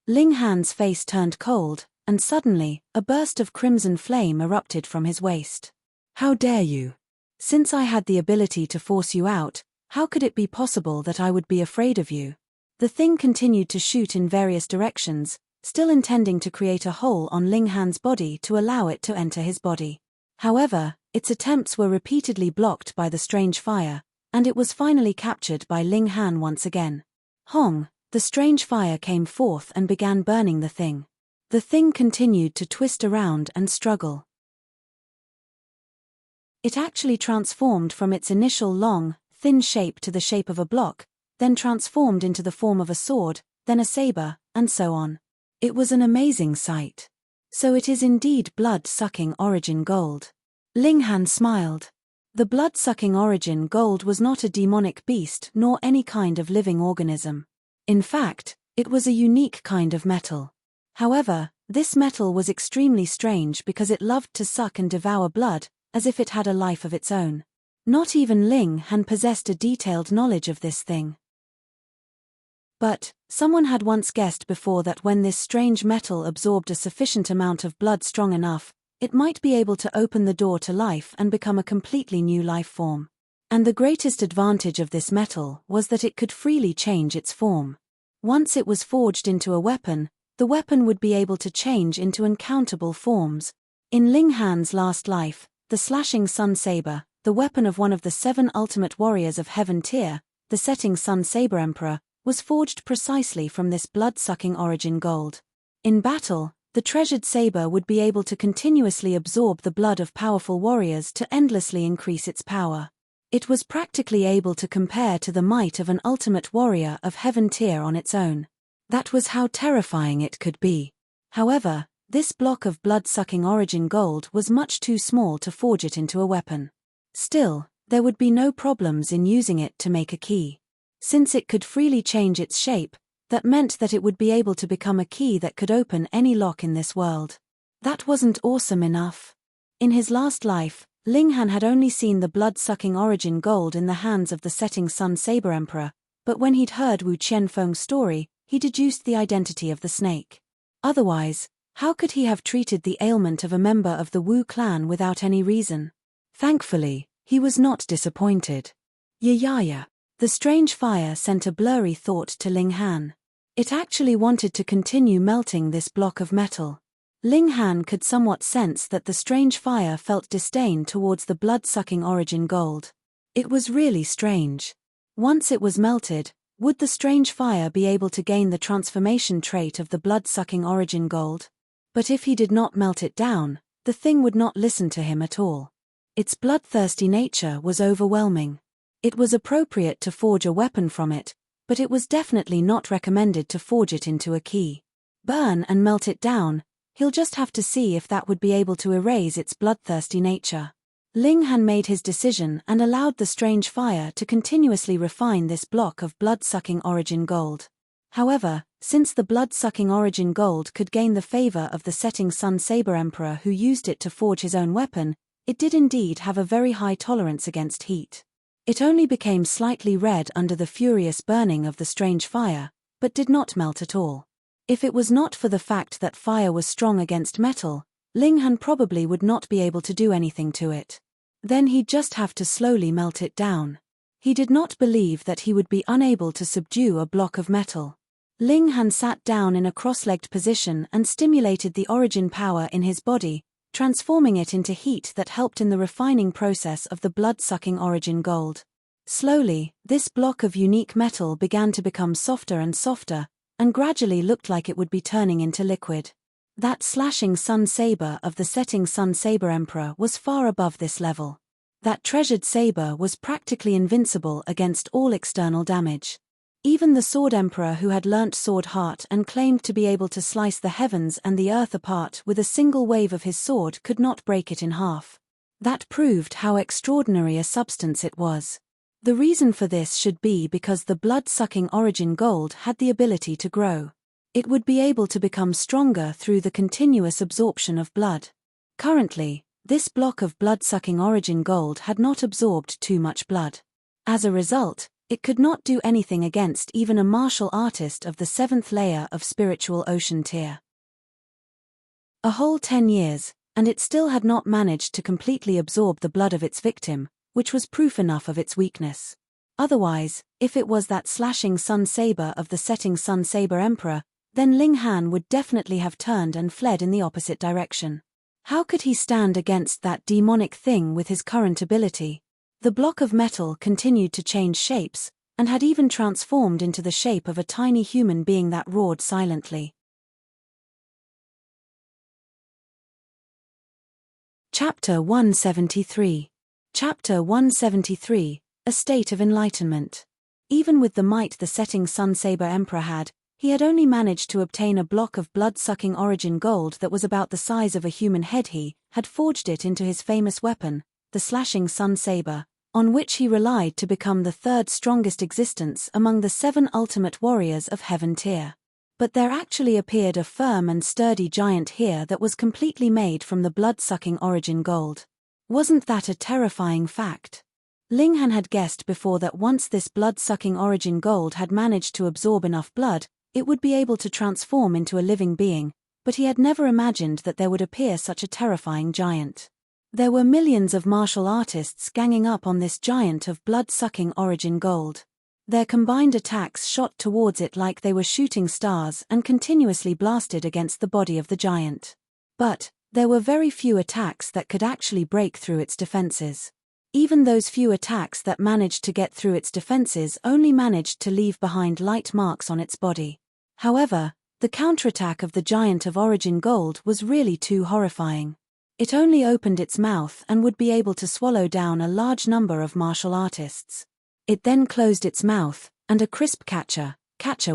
Speaker 1: Ling Han's face turned cold, and suddenly, a burst of crimson flame erupted from his waist. "How dare you? Since I had the ability to force you out, how could it be possible that I would be afraid of you?" The thing continued to shoot in various directions, still intending to create a hole on Ling Han's body to allow it to enter his body. However, its attempts were repeatedly blocked by the strange fire, and it was finally captured by Ling Han once again. Hong, the strange fire came forth and began burning the thing. The thing continued to twist around and struggle. It actually transformed from its initial long, thin shape to the shape of a block, then transformed into the form of a sword, then a saber, and so on. It was an amazing sight. So it is indeed blood-sucking origin gold. Ling Han smiled. The blood-sucking origin gold was not a demonic beast nor any kind of living organism. In fact, it was a unique kind of metal. However, this metal was extremely strange because it loved to suck and devour blood, as if it had a life of its own. Not even Ling Han possessed a detailed knowledge of this thing. But, someone had once guessed before that when this strange metal absorbed a sufficient amount of blood strong enough, it might be able to open the door to life and become a completely new life form. And the greatest advantage of this metal was that it could freely change its form. Once it was forged into a weapon, the weapon would be able to change into uncountable forms. In Ling Han's last life, the slashing sun saber, the weapon of one of the 7 ultimate warriors of Heaven Tier, the setting sun saber emperor, was forged precisely from this blood-sucking origin gold. In battle, the treasured saber would be able to continuously absorb the blood of powerful warriors to endlessly increase its power. It was practically able to compare to the might of an ultimate warrior of Heaven Tier on its own. That was how terrifying it could be. However, this block of blood-sucking origin gold was much too small to forge it into a weapon. Still, there would be no problems in using it to make a key. Since it could freely change its shape, that meant that it would be able to become a key that could open any lock in this world. That wasn't awesome enough. In his last life, Ling Han had only seen the blood-sucking origin gold in the hands of the setting sun saber emperor, but when he'd heard Wu Qianfeng's story, he deduced the identity of the snake. Otherwise, how could he have treated the ailment of a member of the Wu clan without any reason? Thankfully, he was not disappointed. Yaya. The strange fire sent a blurry thought to Ling Han. It actually wanted to continue melting this block of metal. Ling Han could somewhat sense that the strange fire felt disdain towards the blood-sucking origin gold. It was really strange. Once it was melted, would the strange fire be able to gain the transformation trait of the blood-sucking origin gold? But if he did not melt it down, the thing would not listen to him at all. Its bloodthirsty nature was overwhelming. It was appropriate to forge a weapon from it, but it was definitely not recommended to forge it into a key. Burn and melt it down. He'll just have to see if that would be able to erase its bloodthirsty nature. Ling Han made his decision and allowed the strange fire to continuously refine this block of blood-sucking origin gold. However, since the blood-sucking origin gold could gain the favor of the setting sun saber emperor who used it to forge his own weapon, it did indeed have a very high tolerance against heat. It only became slightly red under the furious burning of the strange fire, but did not melt at all. If it was not for the fact that fire was strong against metal, Ling Han probably would not be able to do anything to it. Then he'd just have to slowly melt it down. He did not believe that he would be unable to subdue a block of metal. Ling Han sat down in a cross-legged position and stimulated the origin power in his body, transforming it into heat that helped in the refining process of the blood-sucking origin gold. Slowly, this block of unique metal began to become softer and softer, and gradually looked like it would be turning into liquid. That slashing sun saber of the setting sun saber emperor was far above this level. That treasured saber was practically invincible against all external damage. Even the sword emperor who had learnt sword heart and claimed to be able to slice the heavens and the earth apart with a single wave of his sword could not break it in half. That proved how extraordinary a substance it was. The reason for this should be because the blood-sucking origin gold had the ability to grow. It would be able to become stronger through the continuous absorption of blood. Currently, this block of blood-sucking origin gold had not absorbed too much blood. As a result, it could not do anything against even a martial artist of the 7th layer of spiritual ocean tier. A whole 10 years, and it still had not managed to completely absorb the blood of its victim, which was proof enough of its weakness. Otherwise, if it was that slashing sun saber of the setting sun saber emperor, then Ling Han would definitely have turned and fled in the opposite direction. How could he stand against that demonic thing with his current ability? The block of metal continued to change shapes, and had even transformed into the shape of a tiny human being that roared silently. Chapter 173. Chapter 173, A State of Enlightenment. Even with the might the setting sun saber emperor had, he had only managed to obtain a block of blood-sucking origin gold that was about the size of a human head. He had forged it into his famous weapon, the slashing sun saber, on which he relied to become the 3rd strongest existence among the 7 ultimate warriors of Heaven Tier. But there actually appeared a firm and sturdy giant here that was completely made from the blood-sucking origin gold. Wasn't that a terrifying fact? Ling Han had guessed before that once this blood-sucking origin gold had managed to absorb enough blood, it would be able to transform into a living being, but he had never imagined that there would appear such a terrifying giant. There were millions of martial artists ganging up on this giant of blood-sucking origin gold. Their combined attacks shot towards it like they were shooting stars and continuously blasted against the body of the giant. But there were very few attacks that could actually break through its defenses. Even those few attacks that managed to get through its defenses only managed to leave behind light marks on its body. However, the counterattack of the giant of origin gold was really too horrifying. It only opened its mouth and would be able to swallow down a large number of martial artists. It then closed its mouth, and a crisp catcher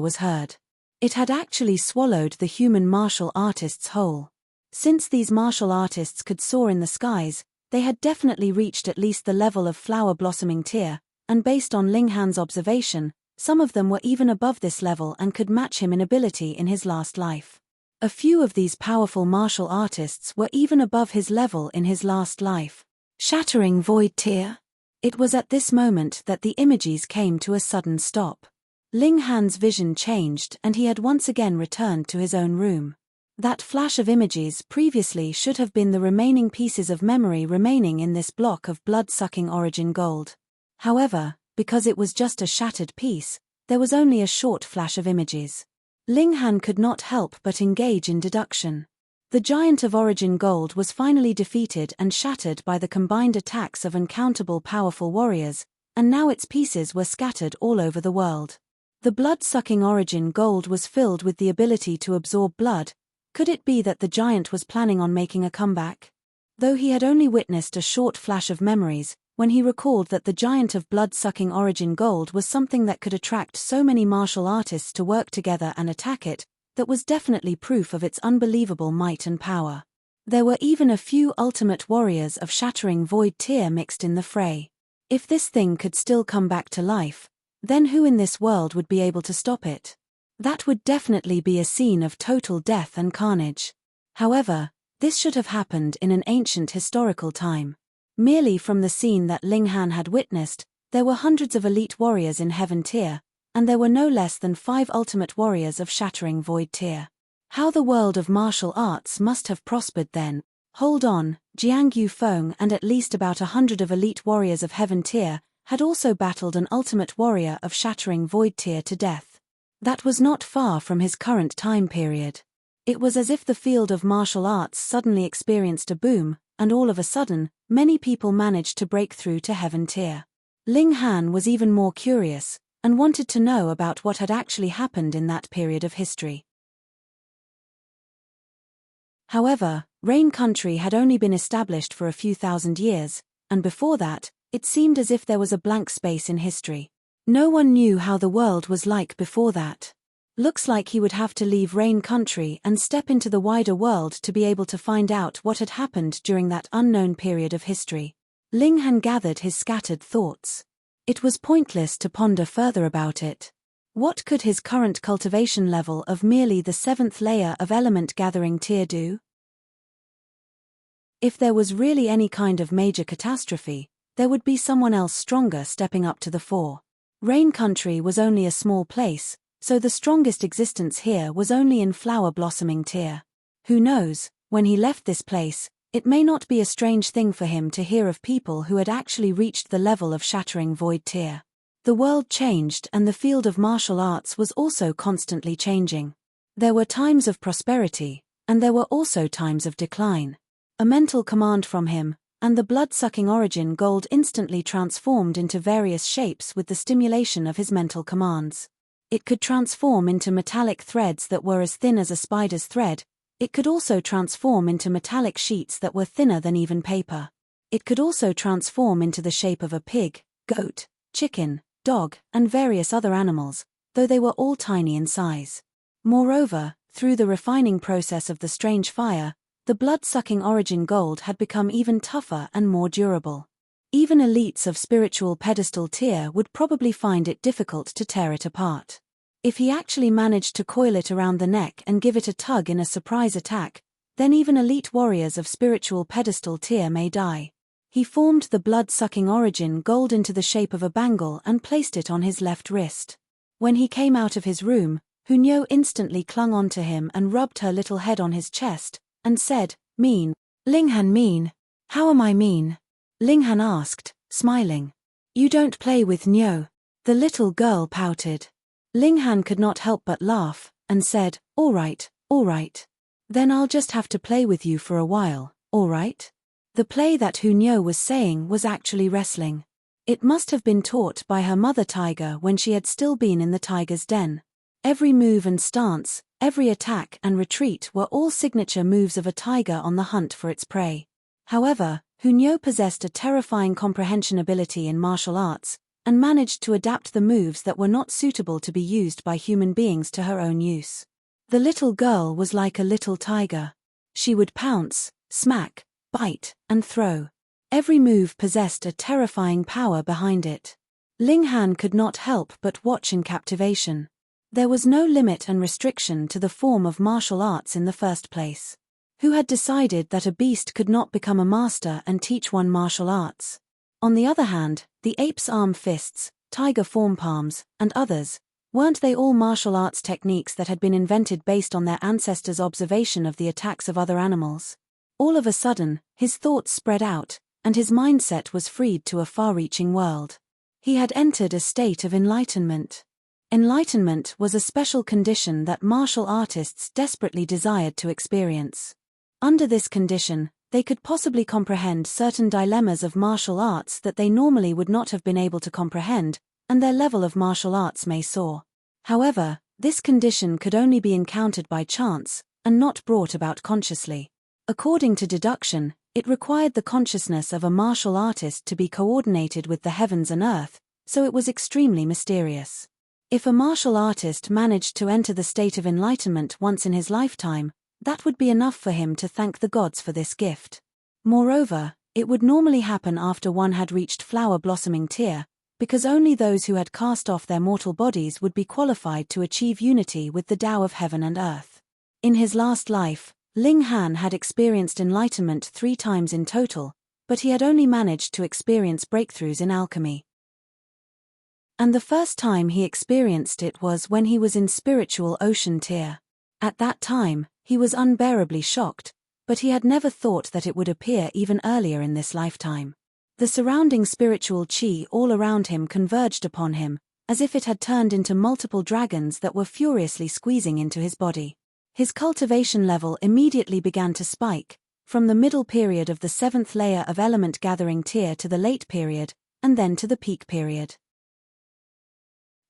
Speaker 1: was heard. It had actually swallowed the human martial artists whole. Since these martial artists could soar in the skies, they had definitely reached at least the level of flower-blossoming tier, and based on Ling Han's observation, some of them were even above this level and could match him in ability in his last life. A few of these powerful martial artists were even above his level in his last life. Shattering void tier. It was at this moment that the images came to a sudden stop. Ling Han's vision changed and he had once again returned to his own room. That flash of images previously should have been the remaining pieces of memory remaining in this block of blood-sucking origin gold. However, because it was just a shattered piece, there was only a short flash of images. Ling Han could not help but engage in deduction. The giant of origin gold was finally defeated and shattered by the combined attacks of uncountable powerful warriors, and now its pieces were scattered all over the world. The blood-sucking origin gold was filled with the ability to absorb blood. Could it be that the giant was planning on making a comeback? Though he had only witnessed a short flash of memories, when he recalled that the giant of blood-sucking origin gold was something that could attract so many martial artists to work together and attack it, that was definitely proof of its unbelievable might and power. There were even a few ultimate warriors of shattering void tier mixed in the fray. If this thing could still come back to life, then who in this world would be able to stop it? That would definitely be a scene of total death and carnage. However, this should have happened in an ancient historical time. Merely from the scene that Ling Han had witnessed, there were hundreds of elite warriors in heaven tier, and there were no less than 5 ultimate warriors of shattering void tier. How the world of martial arts must have prospered then. Hold on, Jiang Yufeng and at least about 100 of elite warriors of heaven tier had also battled an ultimate warrior of shattering void tier to death. That was not far from his current time period. It was as if the field of martial arts suddenly experienced a boom, and all of a sudden, many people managed to break through to heaven tier. Ling Han was even more curious, and wanted to know about what had actually happened in that period of history. However, Rain Country had only been established for a few thousand years, and before that, it seemed as if there was a blank space in history. No one knew how the world was like before that. Looks like he would have to leave Rain Country and step into the wider world to be able to find out what had happened during that unknown period of history. Ling Han gathered his scattered thoughts. It was pointless to ponder further about it. What could his current cultivation level of merely the 7th layer of element gathering tier do? If there was really any kind of major catastrophe, there would be someone else stronger stepping up to the fore. Rain Country was only a small place, so the strongest existence here was only in flower blossoming tier. Who knows, when he left this place, it may not be a strange thing for him to hear of people who had actually reached the level of shattering void tier. The world changed and the field of martial arts was also constantly changing. There were times of prosperity, and there were also times of decline. A mental command from him, and the blood-sucking origin gold instantly transformed into various shapes with the stimulation of his mental commands. It could transform into metallic threads that were as thin as a spider's thread. It could also transform into metallic sheets that were thinner than even paper. It could also transform into the shape of a pig, goat, chicken, dog, and various other animals, though they were all tiny in size. Moreover, through the refining process of the strange fire, the blood-sucking origin gold had become even tougher and more durable. Even elites of spiritual pedestal tier would probably find it difficult to tear it apart. If he actually managed to coil it around the neck and give it a tug in a surprise attack, then even elite warriors of spiritual pedestal tier may die. He formed the blood-sucking origin gold into the shape of a bangle and placed it on his left wrist. When he came out of his room, Hunyo instantly clung onto him and rubbed her little head on his chest, and said, "Mean. Linghan mean. How am I mean?" Linghan asked, smiling. "You don't play with Nyo." The little girl pouted. Linghan could not help but laugh, and said, all right. Then I'll just have to play with you for a while, all right?" The play that Hunyo was saying was actually wrestling. It must have been taught by her mother tiger when she had still been in the tiger's den. Every move and stance, every attack and retreat were all signature moves of a tiger on the hunt for its prey. However, Hunyo possessed a terrifying comprehension ability in martial arts, and managed to adapt the moves that were not suitable to be used by human beings to her own use. The little girl was like a little tiger. She would pounce, smack, bite, and throw. Every move possessed a terrifying power behind it. Linghan could not help but watch in captivation. There was no limit and restriction to the form of martial arts in the first place. Who had decided that a beast could not become a master and teach one martial arts? On the other hand, the ape's arm fists, tiger form palms, and others, weren't they all martial arts techniques that had been invented based on their ancestors' observation of the attacks of other animals? All of a sudden, his thoughts spread out, and his mindset was freed to a far-reaching world. He had entered a state of enlightenment. Enlightenment was a special condition that martial artists desperately desired to experience. Under this condition, they could possibly comprehend certain dilemmas of martial arts that they normally would not have been able to comprehend, and their level of martial arts may soar. However, this condition could only be encountered by chance, and not brought about consciously. According to deduction, it required the consciousness of a martial artist to be coordinated with the heavens and earth, so it was extremely mysterious. If a martial artist managed to enter the state of enlightenment once in his lifetime, that would be enough for him to thank the gods for this gift. Moreover, it would normally happen after one had reached flower-blossoming tier, because only those who had cast off their mortal bodies would be qualified to achieve unity with the Tao of heaven and earth. In his last life, Linghan had experienced enlightenment 3 times in total, but he had only managed to experience breakthroughs in alchemy. And the first time he experienced it was when he was in spiritual ocean tier. At that time, he was unbearably shocked, but he had never thought that it would appear even earlier in this lifetime. The surrounding spiritual chi all around him converged upon him, as if it had turned into multiple dragons that were furiously squeezing into his body. His cultivation level immediately began to spike, from the middle period of the 7th layer of element gathering tier to the late period, and then to the peak period.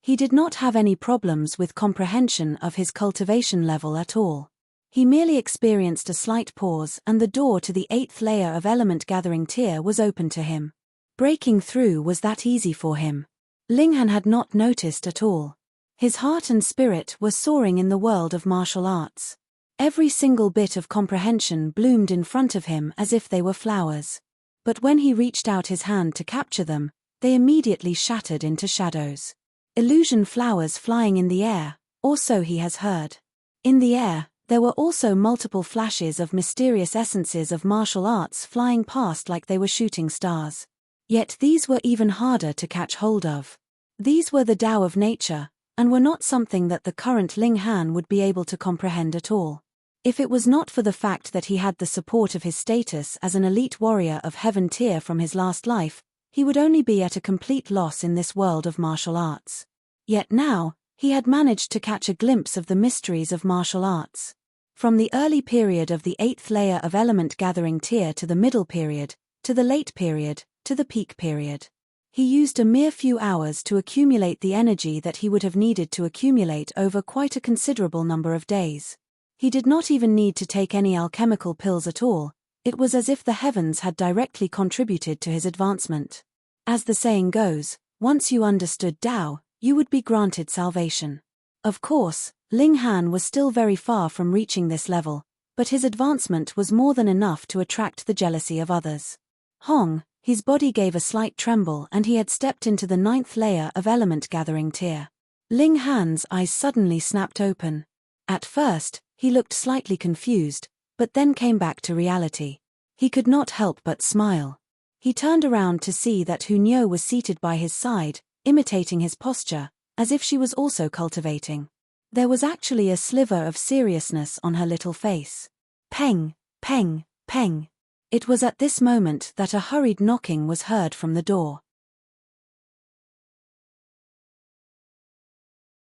Speaker 1: He did not have any problems with comprehension of his cultivation level at all. He merely experienced a slight pause and the door to the 8th layer of element gathering tier was open to him. Breaking through was that easy for him. Linghan had not noticed at all. His heart and spirit were soaring in the world of martial arts. Every single bit of comprehension bloomed in front of him as if they were flowers. But when he reached out his hand to capture them, they immediately shattered into shadows. Illusion flowers flying in the air, or so he has heard. In the air, there were also multiple flashes of mysterious essences of martial arts flying past like they were shooting stars. Yet these were even harder to catch hold of. These were the Tao of nature, and were not something that the current Linghan would be able to comprehend at all. If it was not for the fact that he had the support of his status as an elite warrior of heaven tier from his last life, he would only be at a complete loss in this world of martial arts. Yet now, he had managed to catch a glimpse of the mysteries of martial arts. From the early period of the 8th layer of element gathering tier to the middle period, to the late period, to the peak period. He used a mere few hours to accumulate the energy that he would have needed to accumulate over quite a considerable number of days. He did not even need to take any alchemical pills at all. It was as if the heavens had directly contributed to his advancement. As the saying goes, once you understood Tao, you would be granted salvation. Of course, Linghan was still very far from reaching this level, but his advancement was more than enough to attract the jealousy of others. Hong, his body gave a slight tremble and he had stepped into the 9th layer of element gathering tier. Linghan's eyes suddenly snapped open. At first, he looked slightly confused, but then came back to reality. He could not help but smile. He turned around to see that Hunyo was seated by his side, imitating his posture, as if she was also cultivating. There was actually a sliver of seriousness on her little face. Peng, peng, peng. It was at this moment that a hurried knocking was heard from the door.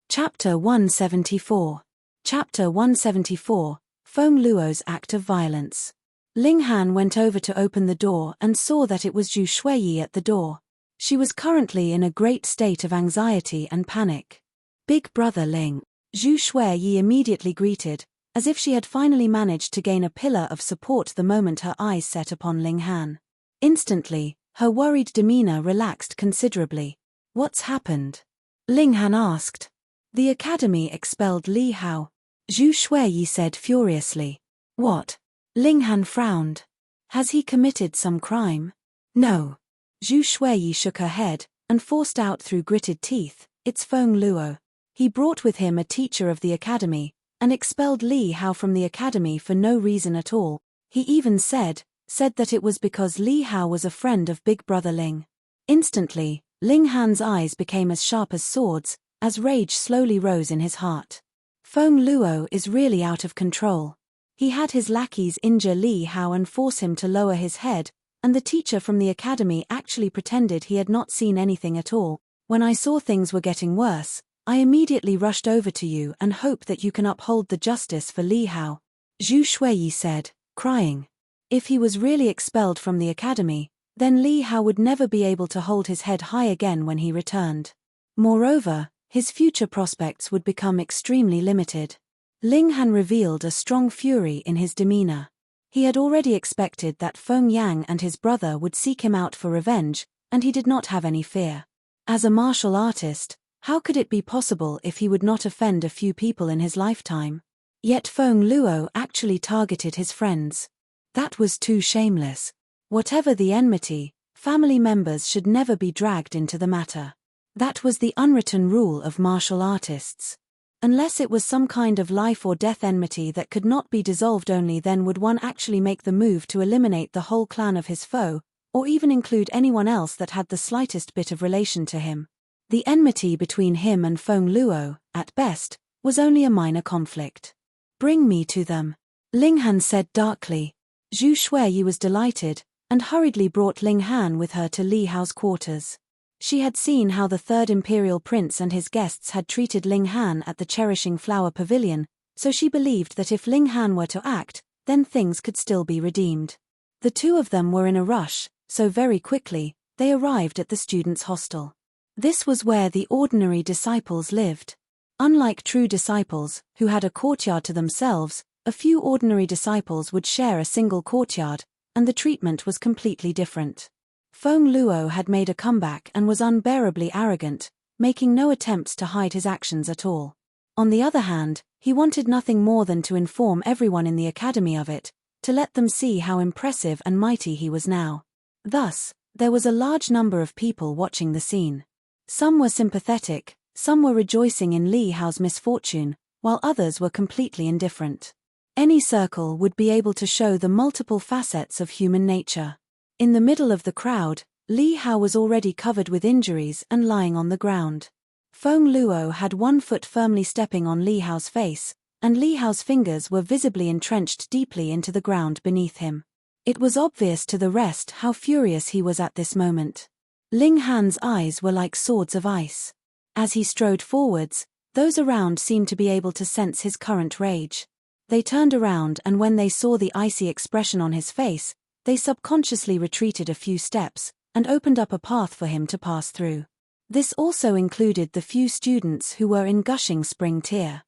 Speaker 1: Chapter 174. Chapter 174, Feng Luo's Act of Violence. Ling Han went over to open the door and saw that it was Zhu Shuiyi at the door. She was currently in a great state of anxiety and panic. Big brother Ling. Zhu Shuiyi immediately greeted, as if she had finally managed to gain a pillar of support the moment her eyes set upon Ling Han. Instantly, her worried demeanor relaxed considerably. "What's happened?" Ling Han asked. "The academy expelled Li Hao," Zhu Shuiyi said furiously. "What?" Ling Han frowned. "Has he committed some crime?" "No." Zhu Shuiyi shook her head, and forced out through gritted teeth, "It's Feng Luo. He brought with him a teacher of the academy, and expelled Li Hao from the academy for no reason at all. He even said that it was because Li Hao was a friend of Big Brother Ling." Instantly, Ling Han's eyes became as sharp as swords, as rage slowly rose in his heart. Feng Luo is really out of control. He had his lackeys injure Li Hao and force him to lower his head, and the teacher from the academy actually pretended he had not seen anything at all. When I saw things were getting worse, I immediately rushed over to you and hope that you can uphold the justice for Li Hao," Zhu Shuiyi said, crying. If he was really expelled from the academy, then Li Hao would never be able to hold his head high again when he returned. Moreover, his future prospects would become extremely limited. Ling Han revealed a strong fury in his demeanor. He had already expected that Feng Yang and his brother would seek him out for revenge, and he did not have any fear. As a martial artist, how could it be possible if he would not offend a few people in his lifetime? Yet Feng Luo actually targeted his friends. That was too shameless. Whatever the enmity, family members should never be dragged into the matter. That was the unwritten rule of martial artists. Unless it was some kind of life or death enmity that could not be dissolved, only then would one actually make the move to eliminate the whole clan of his foe, or even include anyone else that had the slightest bit of relation to him. The enmity between him and Feng Luo, at best, was only a minor conflict. "Bring me to them," Ling Han said darkly. Zhu Shuiyi was delighted, and hurriedly brought Ling Han with her to Li Hao's quarters. She had seen how the third imperial prince and his guests had treated Ling Han at the Cherishing Flower Pavilion, so she believed that if Ling Han were to act, then things could still be redeemed. The two of them were in a rush, so very quickly, they arrived at the students' hostel. This was where the ordinary disciples lived. Unlike true disciples, who had a courtyard to themselves, a few ordinary disciples would share a single courtyard, and the treatment was completely different. Feng Luo had made a comeback and was unbearably arrogant, making no attempts to hide his actions at all. On the other hand, he wanted nothing more than to inform everyone in the academy of it, to let them see how impressive and mighty he was now. Thus, there was a large number of people watching the scene. Some were sympathetic, some were rejoicing in Li Hao's misfortune, while others were completely indifferent. Any circle would be able to show the multiple facets of human nature. In the middle of the crowd, Li Hao was already covered with injuries and lying on the ground. Feng Luo had one foot firmly stepping on Li Hao's face, and Li Hao's fingers were visibly entrenched deeply into the ground beneath him. It was obvious to the rest how furious he was at this moment. Ling Han's eyes were like swords of ice. As he strode forwards, those around seemed to be able to sense his current rage. They turned around, and when they saw the icy expression on his face, they subconsciously retreated a few steps, and opened up a path for him to pass through. This also included the few students who were in gushing spring tear.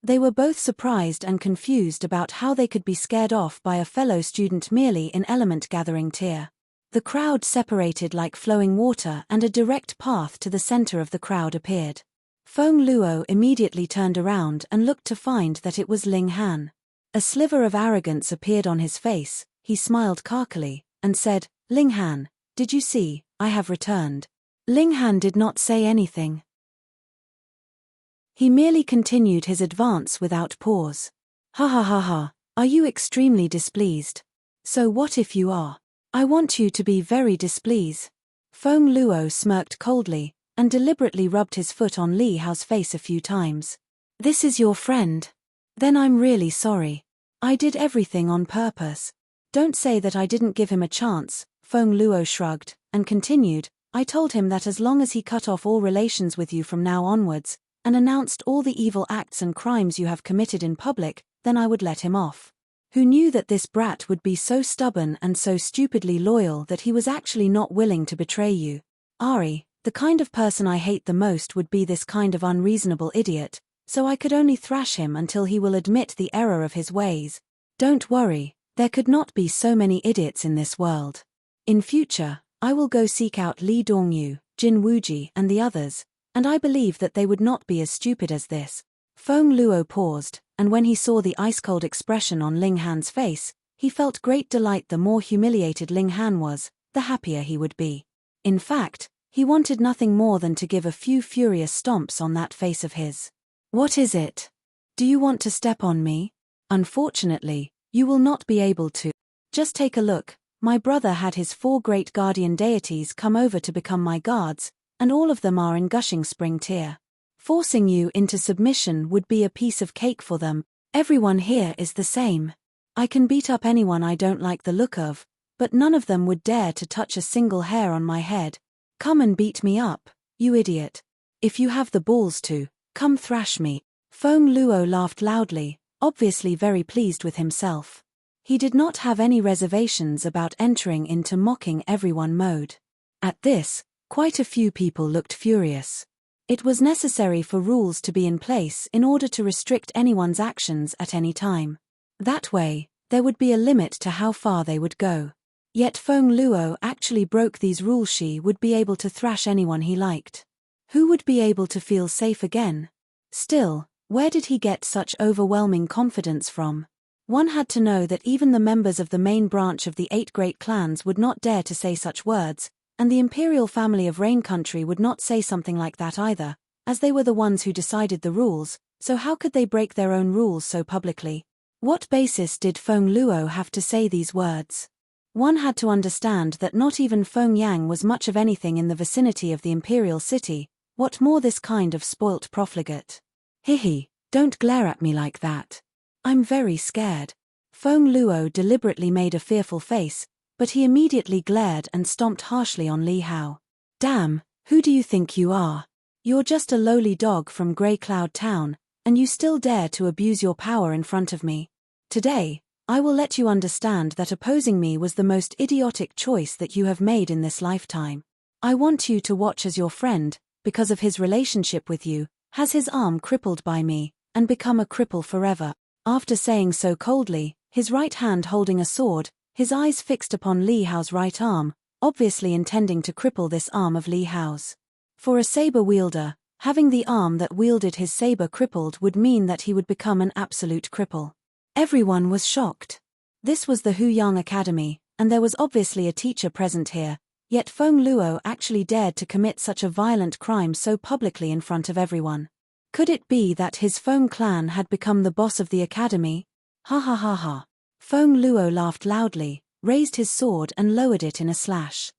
Speaker 1: They were both surprised and confused about how they could be scared off by a fellow student merely in element-gathering tear. The crowd separated like flowing water, and a direct path to the center of the crowd appeared. Feng Luo immediately turned around and looked to find that it was Ling Han. A sliver of arrogance appeared on his face, he smiled carkily, and said, "Ling Han, did you see, I have returned." Ling Han did not say anything. He merely continued his advance without pause. "Ha ha ha ha, are you extremely displeased? So what if you are? I want you to be very displeased." Feng Luo smirked coldly, and deliberately rubbed his foot on Li Hao's face a few times. "This is your friend? Then I'm really sorry. I did everything on purpose. Don't say that I didn't give him a chance," Feng Luo shrugged, and continued, "I told him that as long as he cut off all relations with you from now onwards, and announced all the evil acts and crimes you have committed in public, then I would let him off. Who knew that this brat would be so stubborn and so stupidly loyal that he was actually not willing to betray you? Ari, the kind of person I hate the most would be this kind of unreasonable idiot, so I could only thrash him until he will admit the error of his ways. Don't worry, there could not be so many idiots in this world. In future, I will go seek out Li Dongyu, Jin Wuji and the others, and I believe that they would not be as stupid as this." Feng Luo paused, and when he saw the ice-cold expression on Ling Han's face, he felt great delight. The more humiliated Ling Han was, the happier he would be. In fact, he wanted nothing more than to give a few furious stomps on that face of his. "What is it? Do you want to step on me? Unfortunately, you will not be able to. Just take a look, my brother had his 4 great guardian deities come over to become my guards, and all of them are in gushing spring tier. Forcing you into submission would be a piece of cake for them. Everyone here is the same. I can beat up anyone I don't like the look of, but none of them would dare to touch a single hair on my head. Come and beat me up, you idiot. If you have the balls to, come thrash me." Feng Luo laughed loudly, obviously very pleased with himself. He did not have any reservations about entering into mocking everyone mode. At this, quite a few people looked furious. It was necessary for rules to be in place in order to restrict anyone's actions at any time. That way, there would be a limit to how far they would go. Yet Feng Luo actually broke these rules. She would be able to thrash anyone he liked. Who would be able to feel safe again? Still, where did he get such overwhelming confidence from? One had to know that even the members of the main branch of the 8 great clans would not dare to say such words, and the imperial family of Rain Country would not say something like that either, as they were the ones who decided the rules, so how could they break their own rules so publicly? What basis did Feng Luo have to say these words? One had to understand that not even Feng Yang was much of anything in the vicinity of the imperial city, what more this kind of spoilt profligate. "Hihi, don't glare at me like that. I'm very scared." Feng Luo deliberately made a fearful face, but he immediately glared and stomped harshly on Li Hao. "Damn, who do you think you are? You're just a lowly dog from Grey Cloud Town, and you still dare to abuse your power in front of me. Today, I will let you understand that opposing me was the most idiotic choice that you have made in this lifetime. I want you to watch as your friend, because of his relationship with you, has his arm crippled by me, and become a cripple forever." After saying so coldly, his right hand holding a sword, his eyes fixed upon Li Hao's right arm, obviously intending to cripple this arm of Li Hao's. For a saber wielder, having the arm that wielded his saber crippled would mean that he would become an absolute cripple. Everyone was shocked. This was the Huyang Academy, and there was obviously a teacher present here, yet Feng Luo actually dared to commit such a violent crime so publicly in front of everyone. Could it be that his Feng clan had become the boss of the academy? Ha ha ha ha. Feng Luo laughed loudly, raised his sword and lowered it in a slash.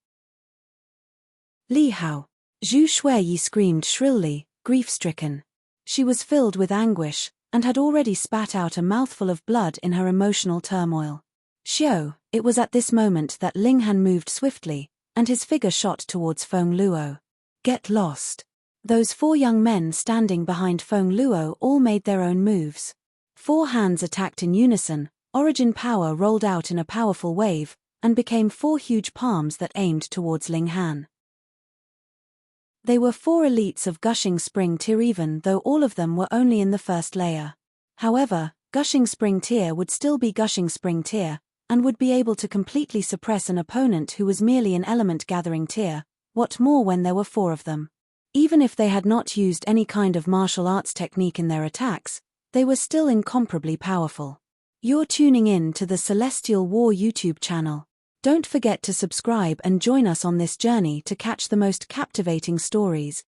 Speaker 1: "Li Hao!" Zhu Shuiyi screamed shrilly, grief-stricken. She was filled with anguish, and had already spat out a mouthful of blood in her emotional turmoil. "Xiao!" It was at this moment that Ling Han moved swiftly, and his figure shot towards Feng Luo. "Get lost!" Those 4 young men standing behind Feng Luo all made their own moves. 4 hands attacked in unison, origin power rolled out in a powerful wave, and became 4 huge palms that aimed towards Ling Han. They were 4 elites of Gushing Spring Tier even though all of them were only in the first layer. However, Gushing Spring Tier would still be Gushing Spring Tier, and would be able to completely suppress an opponent who was merely an element gathering tier, what more when there were 4 of them. Even if they had not used any kind of martial arts technique in their attacks, they were still incomparably powerful. You're tuning in to the Celestial War YouTube channel. Don't forget to subscribe and join us on this journey to catch the most captivating stories.